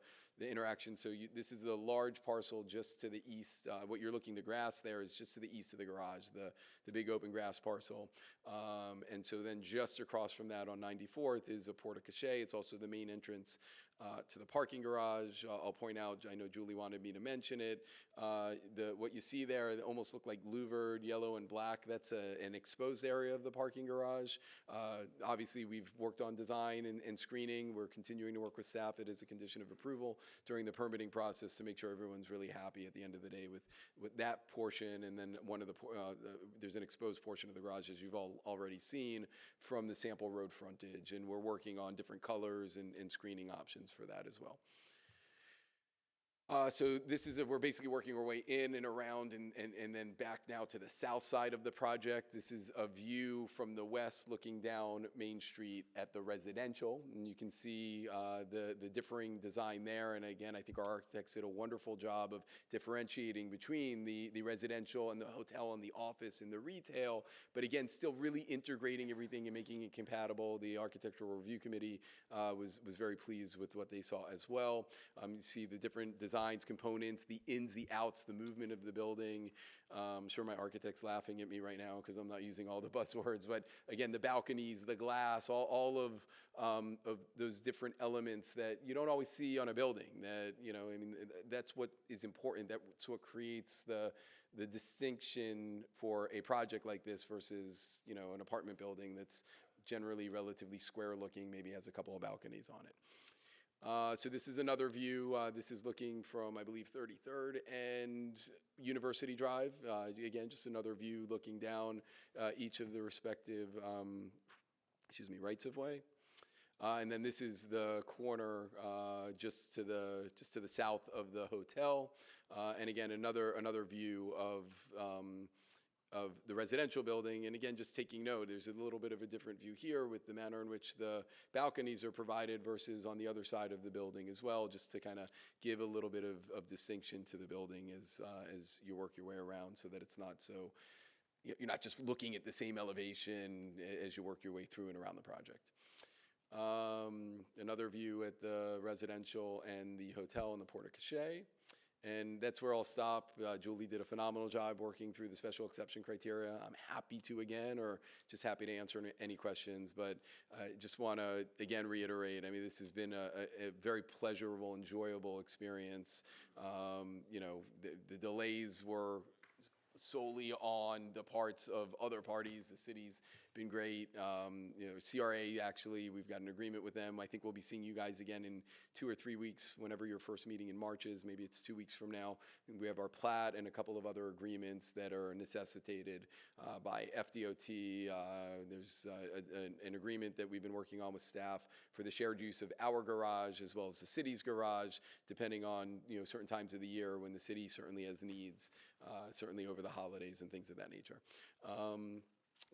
interaction. So this is the large parcel just to the east. What you're looking, the grass there is just to the east of the garage, the big open grass parcel. And so then just across from that on 94th is a porte cochere. It's also the main entrance to the parking garage. I'll point out, I know Julie wanted me to mention it. What you see there, it almost look like louvered, yellow and black. That's an exposed area of the parking garage. Obviously, we've worked on design and screening. We're continuing to work with staff. It is a condition of approval during the permitting process to make sure everyone's really happy at the end of the day with that portion. And then there's an exposed portion of the garage, as you've already seen, from the sample road frontage. And we're working on different colors and screening options for that as well. So this is we're basically working our way in and around and then back now to the south side of the project. This is a view from the west looking down Main Street at the residential, and you can see the differing design there. And again, I think our architects did a wonderful job of differentiating between the residential and the hotel and the office and the retail, but again, still really integrating everything and making it compatible. The Architectural Review Committee was very pleased with what they saw as well. You see the different designs, components, the ins, the outs, the movement of the building. I'm sure my architect's laughing at me right now because I'm not using all the buzzwords, but again, the balconies, the glass, all of those different elements that you don't always see on a building. That, you know, I mean, that's what is important. That's what creates the distinction for a project like this versus, you know, an apartment building that's generally relatively square looking, maybe has a couple of balconies on it. So this is another view. This is looking from, I believe, 33rd and University Drive. Again, just another view looking down each of the respective, rights of way. And then this is the corner just to the south of the hotel. And again, another view of the residential building. And again, just taking note, there's a little bit of a different view here with the manner in which the balconies are provided versus on the other side of the building as well, just to kind of give a little bit of distinction to the building as you work your way around, so that it's not so, you're not just looking at the same elevation as you work your way through and around the project. Another view at the residential and the hotel and the porte cochere. And that's where I'll stop. Julie did a phenomenal job working through the special exception criteria. I'm happy to again, or just happy to answer any questions, but I just want to again reiterate, I mean, this has been a very pleasurable, enjoyable experience. You know, the delays were solely on the parts of other parties. The city's been great. You know, CRA, actually, we've got an agreement with them. I think we'll be seeing you guys again in 2 or 3 weeks, whenever your first meeting in March is. Maybe it's 2 weeks from now. And we have our plat and a couple of other agreements that are necessitated by FDOT. There's an agreement that we've been working on with staff for the shared use of our garage as well as the city's garage, depending on, you know, certain times of the year when the city certainly has needs, certainly over the holidays and things of that nature.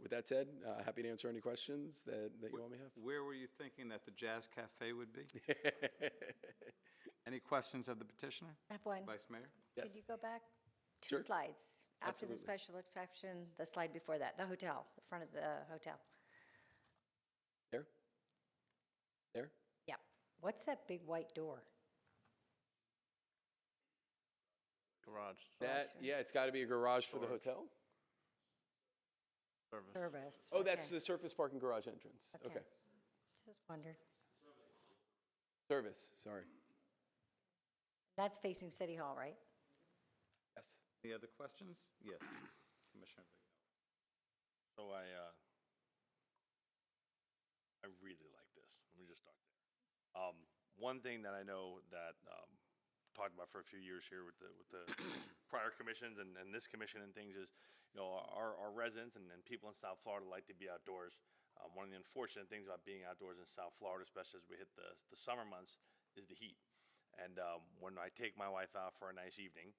With that said, happy to answer any questions that you all may have. Where were you thinking that the Jazz Cafe would be? Any questions of the petitioner? I have one. Vice Mayor? Could you go back 2 Sure. slides? After the Absolutely. special exception, the slide before that, the hotel, the front of the hotel. There? There? Yep. What's that big white door? Garage. That, yeah, it's got to be a garage for the hotel? Service. Oh, that's okay. the surface parking garage entrance. Okay. Okay. Just wondered. Service, sorry. That's facing City Hall, right? Yes. Any other questions? Yes, Commissioner. So I really like this. Let me just start there. One thing that I know that talked about for a few years here with the prior commissions and this commission and things is, you know, our residents and people in South Florida like to be outdoors. One of the unfortunate things about being outdoors in South Florida, especially as we hit the summer months, is the heat. And when I take my wife out for a nice evening,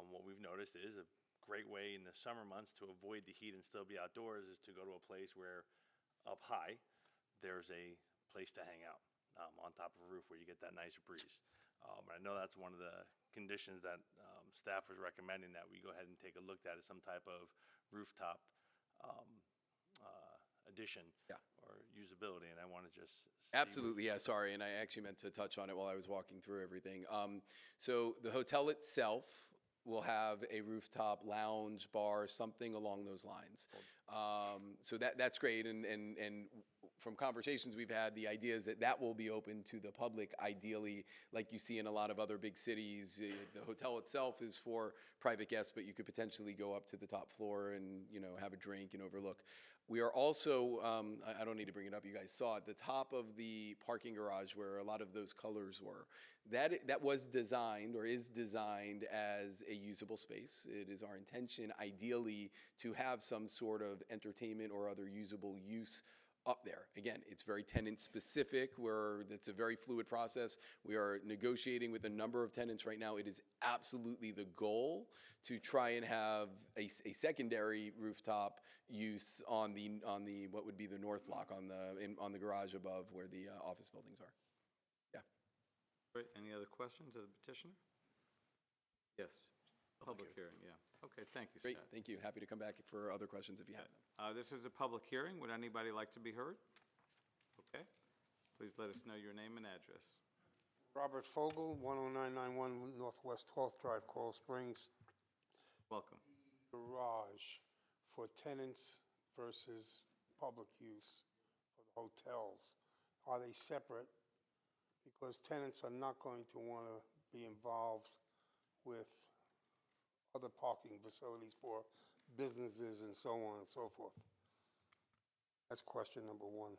what we've noticed is a great way in the summer months to avoid the heat and still be outdoors is to go to a place where up high there's a place to hang out on top of a roof where you get that nice breeze. And I know that's one of the conditions that staff was recommending that we go ahead and take a look at is some type of rooftop addition or usability. And I want to just see Absolutely, yeah, sorry, and I actually meant to touch on it while I was walking through everything. So the hotel itself will have a rooftop lounge, bar, something along those lines. So that's great, and from conversations we've had, the idea is that will be open to the public, ideally, like you see in a lot of other big cities. The hotel itself is for private guests, but you could potentially go up to the top floor and, you know, have a drink and overlook. We are also, I don't need to bring it up, you guys saw it, the top of the parking garage where a lot of those colors were. That was designed or is designed as a usable space. It is our intention, ideally, to have some sort of entertainment or other usable use up there. Again, it's very tenant specific, where it's a very fluid process. We are negotiating with a number of tenants right now. It is absolutely the goal to try and have a secondary rooftop use on the what would be the north block on the garage above where the office buildings are. Yeah. Great, any other questions of the petitioner? Yes, public hearing, yeah. Okay, thank you, Scott. Great, thank you. Happy to come back for other questions if you have them. This is a public hearing. Would anybody like to be heard? Okay. Please let us know your name and address. Robert Fogel, 10991 Northwest 12th Drive, Coral Springs. Welcome. Garage for tenants versus public use for the hotels. Are they separate? Because tenants are not going to want to be involved with other parking facilities for businesses and so on and so forth. That's question number one.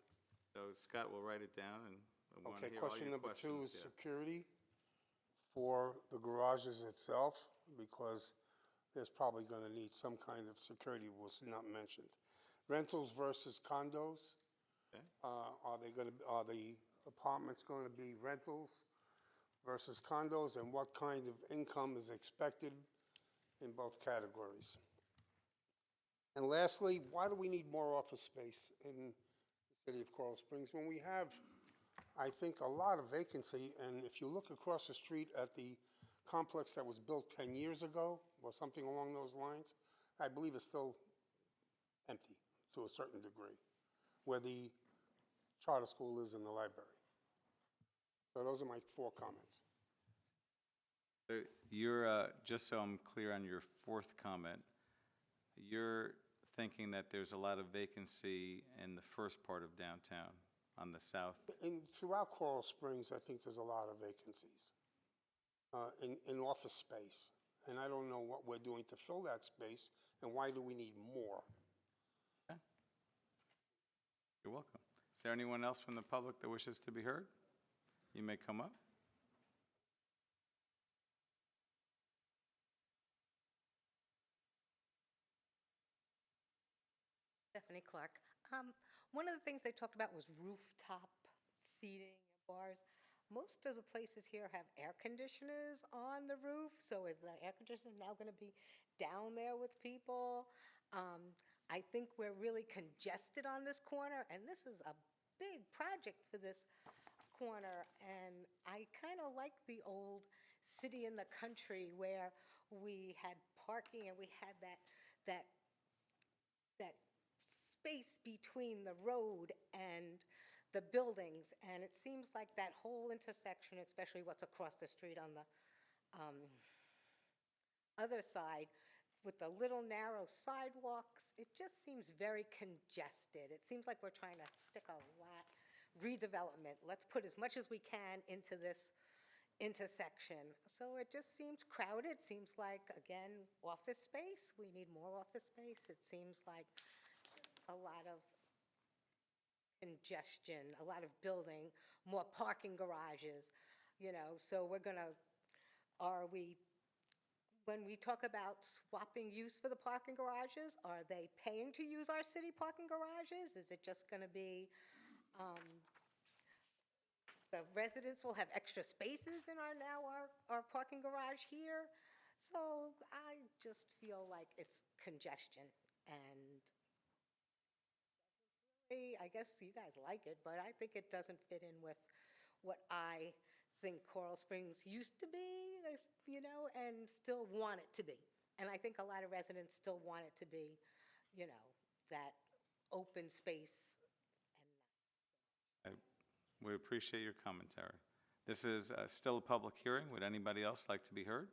So Scott will write it down and I want to Okay, hear all question your number two is questions. Yeah. security for the garages itself, because there's probably going to need some kind of security, was not mentioned. Rentals versus condos. Okay. Are the apartments going to be rentals versus condos, and what kind of income is expected in both categories? And lastly, why do we need more office space in the city of Coral Springs when we have, I think, a lot of vacancy? And if you look across the street at the complex that was built 10 years ago, or something along those lines, I believe it's still empty to a certain degree, where the charter school is in the library. So those are my 4 comments. So you're, just so I'm clear on your fourth comment, you're thinking that there's a lot of vacancy in the first part of downtown on the south? Throughout Coral Springs, I think there's a lot of vacancies in office space. And I don't know what we're doing to fill that space, and why do we need more? You're welcome. Is there anyone else from the public that wishes to be heard? You may come up. Stephanie Clark. One of the things they talked about was rooftop seating and bars. Most of the places here have air conditioners on the roof, so is the air conditioner now going to be down there with people? I think we're really congested on this corner, and this is a big project for this corner, and I kind of like the old city in the country where we had parking and we had that space between the road and the buildings, and it seems like that whole intersection, especially what's across the street on the other side, with the little narrow sidewalks, it just seems very congested. It seems like we're trying to stick a lot, redevelopment, let's put as much as we can into this intersection. So it just seems crowded, seems like, again, office space. We need more office space. It seems like a lot of congestion, a lot of building, more parking garages, so we're gonna, when we talk about swapping use for the parking garages, are they paying to use our city parking garages? Is it just gonna be, the residents will have extra spaces in our parking garage here? So I just feel like it's congestion, and I guess you guys like it, but I think it doesn't fit in with what I think Coral Springs used to be, and still want it to be. And I think a lot of residents still want it to be, that open space. We appreciate your commentary. This is still a public hearing. Would anybody else like to be heard?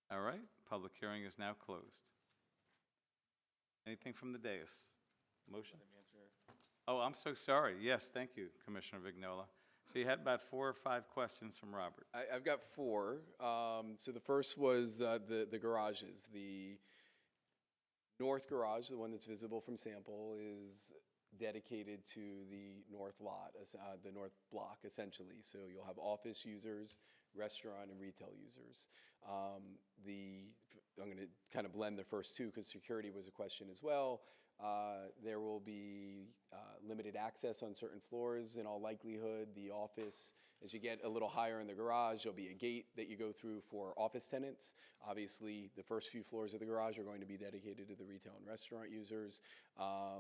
All right, public hearing is now closed. Anything from the dais? Motion? Oh, I'm so sorry. Yes, thank you, Commissioner Vignola. So you had about 4 or 5 questions from Robert. I've got 4. So the first was the garages. The north garage, the one that's visible from Sample, is dedicated to the north lot, the north block, essentially. So you'll have office users, restaurant, and retail users. I'm going to kind of blend the first 2 because security was a question as well. There will be limited access on certain floors in all likelihood. The office, as you get a little higher in the garage, there'll be a gate that you go through for office tenants. Obviously, the first few floors of the garage are going to be dedicated to the retail and restaurant users.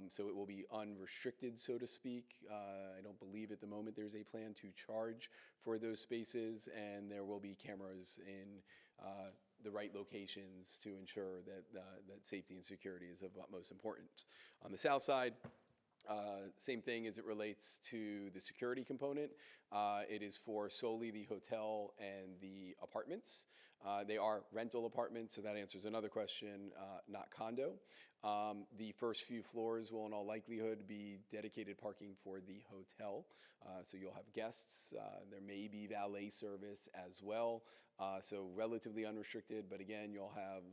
So it will be unrestricted, so to speak. I don't believe at the moment there's a plan to charge for those spaces, and there will be cameras in the right locations to ensure that that safety and security is of utmost importance. On the south side, same thing as it relates to the security component. It is for solely the hotel and the apartments. They are rental apartments, so that answers another question, not condo. The first few floors will in all likelihood be dedicated parking for the hotel. So you'll have guests. There may be valet service as well. So relatively unrestricted, but again, you'll have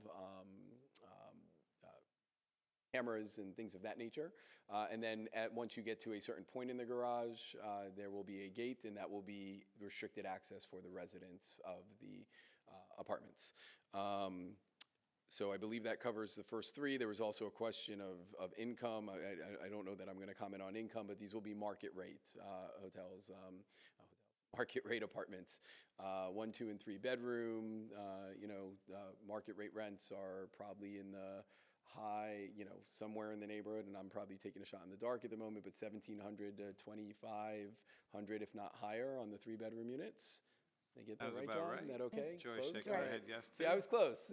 cameras and things of that nature. And then once you get to a certain point in the garage, there will be a gate, and that will be restricted access for the residents of the apartments. So I believe that covers the first 3. There was also a question of income. I don't know that I'm going to comment on income, but these will be market rate hotels, market rate apartments. 1, 2, and 3 bedroom. Market rate rents are probably in the high, somewhere in the neighborhood, and I'm probably taking a shot in the dark at the moment, but $1,700 to $2,500, if not higher, on the 3-bedroom units. Did I get that right, John? Is that okay? Joy, Close? shake your head, yes. See, I was close.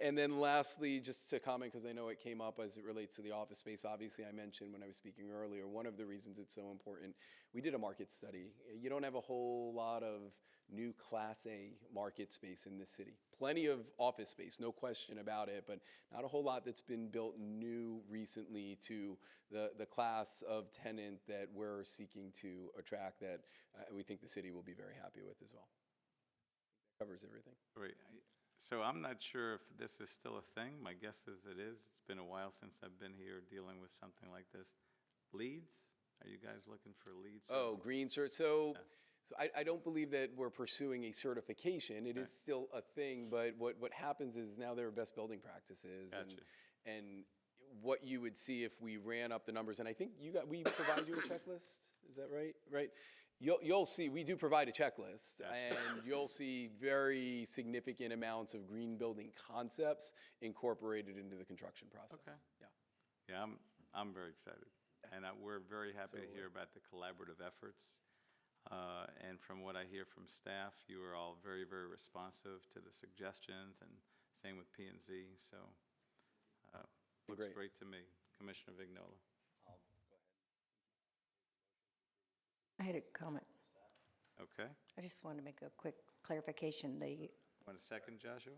And then lastly, just to comment, because I know it came up as it relates to the office space, obviously I mentioned when I was speaking earlier, one of the reasons it's so important, we did a market study. You don't have a whole lot of new Class A market space in this city. Plenty of office space, no question about it, but not a whole lot that's been built new recently to the class of tenant that we're seeking to attract that we think the city will be very happy with as well. That covers everything. Great. So I'm not sure if this is still a thing. My guess is it is. It's been a while since I've been here dealing with something like this. Leads? Are you guys looking for leads? Oh, green cert. So I don't believe that we're pursuing a certification. It is still a thing, but what happens is now there are best building practices. Gotcha. And what you would see if we ran up the numbers, and I think we provide you a checklist. Is that right? Right. You'll see, we do provide a checklist, and you'll see very significant amounts of green building concepts incorporated into the construction process. Okay. Yeah. Yeah, I'm very excited. And we're very happy to hear about the collaborative efforts. And from what I hear from staff, you are all very, very responsive to the suggestions, and same with P&Z. So looks great to me. Commissioner Vignola. I had a comment. Okay. I just wanted to make a quick clarification. Want a second, Joshua?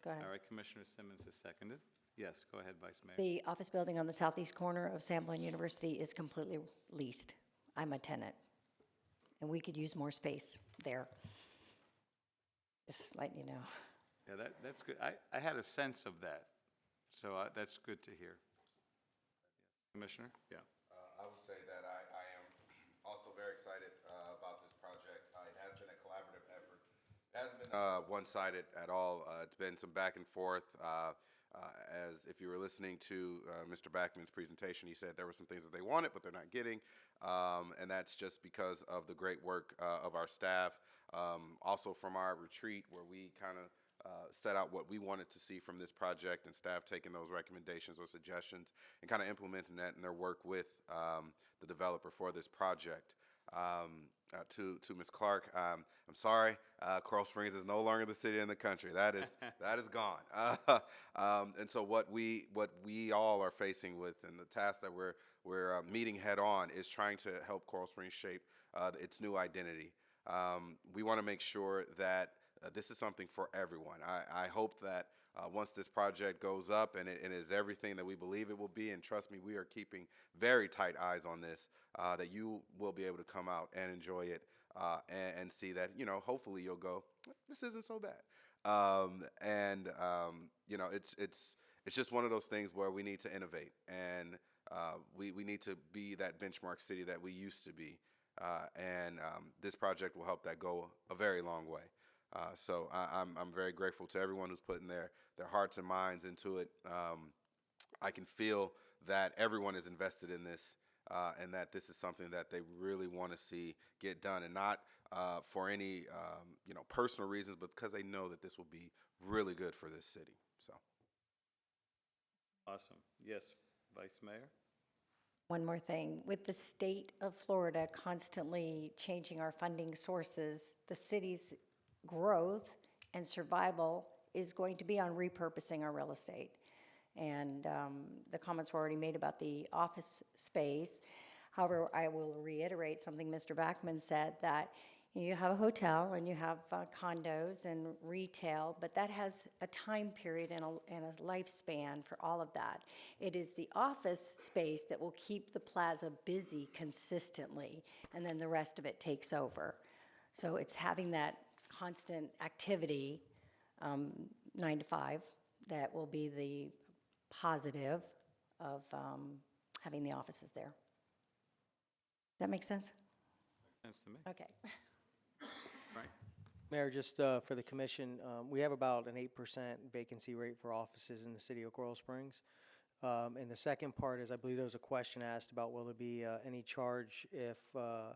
Go ahead. All right, Commissioner Simmons has seconded. Yes, go ahead, Vice Mayor. The office building on the southeast corner of Champlain University is completely leased. I'm a tenant, and we could use more space there. Just letting you know. Yeah, that's good. I had a sense of that, so that's good to hear. Commissioner? Yeah. I will say that I am also very excited about this project. It has been a collaborative effort. It hasn't been one-sided at all. It's been some back and forth. As if you were listening to Mr. Backman's presentation, he said there were some things that they wanted, but they're not getting. And that's just because of the great work of our staff. Also from our retreat, where we kind of set out what we wanted to see from this project, and staff taking those recommendations or suggestions and kind of implementing that in their work with the developer for this project. To Ms. Clark, I'm sorry, Coral Springs is no longer the city in the country. That is gone. And so what we all are facing with, and the task that we're meeting head on, is trying to help Coral Springs shape its new identity. We want to make sure that this is something for everyone. I hope that once this project goes up and it is everything that we believe it will be, and trust me, we are keeping very tight eyes on this, that you will be able to come out and enjoy it and see that, hopefully you'll go, this isn't so bad. It's just one of those things where we need to innovate, and we need to be that benchmark city that we used to be. And this project will help that go a very long way. So I'm very grateful to everyone who's putting their hearts and minds into it. I can feel that everyone is invested in this, and that this is something that they really want to see get done, and not for any personal reasons, but because they know that this will be really good for this city. So. Awesome. Yes, Vice Mayor? One more thing. With the state of Florida constantly changing our funding sources, the city's growth and survival is going to be on repurposing our real estate. And the comments were already made about the office space. However, I will reiterate something Mr. Backman said, that you have a hotel and you have condos and retail, but that has a time period and a lifespan for all of that. It is the office space that will keep the plaza busy consistently, and then the rest of it takes over. So it's having that constant activity, 9 to 5, that will be the positive of having the offices there. Does that make sense? Makes sense to me. Okay. Right. Mayor, just for the commission, we have about an 8% vacancy rate for offices in the city of Coral Springs. And the second part is, I believe there was a question asked about will there be any charge if the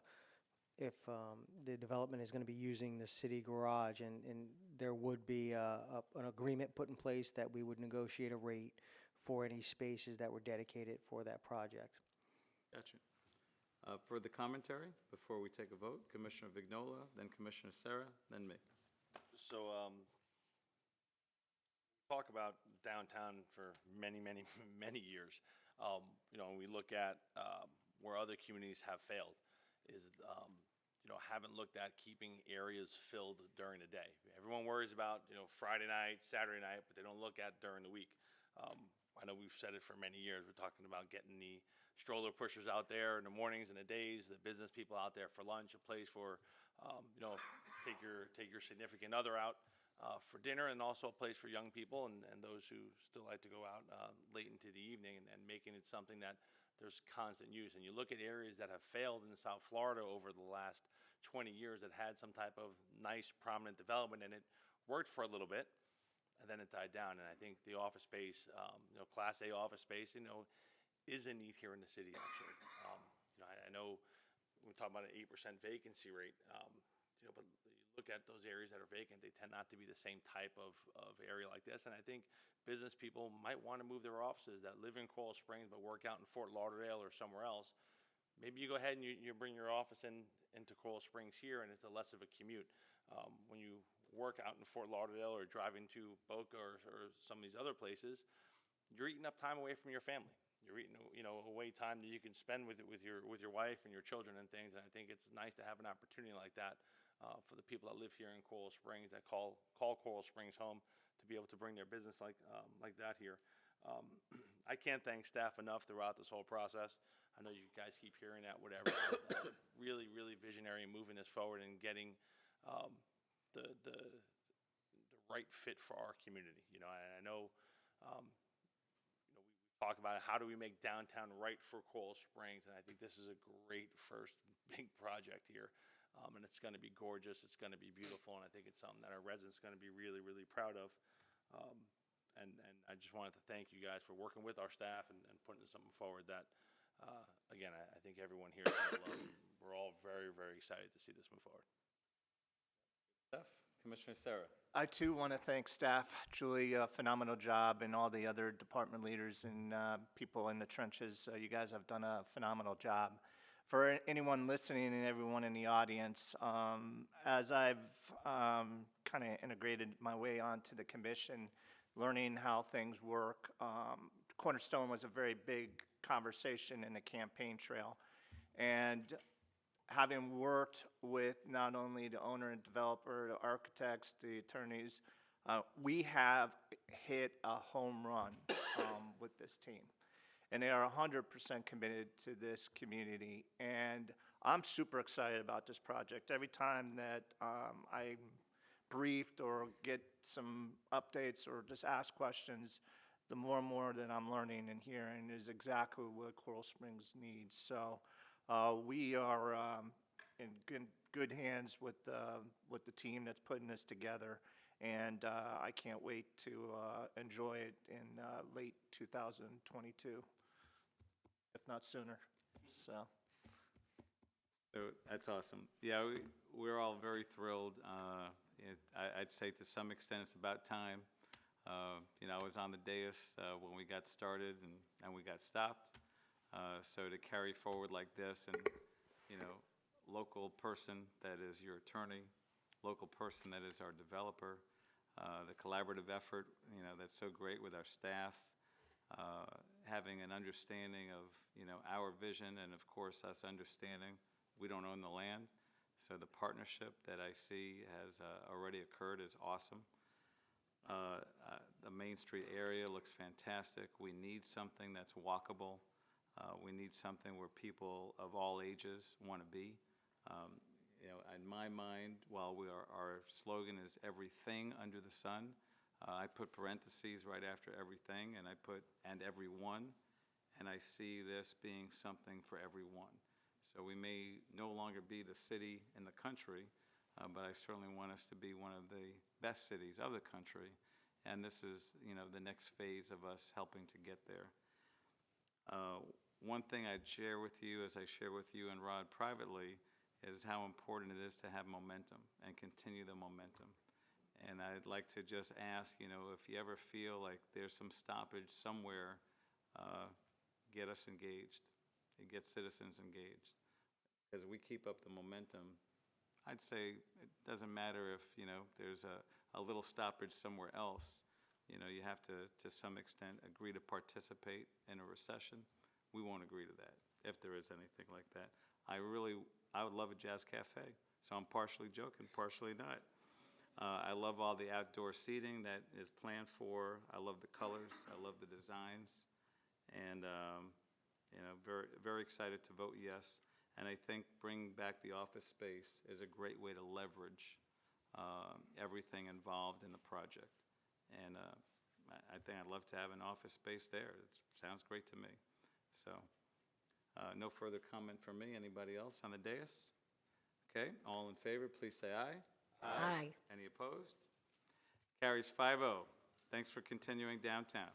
development is going to be using the city garage, and there would be an agreement put in place that we would negotiate a rate for any spaces that were dedicated for that project. Gotcha. For the commentary, before we take a vote, Commissioner Vignola, then Commissioner Sarah, then me. So talk about downtown for many, many, many years. You know, we look at where other communities have failed is, you know, haven't looked at keeping areas filled during the day. Everyone worries about, you know, Friday night, Saturday night, but they don't look at during the week. I know we've said it for many years. We're talking about getting the stroller pushers out there in the mornings and the days, the business people out there for lunch, a place for, you know, take your significant other out for dinner, and also a place for young people and those who still like to go out late into the evening, and making it something that there's constant use. And you look at areas that have failed in South Florida over the last 20 years that had some type of nice, prominent development, and it worked for a little bit, and then it died down. And I think the office space, you know, Class A office space, you know, is a need here in the city, actually. You know, I know we talk about an 8% vacancy rate, you know, but you look at those areas that are vacant, they tend not to be the same type of area like this. And I think business people might want to move their offices that live in Coral Springs but work out in Fort Lauderdale or somewhere else. Maybe you go ahead and you bring your office into Coral Springs here, and it's a less of a commute. When you work out in Fort Lauderdale or driving to Boca or some of these other places, you're eating up time away from your family. You're eating, you know, away time that you can spend with your wife and your children and things. And I think it's nice to have an opportunity like that for the people that live here in Coral Springs, that call Coral Springs home, to be able to bring their business like that here. I can't thank staff enough throughout this whole process. I know you guys keep hearing that, whatever. Really, really visionary in moving this forward and getting the right fit for our community. You know, I know, you know, we talk about how do we make downtown right for Coral Springs, and I think this is a great first big project here. And it's going to be gorgeous. It's going to be beautiful, and I think it's something that our residents are going to be really, really proud of. And I just wanted to thank you guys for working with our staff and putting something forward that, again, I think everyone here is going to love. We're all very, very excited to see this move forward. Commissioner Sarah. I too want to thank staff. Julie, a phenomenal job, and all the other department leaders and people in the trenches. You guys have done a phenomenal job. For anyone listening and everyone in the audience, as I've kind of integrated my way onto the commission, learning how things work, Cornerstone was a very big conversation in the campaign trail. And having worked with not only the owner and developer, the architects, the attorneys, we have hit a home run with this team. And they are 100% committed to this community. And I'm super excited about this project. Every time that I'm briefed or get some updates or just ask questions, the more and more that I'm learning and hearing is exactly what Coral Springs needs. So we are in good hands with the team that's putting this together. And I can't wait to enjoy it in late 2022. If not sooner, so. That's awesome. Yeah, we're all very thrilled. I'd say to some extent it's about time. You know, I was on the dais when we got started and we got stopped. So to carry forward like this, and, you know, local person that is your attorney, local person that is our developer, the collaborative effort, you know, that's so great with our staff. Having an understanding of, you know, our vision, and of course us understanding we don't own the land. So the partnership that I see has already occurred is awesome. The Main Street area looks fantastic. We need something that's walkable. We need something where people of all ages want to be. You know, in my mind, while our slogan is everything under the sun, I put parentheses right after everything, and I put and everyone, and I see this being something for everyone. So we may no longer be the city in the country, but I certainly want us to be one of the best cities of the country, and this is, you know, the next phase of us helping to get there. One thing I'd share with you, as I share with you and Rod privately, is how important it is to have momentum and continue the momentum. And I'd like to just ask, you know, if you ever feel like there's some stoppage somewhere, get us engaged. Get citizens engaged. As we keep up the momentum, I'd say it doesn't matter if, you know, there's a little stoppage somewhere else. you have to some extent, agree to participate in a recession. We won't agree to that, if there is anything like that. I would love a jazz cafe, so I'm partially joking, partially not. I love all the outdoor seating that is planned for. I love the colors, I love the designs, and, very, very excited to vote yes. And I think bringing back the office space is a great way to leverage everything involved in the project. And I think I'd love to have an office space there. It sounds great to me. So, no further comment from me. Anybody else on the dais? Okay, all in favor, please say aye. Aye. Any opposed? Carries 5-0. Thanks for continuing downtown.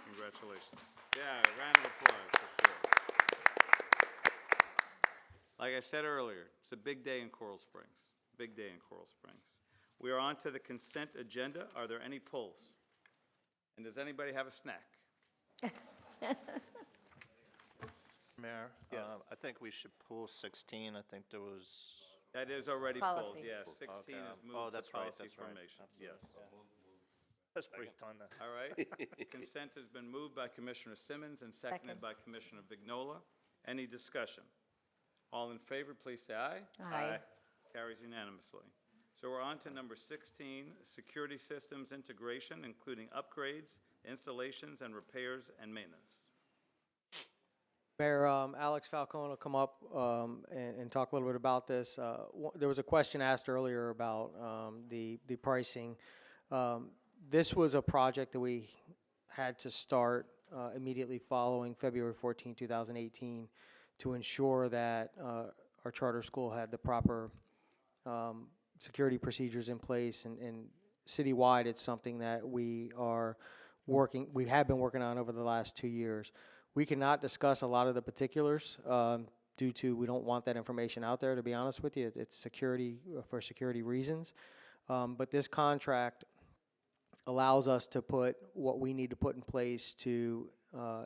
Congratulations. Yeah, a round of applause for sure. Like I said earlier, it's a big day in Coral Springs. Big day in Coral Springs. We are on to the consent agenda. Are there any pulls? And does anybody have a snack? Mayor? Yes. I think we should pull 16. I think there was. That is already pulled, Policy. yes. 16 Okay. is Oh, moved to that's right, policy that's right. formation, yes. Let's brief on that. All right. Consent has been moved by Commissioner Simmons and seconded by Commissioner Vignola. Any discussion? All in favor, please say aye. Aye. Carries unanimously. So we're on to number 16, security systems integration, including upgrades, installations, and repairs and maintenance. Mayor, Alex Falcone will come up and talk a little bit about this. There was a question asked earlier about the pricing. This was a project that we had to start immediately following February 14, 2018, to ensure that our charter school had the proper security procedures in place. And citywide, it's something that we have been working on over the last 2 years. We cannot discuss a lot of the particulars due to, we don't want that information out there, to be honest with you. It's security, for security reasons. But this contract allows us to put what we need to put in place to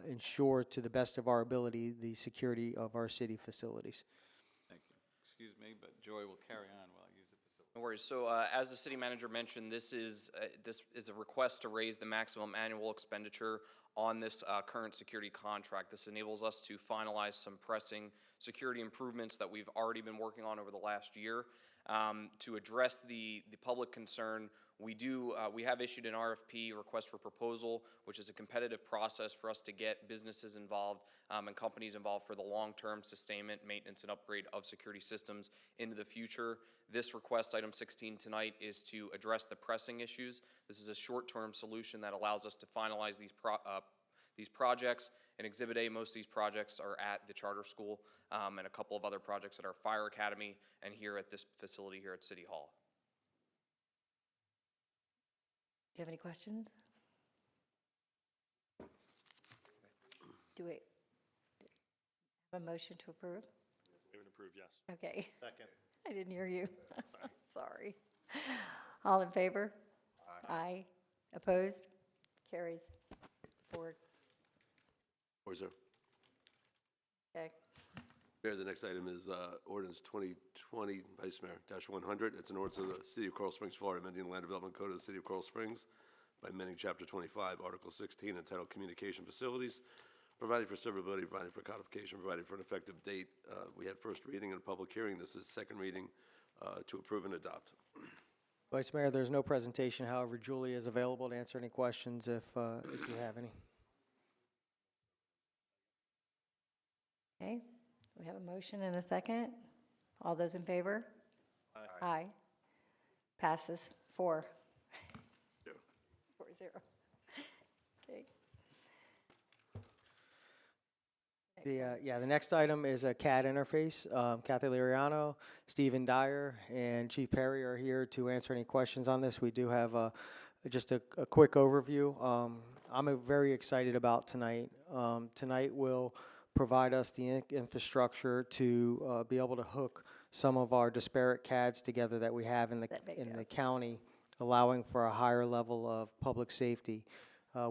ensure, to the best of our ability, the security of our city facilities. Thank you. Excuse me, but Joy will carry on while I use the facility. No worries. So as the city manager mentioned, this is a request to raise the maximum annual expenditure on this current security contract. This enables us to finalize some pressing security improvements that we've already been working on over the last year. To address the public concern, we have issued an RFP, request for proposal, which is a competitive process for us to get businesses involved and companies involved for the long-term sustainment, maintenance, and upgrade of security systems into the future. This request, item 16 tonight, is to address the pressing issues. This is a short-term solution that allows us to finalize these projects. In Exhibit A, most of these projects are at the charter school and a couple of other projects at our fire academy and here at this facility here at City Hall. Do you have any questions? Do we have a motion to approve? Move and approve, yes. Okay. Second. I didn't hear you. Sorry. All in favor? Aye. Opposed? Carries. Forward. 4-0. Okay. Mayor, the next item is ordinance 2020, Vice Mayor, -100. It's an ordinance of the City of Coral Springs, Florida, amending the Land Development Code of the City of Coral Springs by amending Chapter 25, Article 16, entitled Communication Facilities, providing for severability, providing for codification, providing for an effective date. We had first reading and a public hearing. This is second reading to approve and adopt. Vice Mayor, there's no presentation. However, Julie is available to answer any questions if you have any. Okay. We have a motion and a second. All those in favor? Aye. Aye. Passes 4-0. Okay. The next item is a CAD interface. Kathy Liriano, Stephen Dyer, and Chief Perry are here to answer any questions on this. We do have just a quick overview. I'm very excited about tonight. Tonight will provide us the infrastructure to be able to hook some of our disparate CADs together that we have in the county, allowing for a higher level of public safety.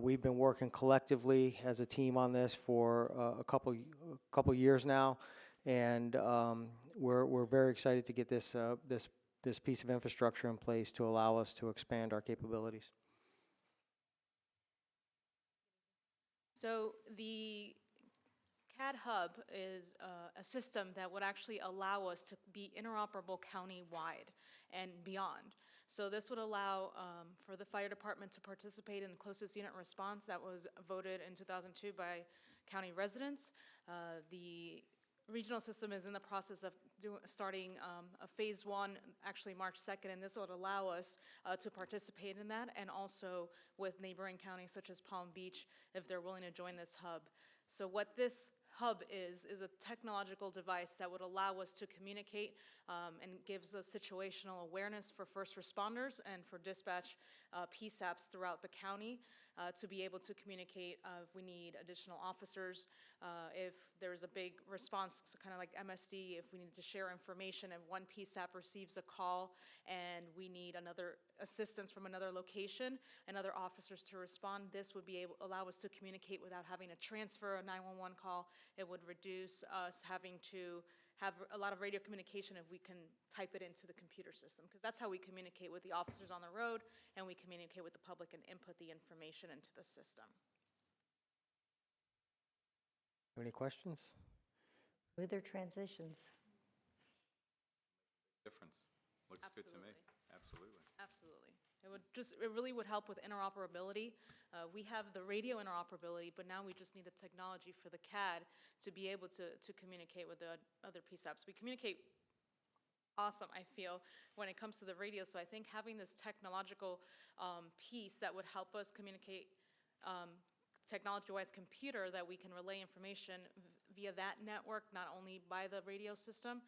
We've been working collectively as a team on this for a couple years now, and we're very excited to get this piece of infrastructure in place to allow us to expand our capabilities. So the CAD Hub is a system that would actually allow us to be interoperable county-wide and beyond. So this would allow for the fire department to participate in the closest unit response that was voted in 2002 by county residents. The regional system is in the process of starting a phase 1, actually March 2nd, and this would allow us to participate in that, and also with neighboring counties such as Palm Beach, if they're willing to join this hub. So what this hub is a technological device that would allow us to communicate and gives us situational awareness for first responders and for dispatch PSAPs throughout the county to be able to communicate if we need additional officers, if there's a big response, kind of like MSD, if we need to share information, if one PSAP receives a call and we need another assistance from another location and other officers to respond, this would be able allow us to communicate without having to transfer a 911 call. It would reduce us having to have a lot of radio communication if we can type it into the computer system, because that's how we communicate with the officers on the road, and we communicate with the public and input the information into the system. Any questions? Smoother transitions. Difference. Looks good to me. Absolutely. Absolutely. It really would help with interoperability. We have the radio interoperability, but now we just need the technology for the CAD to be able to communicate with the other PSAPs. We communicate awesome, I feel, when it comes to the radio, so I think having this technological piece that would help us communicate technology-wise computer that we can relay information via that network, not only by the radio system,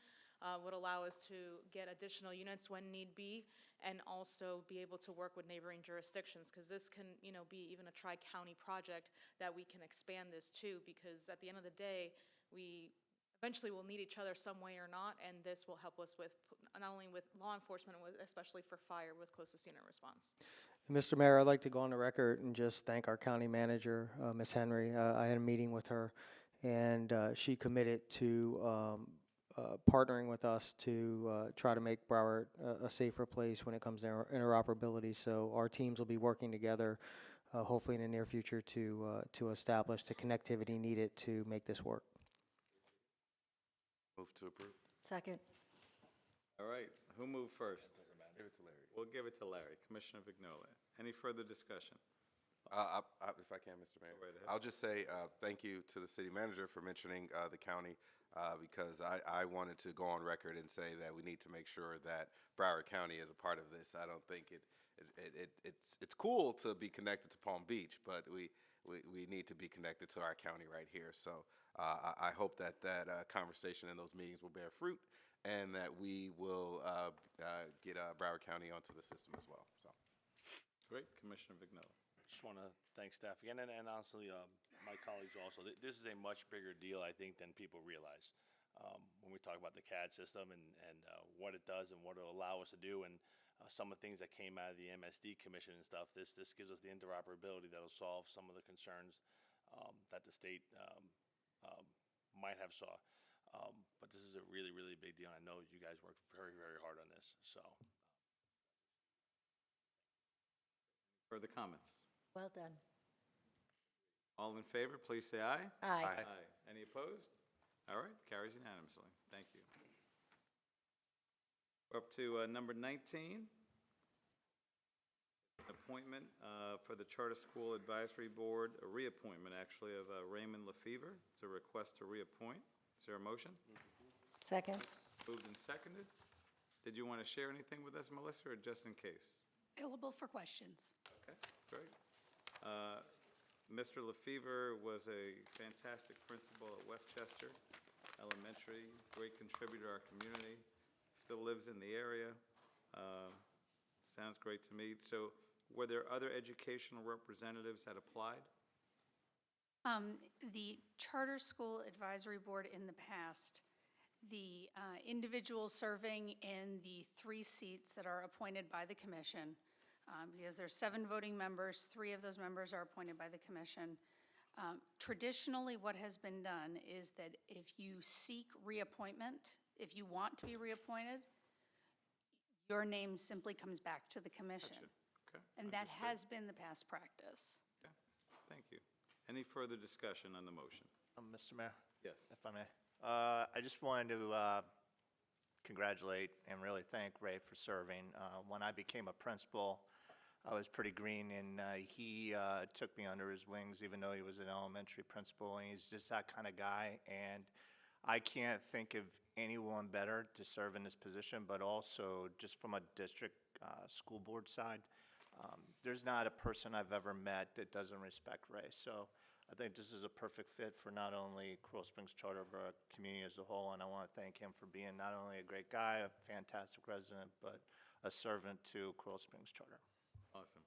would allow us to get additional units when need be, and also be able to work with neighboring jurisdictions, because this can, be even a tri-county project that we can expand this to, because at the end of the day, we eventually will need each other some way or not, and this will help us with, not only with law enforcement, especially for fire with closest unit response. Mr. Mayor, I'd like to go on the record and just thank our county manager, Ms. Henry. I had a meeting with her, and she committed to partnering with us to try to make Broward a safer place when it comes to interoperability. So our teams will be working together, hopefully in the near future, to establish the connectivity needed to make this work. Move to approve. Second. All right, who moved first? Give it to Larry. We'll give it to Larry. Commissioner Vignola. Any further discussion? If I can, Mr. Mayor. Go right ahead. I'll just say thank you to the city manager for mentioning the county, because I wanted to go on record and say that we need to make sure that Broward County is a part of this. I don't think it's cool to be connected to Palm Beach, but we need to be connected to our county right here. So I hope that conversation and those meetings will bear fruit, and that we will get Broward County onto the system as well. So, great, Commissioner Vignola. Just want to thank staff again, and honestly, my colleagues also. This is a much bigger deal, I think, than people realize. When we talk about the CAD system and what it does and what it'll allow us to do, and some of the things that came out of the MSD commission and stuff, this gives us the interoperability that'll solve some of the concerns that the state might have saw. But this is a really, really big deal. I know you guys worked very, very hard on this. So, Further comments? Well done. All in favor, please say aye. Aye. Aye. Any opposed? All right, carries unanimously. Thank you. We're up to number 19. Appointment for the Charter School Advisory Board, a reappointment actually of Raymond Lefevre. It's a request to reappoint. Is there a motion? Second. Moved and seconded. Did you want to share anything with us, Melissa, or just in case? Available for questions. Okay, great. Mr. Lefevre was a fantastic principal at Westchester Elementary, great contributor to our community, still lives in the area. Sounds great to me. So were there other educational representatives that applied? The Charter School Advisory Board in the past, the individuals serving in the 3 seats that are appointed by the commission, because there's 7 voting members, 3 of those members are appointed by the commission. Traditionally, what has been done is that if you seek reappointment, if you want to be reappointed, your name simply comes back to the commission. Gotcha. Okay. And that understood. has been the past practice. Okay. Thank you. Any further discussion on the motion? Mr. Mayor? Yes. If I may. I just wanted to congratulate and really thank Ray for serving. When I became a principal, I was pretty green, and he took me under his wings, even though he was an elementary principal, and he's just that kind of guy. And I can't think of anyone better to serve in this position, but also just from a district school board side. There's not a person I've ever met that doesn't respect Ray. So I think this is a perfect fit for not only Coral Springs Charter, but our community as a whole. And I want to thank him for being not only a great guy, a fantastic resident, but a servant to Coral Springs Charter. Awesome.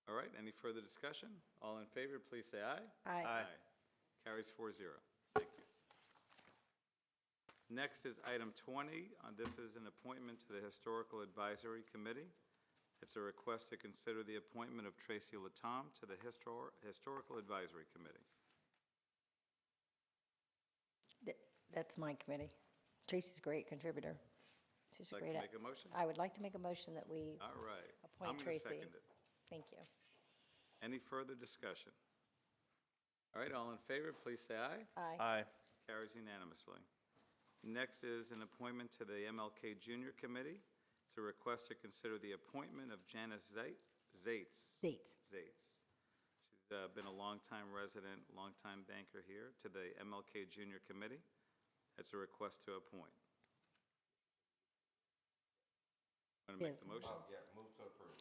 All right, any further discussion? All in favor, please say aye. Aye. Carries 4-0. Thank you. Next is item 20. This is an appointment to the Historical Advisory Committee. It's a request to consider the appointment of Tracy Latom to the Historical Advisory Committee. That's my committee. Tracy's a great contributor. She's a Like to great. make a motion? I would like to make a motion that we All right. appoint I'm going to Tracy. second it. Thank you. Any further discussion? All right, all in favor, please say aye. Aye. Aye. Carries unanimously. Next is an appointment to the MLK Junior Committee. It's a request to consider the appointment of Janice Zaitz. Zaitz. She's been a longtime resident, longtime banker here to the MLK Junior Committee. It's a request to appoint. Want to make Yes. the motion? Yeah, move to approve.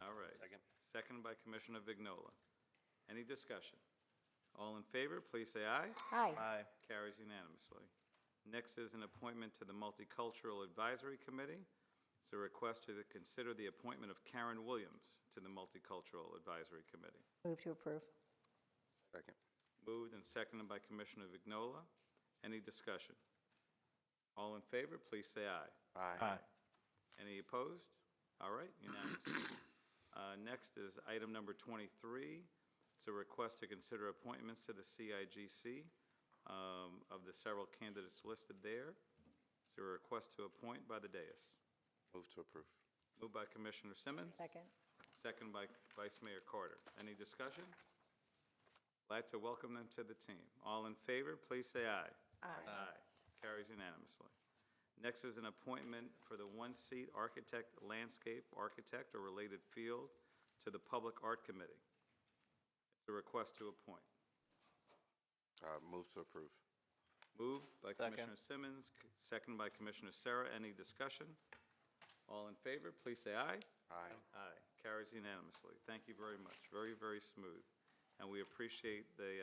All right. Second by Commissioner Vignola. Any discussion? All in favor, please say aye. Aye. Aye. Carries unanimously. Next is an appointment to the Multicultural Advisory Committee. It's a request to consider the appointment of Karen Williams to the Multicultural Advisory Committee. Move to approve. Second. Moved and seconded by Commissioner Vignola. Any discussion? All in favor, please say aye. Aye. Any opposed? All right, unanimously. Next is item number 23. It's a request to consider appointments to the CIGC of the several candidates listed there. It's a request to appoint by the dais. Move to approve. Moved by Commissioner Simmons. Second. Second by Vice Mayor Carter. Any discussion? Glad to welcome them to the team. All in favor, please say aye. Aye. Carries unanimously. Next is an appointment for the one-seat architect, landscape architect, or related field to the Public Art Committee. It's a request to appoint. Move to approve. Moved by Second. Commissioner Simmons, second by Commissioner Sarah. Any discussion? All in favor, please say aye. Aye. Aye. Carries unanimously. Thank you very much. Very, very smooth. And we appreciate the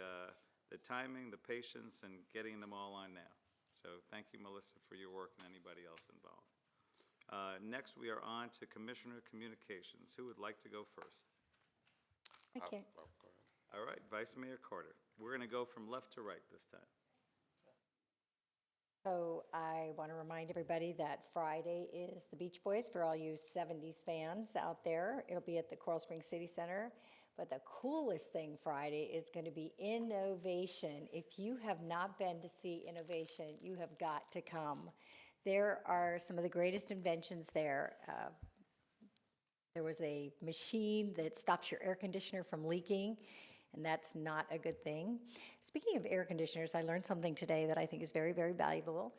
timing, the patience, and getting them all on now. So thank you, Melissa, for your work and anybody else involved. Next, we are on to Commissioner Communications. Who would like to go first? Okay. Go ahead. All right, Vice Mayor Carter. We're going to go from left to right this time. So I want to remind everybody that Friday is the Beach Boys for all you 70s fans out there. It'll be at the Coral Springs City Center. But the coolest thing Friday is going to be Innovation. If you have not been to see Innovation, you have got to come. There are some of the greatest inventions there. There was a machine that stops your air conditioner from leaking, and that's not a good thing. Speaking of air conditioners, I learned something today that I think is very, very valuable.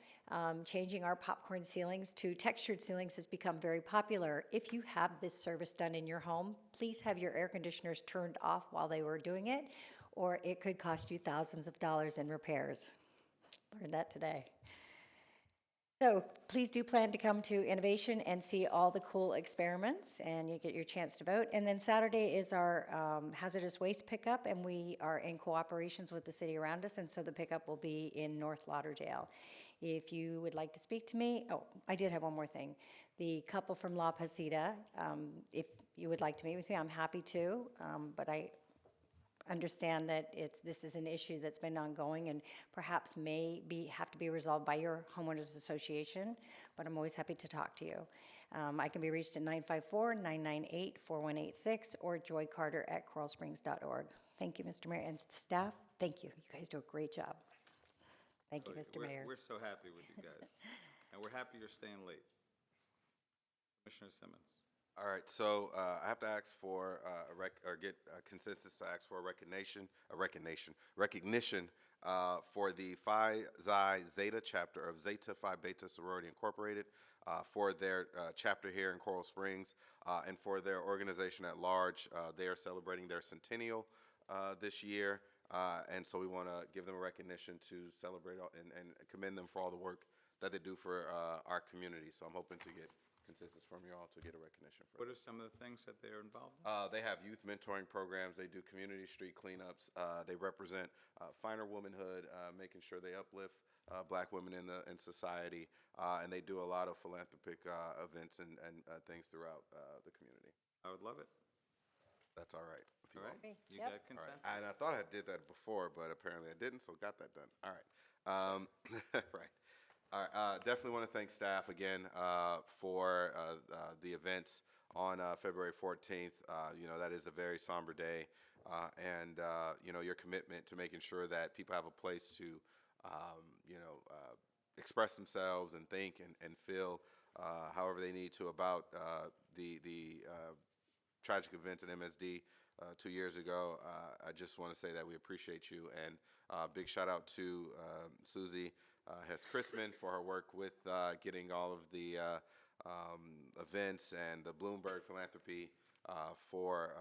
Changing our popcorn ceilings to textured ceilings has become very popular. If you have this service done in your home, please have your air conditioners turned off while they were doing it, or it could cost you thousands of dollars in repairs. Learned that today. So please do plan to come to Innovation and see all the cool experiments, and you get your chance to vote. And then Saturday is our hazardous waste pickup, and we are in cooperations with the city around us, and so the pickup will be in North Lauderdale. If you would like to speak to me, oh, I did have one more thing. The couple from La Pasita, if you would like to meet with me, I'm happy to, but I understand that this is an issue that's been ongoing and perhaps have to be resolved by your homeowners association, but I'm always happy to talk to you. I can be reached at 954-998-4186 or joycarter@coralsprings.org. Thank you, Mr. Mayor, and staff, thank you. You guys do a great job. Thank you, Mr. Mayor. We're so happy with you guys, and we're happy you're staying late. Commissioner Simmons. All right, so I have to ask for get a consensus to ask for a recognition for the Phi Xi Zeta chapter of Zeta Phi Beta Sorority Incorporated for their chapter here in Coral Springs and for their organization at large. They are celebrating their centennial this year, and so we want to give them a recognition to celebrate and commend them for all the work that they do for our community. So I'm hoping to get consensus from you all to get a recognition for What are some of the things that they're involved in? They have youth mentoring programs. They do community street cleanups. They represent finer womanhood, making sure they uplift black women in society, and they do a lot of philanthropic events and things throughout the community. I would love it. That's all right with you All all. right, you Yep. got consensus? And I thought I did that before, but apparently I didn't, so got that done. All right. Right. All right. Definitely want to thank staff again for the events on February 14th. That is a very somber day. And your commitment to making sure that people have a place to, express themselves and think and feel however they need to about the tragic events at MSD 2 years ago. I just want to say that we appreciate you, and big shout out to Susie Hess-Chrisman for her work with getting all of the events and the Bloomberg Philanthropy for,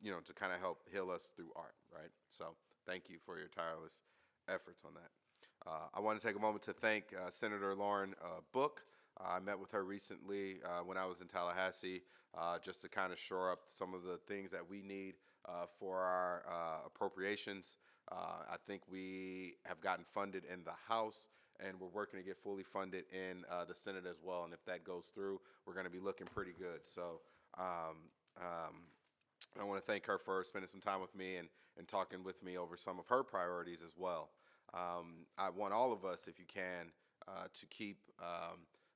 to kind of help heal us through art, right? So thank you for your tireless efforts on that. I want to take a moment to thank Senator Lauren Book. I met with her recently when I was in Tallahassee just to kind of shore up some of the things that we need for our appropriations. I think we have gotten funded in the House, and we're working to get fully funded in the Senate as well. And if that goes through, we're going to be looking pretty good. So I want to thank her for spending some time with me and talking with me over some of her priorities as well. I want all of us, if you can, to keep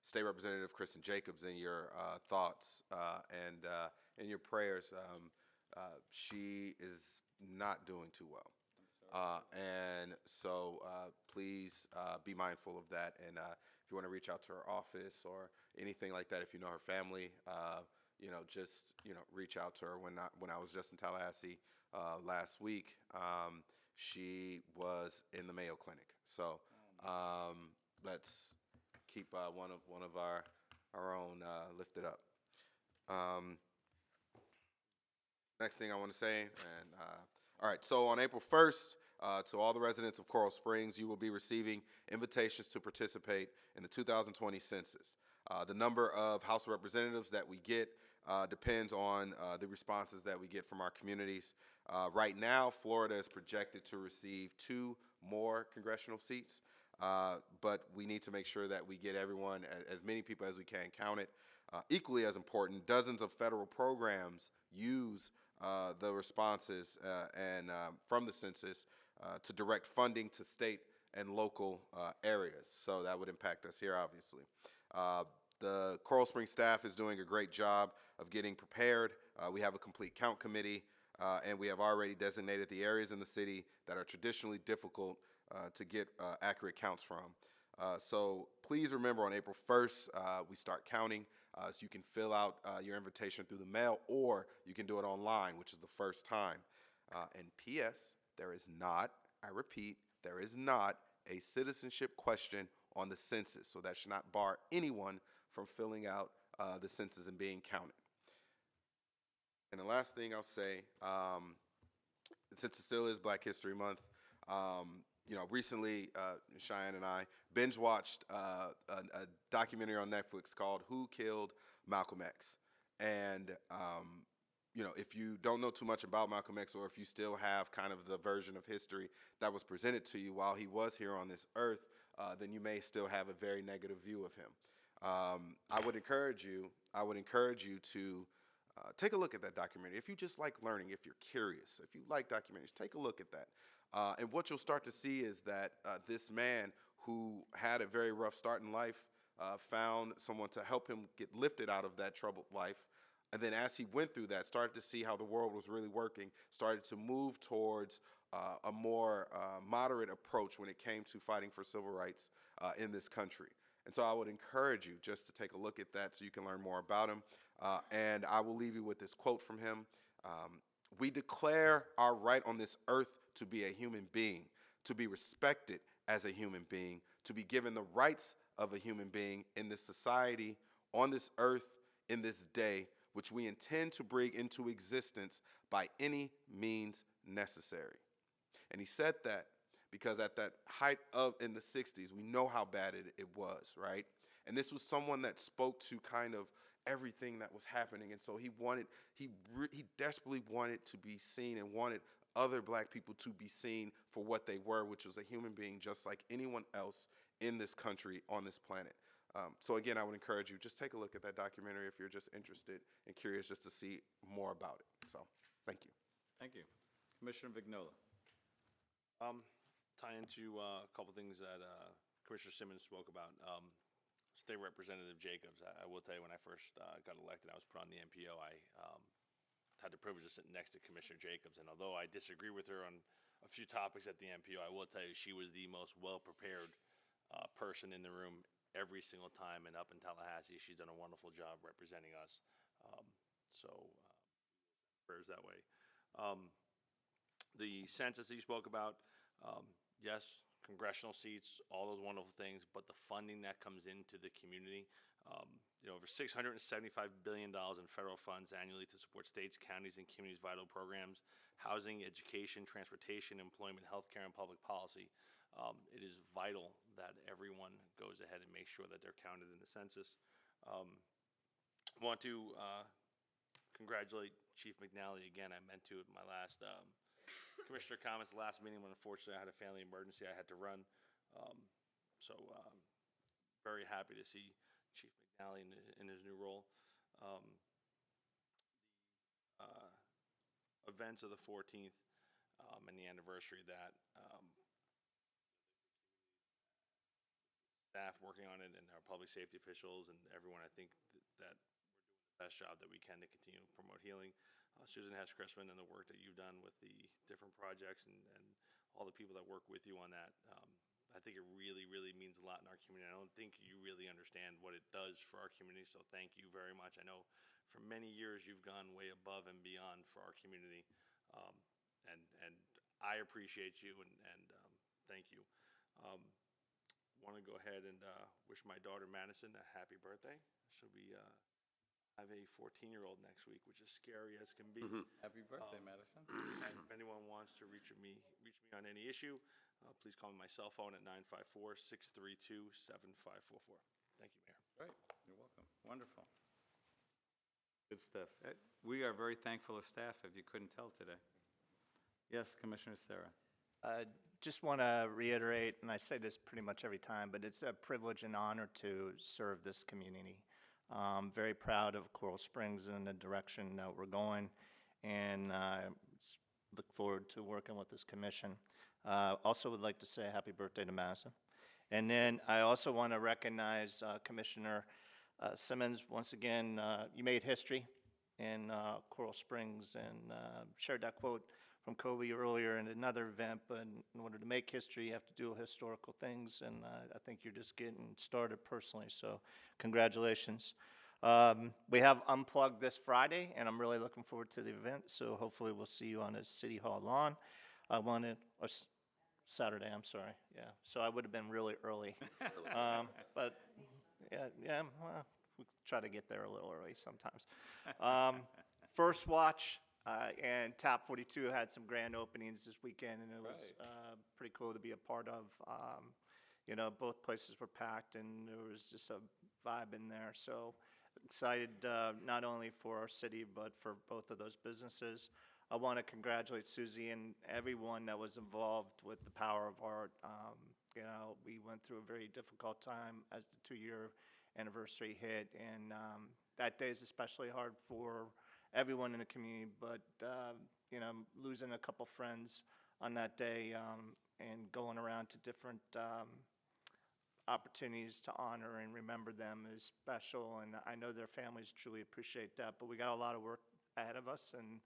State Representative Kristen Jacobs in your thoughts and in your prayers. She is not doing too well. And so please be mindful of that. And if you want to reach out to her office or anything like that, if you know her family, just reach out to her. When I was just in Tallahassee last week, she was in the Mayo Clinic. So let's keep one of our own lifted up. Next thing I want to say, and all right, so on April 1st, to all the residents of Coral Springs, you will be receiving invitations to participate in the 2020 census. The number of House of Representatives that we get depends on the responses that we get from our communities. Right now, Florida is projected to receive 2 more congressional seats, but we need to make sure that we get everyone, as many people as we can, counted. Equally as important, dozens of federal programs use the responses and from the census to direct funding to state and local areas. So that would impact us here, obviously. The Coral Springs staff is doing a great job of getting prepared. We have a complete count committee, and we have already designated the areas in the city that are traditionally difficult to get accurate counts from. So please remember, on April 1st, we start counting. So you can fill out your invitation through the mail, or you can do it online, which is the first time. And P.S., there is not, I repeat, there is not a citizenship question on the census, so that should not bar anyone from filling out the census and being counted. And the last thing I'll say, since it still is Black History Month, recently Cheyenne and I binge watched a documentary on Netflix called Who Killed Malcolm X? And if you don't know too much about Malcolm X, or if you still have kind of the version of history that was presented to you while he was here on this earth, then you may still have a very negative view of him. I would encourage you to take a look at that documentary. If you just like learning, if you're curious, if you like documentaries, take a look at that. And what you'll start to see is that this man who had a very rough start in life found someone to help him get lifted out of that troubled life. And then as he went through that, started to see how the world was really working, started to move towards a more moderate approach when it came to fighting for civil rights in this country. And so I would encourage you just to take a look at that so you can learn more about him. And I will leave you with this quote from him. We declare our right on this earth to be a human being, to be respected as a human being, to be given the rights of a human being in this society, on this earth, in this day, which we intend to bring into existence by any means necessary. And he said that because at that height of in the 60s, we know how bad it was, right? And this was someone that spoke to kind of everything that was happening. And so he desperately wanted to be seen and wanted other black people to be seen for what they were, which was a human being just like anyone else in this country, on this planet. So again, I would encourage you, just take a look at that documentary if you're just interested and curious just to see more about it. So thank you. Thank you. Commissioner Vignola. Tie into a couple things that Commissioner Simmons spoke about. State Representative Jacobs, I will tell you, when I first got elected, I was put on the MPO. I had the privilege of sitting next to Commissioner Jacobs, and although I disagree with her on a few topics at the MPO, I will tell you she was the most well-prepared person in the room every single time, and up in Tallahassee, she's done a wonderful job representing us. Prayers that way. The census that you spoke about, yes, congressional seats, all those wonderful things, but the funding that comes into the community, over $675 billion in federal funds annually to support states, counties, and communities' vital programs, housing, education, transportation, employment, healthcare, and public policy. It is vital that everyone goes ahead and makes sure that they're counted in the census. Want to congratulate Chief McNally again. I meant to at my last commissioner comments, the last meeting, when unfortunately I had a family emergency I had to run. Very happy to see Chief McNally in his new role. Events of the 14th and the anniversary of that. Staff working on it and our public safety officials and everyone, I think that we're doing the best job that we can to continue to promote healing. Susan Hess-Chrisman and the work that you've done with the different projects and all the people that work with you on that, I think it really, really means a lot in our community. I don't think you really understand what it does for our community, so thank you very much. I know for many years you've gone way above and beyond for our community, and I appreciate you, and thank you. Want to go ahead and wish my daughter Madison a happy birthday. She'll be have a 14-year-old next week, which is scary as can be. Happy birthday, Madison. And if anyone wants to reach me on any issue, please call me my cell phone at 954-632-7544. Thank you, Mayor. Great, you're welcome. Wonderful. Good stuff. We are very thankful of staff, if you couldn't tell today. Yes, Commissioner Sarah. Just want to reiterate, and I say this pretty much every time, but it's a privilege and honor to serve this community. Very proud of Coral Springs and the direction that we're going, and look forward to working with this commission. Also would like to say happy birthday to Madison. And then I also want to recognize Commissioner Simmons. Once again, you made history in Coral Springs and shared that quote from Kobe earlier in another event, but in order to make history, you have to do historical things, and I think you're just getting started personally, so congratulations. We have Unplugged this Friday, and I'm really looking forward to the event, so hopefully we'll see you on the City Hall lawn. Saturday, I'm sorry, yeah, so I would have been really early. But, well, we try to get there a little early sometimes. First Watch and Top 42 had some grand openings this weekend, and it was pretty cool to be a part of. Both places were packed, and there was just a vibe in there. So excited not only for our city, but for both of those businesses. I want to congratulate Susie and everyone that was involved with the Power of Art. We went through a very difficult time as the 2-year anniversary hit, and that day is especially hard for everyone in the community, but losing a couple friends on that day and going around to different opportunities to honor and remember them is special, and I know their families truly appreciate that, but we got a lot of work ahead of us and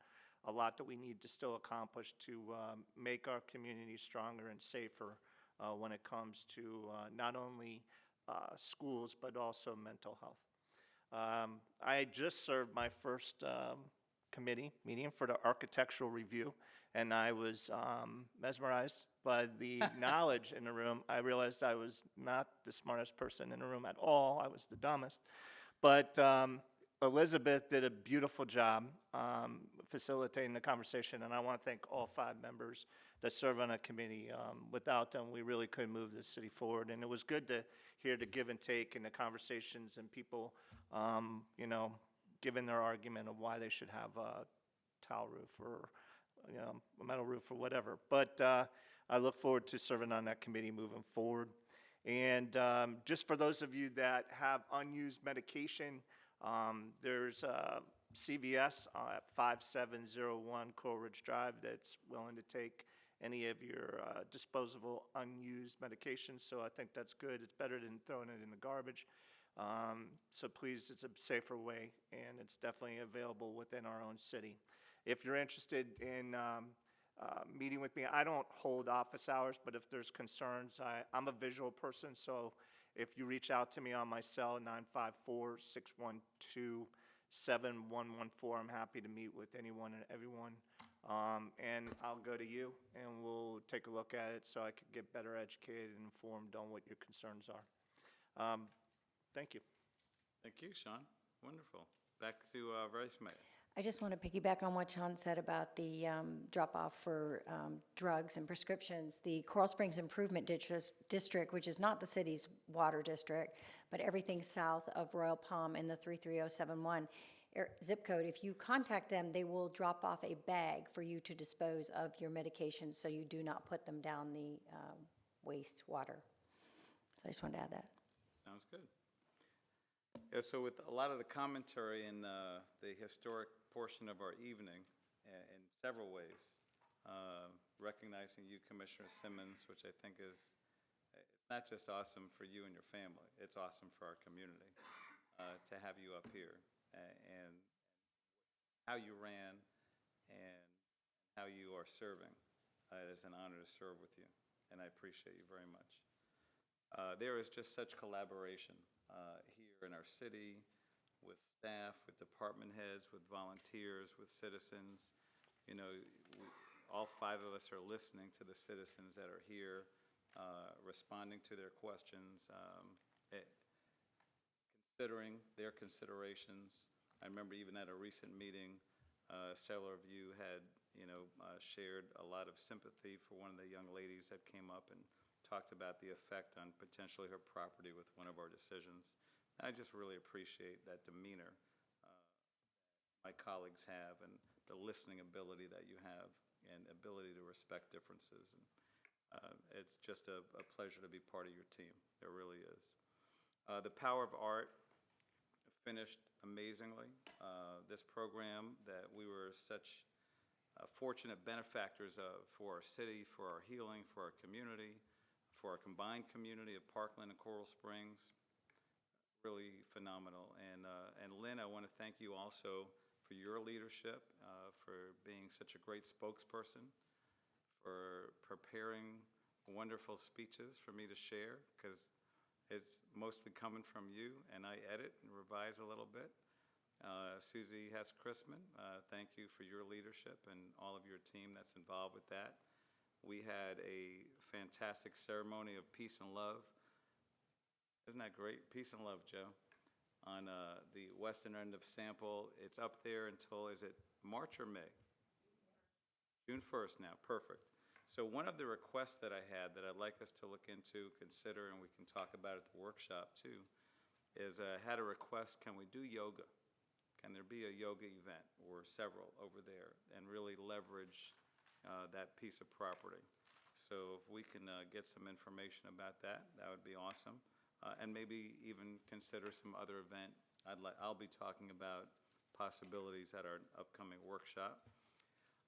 a lot that we need to still accomplish to make our community stronger and safer when it comes to not only schools, but also mental health. I just served my first committee meeting for the architectural review, and I was mesmerized by the knowledge in the room. I realized I was not the smartest person in the room at all. I was the dumbest. But Elizabeth did a beautiful job facilitating the conversation, and I want to thank all 5 members that serve on that committee. Without them, we really couldn't move the city forward, and it was good to hear the give and take and the conversations and people, you know, giving their argument of why they should have a tile roof or, you know, a metal roof or whatever. But I look forward to serving on that committee moving forward. And just for those of you that have unused medication, there's CVS at 5701 Coral Ridge Drive that's willing to take any of your disposable unused medications. So I think that's good. It's better than throwing it in the garbage. So please, it's a safer way, and it's definitely available within our own city. If you're interested in meeting with me, I don't hold office hours, but if there's concerns, I'm a visual person, so if you reach out to me on my cell, 954-612-7114, I'm happy to meet with anyone and everyone. And I'll go to you, and we'll take a look at it so I can get better educated and informed on what your concerns are. Thank you. Thank you, Sean. Wonderful. Back to Vice Mayor. I just want to piggyback on what Sean said about the drop-off for drugs and prescriptions. The Coral Springs Improvement District, which is not the city's water district, but everything south of Royal Palm in the 33071 zip code, if you contact them, they will drop off a bag for you to dispose of your medications so you do not put them down the wastewater. So I just wanted to add that. Sounds good. Yeah, so with a lot of the commentary in the historic portion of our evening, in several ways, recognizing you, Commissioner Simmons, which I think is, it's not just awesome for you and your family, it's awesome for our community to have you up here, and how you ran and how you are serving. It is an honor to serve with you, and I appreciate you very much. There is just such collaboration here in our city, with staff, with department heads, with volunteers, with citizens. You know, all 5 of us are listening to the citizens that are here, responding to their questions, considering their considerations. I remember even at a recent meeting, several of you had, you know, shared a lot of sympathy for one of the young ladies that came up and talked about the effect on potentially her property with one of our decisions. I just really appreciate that demeanor my colleagues have, and the listening ability that you have, and ability to respect differences. And it's just a pleasure to be part of your team. It really is. The Power of Art finished amazingly. This program that we were such fortunate benefactors of for our city, for our healing, for our community, for our combined community of Parkland and Coral Springs. Really phenomenal. And Lynn, I want to thank you also for your leadership, for being such a great spokesperson, for preparing wonderful speeches for me to share, because it's mostly coming from you, and I edit and revise a little bit. Susie Hess-Chrisman, thank you for your leadership and all of your team that's involved with that. We had a fantastic ceremony of peace and love. Isn't that great? Peace and love, Joe. On the western end of Sample. It's up there until, is it March or May? June 1st now, perfect. So one of the requests that I had that I'd like us to look into, consider, and we can talk about at the workshop too, is I had a request, can we do yoga? Can there be a yoga event or several over there, and really leverage that piece of property? So if we can get some information about that, that would be awesome. And maybe even consider some other event. I'll be talking about possibilities at our upcoming workshop.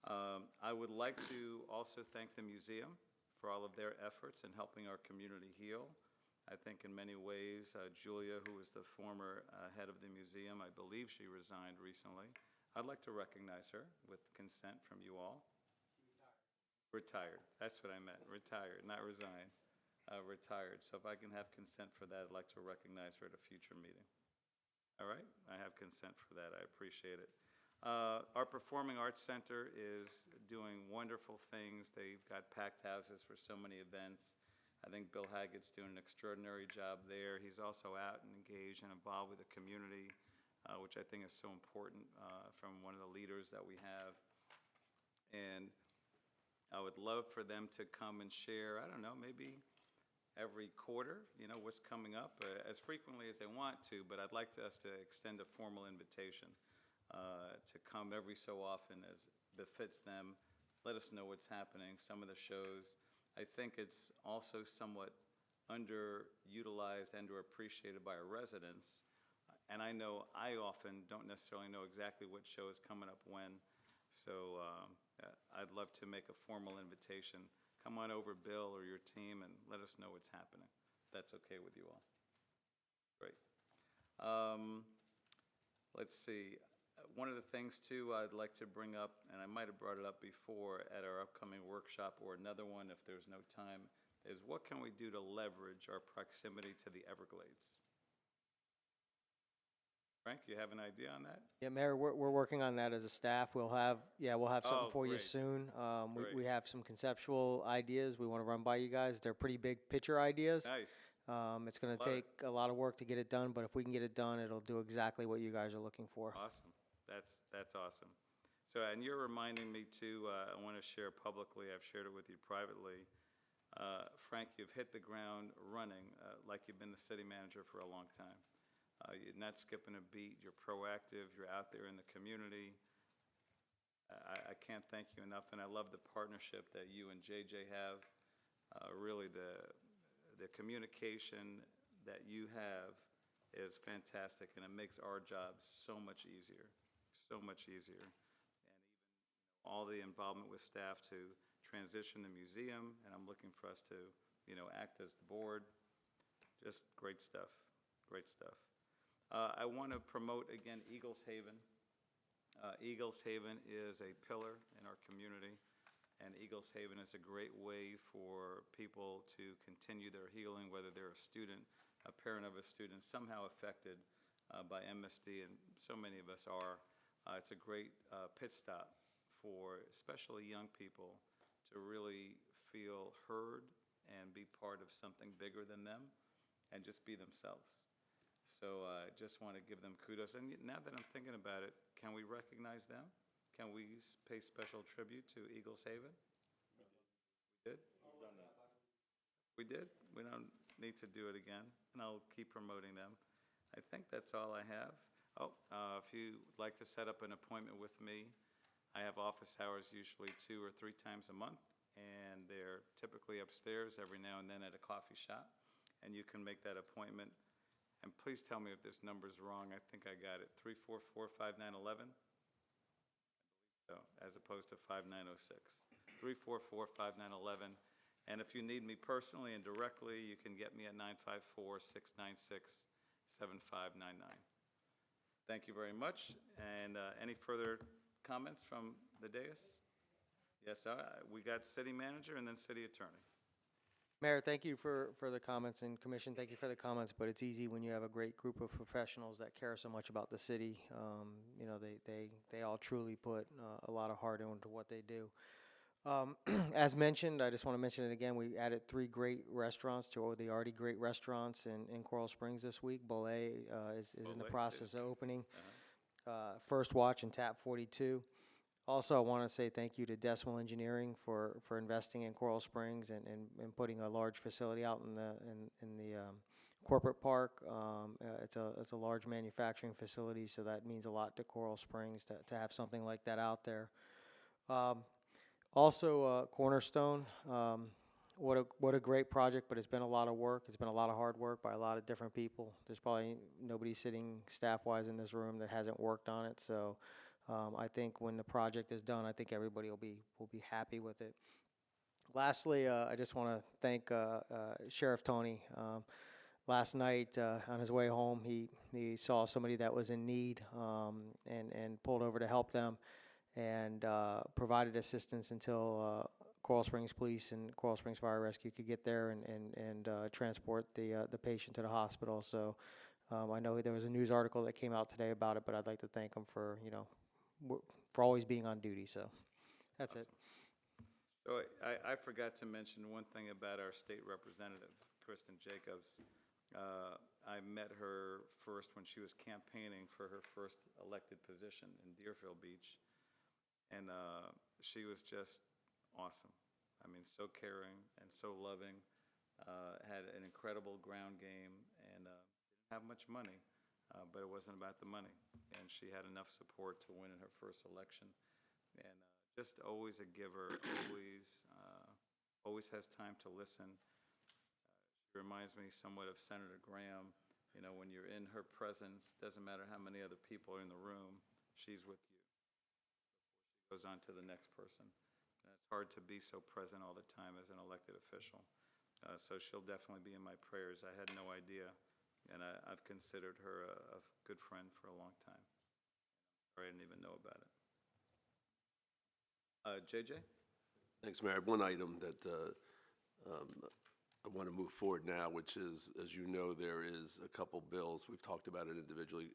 I would like to also thank the museum for all of their efforts in helping our community heal. I think in many ways, Julia, who was the former head of the museum, I believe she resigned recently. I'd like to recognize her with consent from you all. Retired. That's what I meant. Retired, not resigned. Retired. So if I can have consent for that, I'd like to recognize her at a future meeting. All right, I have consent for that, I appreciate it. Our Performing Arts Center is doing wonderful things. They've got packed houses for so many events. I think Bill Haggett's doing an extraordinary job there. He's also out and engaged and involved with the community, which I think is so important from one of the leaders that we have. And I would love for them to come and share, I don't know, maybe every quarter, what's coming up, as frequently as they want to, but I'd like us to extend a formal invitation to come every so often as befits them. Let us know what's happening, some of the shows. I think it's also somewhat underutilized, underappreciated by our residents. And I know I often don't necessarily know exactly what show is coming up when. So I'd love to make a formal invitation. Come on over, Bill, or your team, and let us know what's happening. That's okay with you all. Great. Let's see. One of the things, too, I'd like to bring up, and I might have brought it up before at our upcoming workshop or another one if there's no time, is what can we do to leverage our proximity to the Everglades? Frank, you have an idea on that? Yeah, Mayor, we're working on that as a staff. We'll have something for you great. soon. Great. We have some conceptual ideas we want to run by you guys. They're pretty big picture ideas. Nice. It's going to Love take a lot of work to get it done, but if we can get it done, it'll do exactly what you guys are looking for. Awesome. That's awesome. So, and you're reminding me too, I want to share publicly, I've shared it with you privately. Frank, you've hit the ground running like you've been the city manager for a long time. You're not skipping a beat, you're proactive, you're out there in the community. I can't thank you enough, and I love the partnership that you and JJ have. Really, the communication that you have is fantastic, and it makes our jobs so much easier. So much easier. And even all the involvement with staff to transition the museum, and I'm looking for us to, act as the board. Just great stuff, great stuff. I want to promote, again, Eagles Haven. Eagles Haven is a pillar in our community, and Eagles Haven is a great way for people to continue their healing, whether they're a student, a parent of a student, somehow affected by MSD, and so many of us are. It's a great pit stop for especially young people to really feel heard and be part of something bigger than them and just be themselves. So I just want to give them kudos. And now that I'm thinking about it, can we recognize them? Can we pay special tribute to Eagles Haven? We did? We did? We don't need to do it again, and I'll keep promoting them. I think that's all I have. If you'd like to set up an appointment with me, I have office hours usually 2 or 3 times a month, and they're typically upstairs every now and then at a coffee shop, and you can make that appointment. And please tell me if this number's wrong. I think I got it. 344-5911? So, as opposed to 5906. 344-5911. And if you need me personally and directly, you can get me at 954-696-7599. Thank you very much. And any further comments from the dais? Yes, we got city manager and then city attorney. Mayor, thank you for the comments, and Commission, thank you for the comments, but it's easy when you have a great group of professionals that care so much about the city. They all truly put a lot of heart into what they do. As mentioned, I just want to mention it again, we added 3 great restaurants to the already great restaurants in Coral Springs this week. Bolé is in the process of opening. First Watch and Tap 42. Also, I want to say thank you to Decimal Engineering for investing in Coral Springs and putting a large facility out in the corporate park. It's a large manufacturing facility, so that means a lot to Coral Springs to have something like that out there. Also, Cornerstone, what a great project, but it's been a lot of work. It's been a lot of hard work by a lot of different people. There's probably nobody sitting staff-wise in this room that hasn't worked on it. So I think when the project is done, I think everybody will be happy with it. Lastly, I just want to thank Sheriff Tony. Last night on his way home, he saw somebody that was in need and pulled over to help them, and provided assistance until Coral Springs Police and Coral Springs Fire Rescue could get there and transport the patient to the hospital. So I know there was a news article that came out today about it, but I'd like to thank them for, for always being on duty, so that's it. So I forgot to mention one thing about our state representative, Kristen Jacobs. I met her first when she was campaigning for her first elected position in Deerfield Beach. And she was just awesome. I mean, so caring and so loving. Had an incredible ground game and didn't have much money, but it wasn't about the money. And she had enough support to win in her first election. And just always a giver, always has time to listen. She reminds me somewhat of Senator Graham. You know, when you're in her presence, doesn't matter how many other people are in the room, she's with you. She goes on to the next person. And it's hard to be so present all the time as an elected official. So she'll definitely be in my prayers. I had no idea, and I've considered her a good friend for a long time. Sorry, I didn't even know about it. JJ? Thanks, Mayor. One item that I want to move forward now, which is, as you know, there is a couple bills, we've talked about it individually,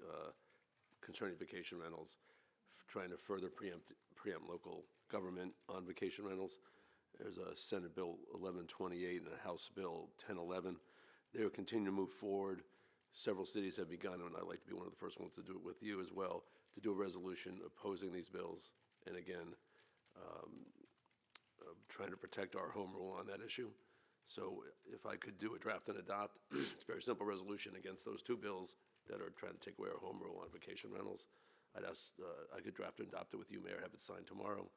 concerning vacation rentals, trying to further preempt local government on vacation rentals. There's a Senate Bill 1128 and a House Bill 1011. They will continue to move forward. Several cities have begun, and I'd like to be one of the first ones to do it with you as well, to do a resolution opposing these bills, and again, trying to protect our home rule on that issue. So if I could do a draft and adopt, it's a very simple resolution against those two bills that are trying to take away our home rule on vacation rentals. I'd ask, I could draft and adopt it with you, Mayor, have it signed tomorrow.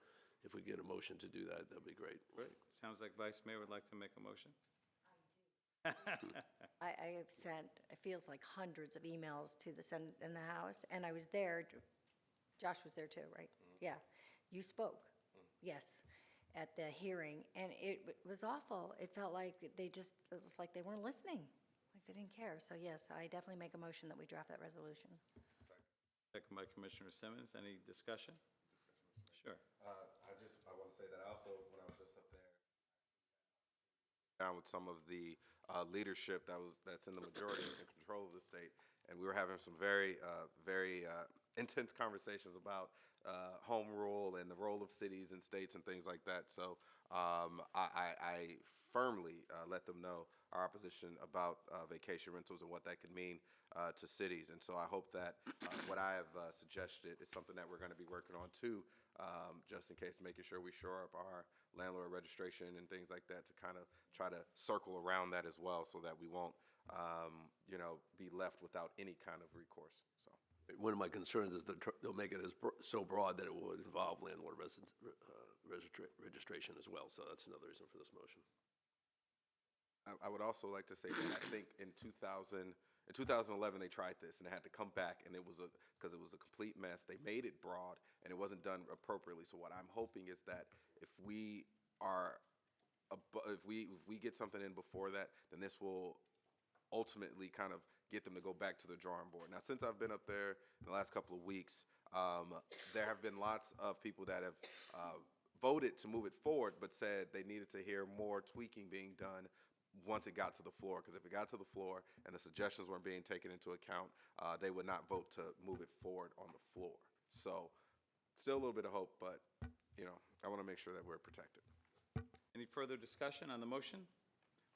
If we get a motion to do that, that'd be great. Great. Sounds like Vice Mayor would like to make a motion. I have sent, it feels like hundreds of emails to the Senate and the House, and I was there, Josh was there too, right? Yeah, you spoke, yes, at the hearing, and it was awful. It felt like it was like they weren't listening, like they didn't care. So yes, I definitely make a motion that we draft that resolution. Second by Commissioner Simmons. Any discussion? Sure. I want to say that also, when I was just up there, down with some of the leadership that's in the majority and in control of the state, and we were having some very intense conversations about home rule and the role of cities and states and things like that. So I firmly let them know our opposition about vacation rentals and what that could mean to cities. And so I hope that what I have suggested is something that we're going to be working on too, just in case, making sure we shore up our landlord registration and things like that to kind of try to circle around that as well, so that we won't, be left without any kind of recourse. So One of my concerns is that they'll make it so broad that it would involve landlord registration as well. So that's another reason for this motion. I would also like to say that I think in 2011 they tried this and they had to come back, and because it was a complete mess. They made it broad and it wasn't done appropriately. So what I'm hoping is that if we get something in before that, then this will ultimately kind of get them to go back to the drawing board. Now, since I've been up there in the last couple of weeks, there have been lots of people that have voted to move it forward, but said they needed to hear more tweaking being done once it got to the floor. Because if it got to the floor and the suggestions weren't being taken into account, they would not vote to move it forward on the floor. So still a little bit of hope, but I want to make sure that we're protected. Any further discussion on the motion?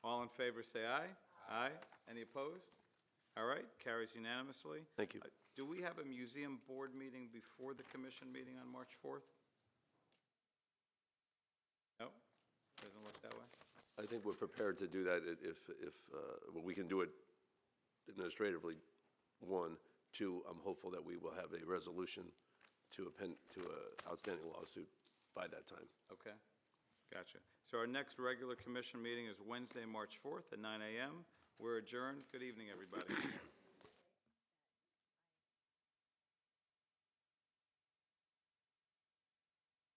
All in favor, say aye. Aye. Any opposed? All right, carries unanimously. Thank you. Do we have a museum board meeting before the commission meeting on March 4th? No? Doesn't look that way? I think we're prepared to do that if we can do it administratively. One, two, I'm hopeful that we will have a resolution to an outstanding lawsuit by that time. Okay, gotcha. So our next regular commission meeting is Wednesday, March 4th at 9 a.m. We're adjourned. Good evening, everybody.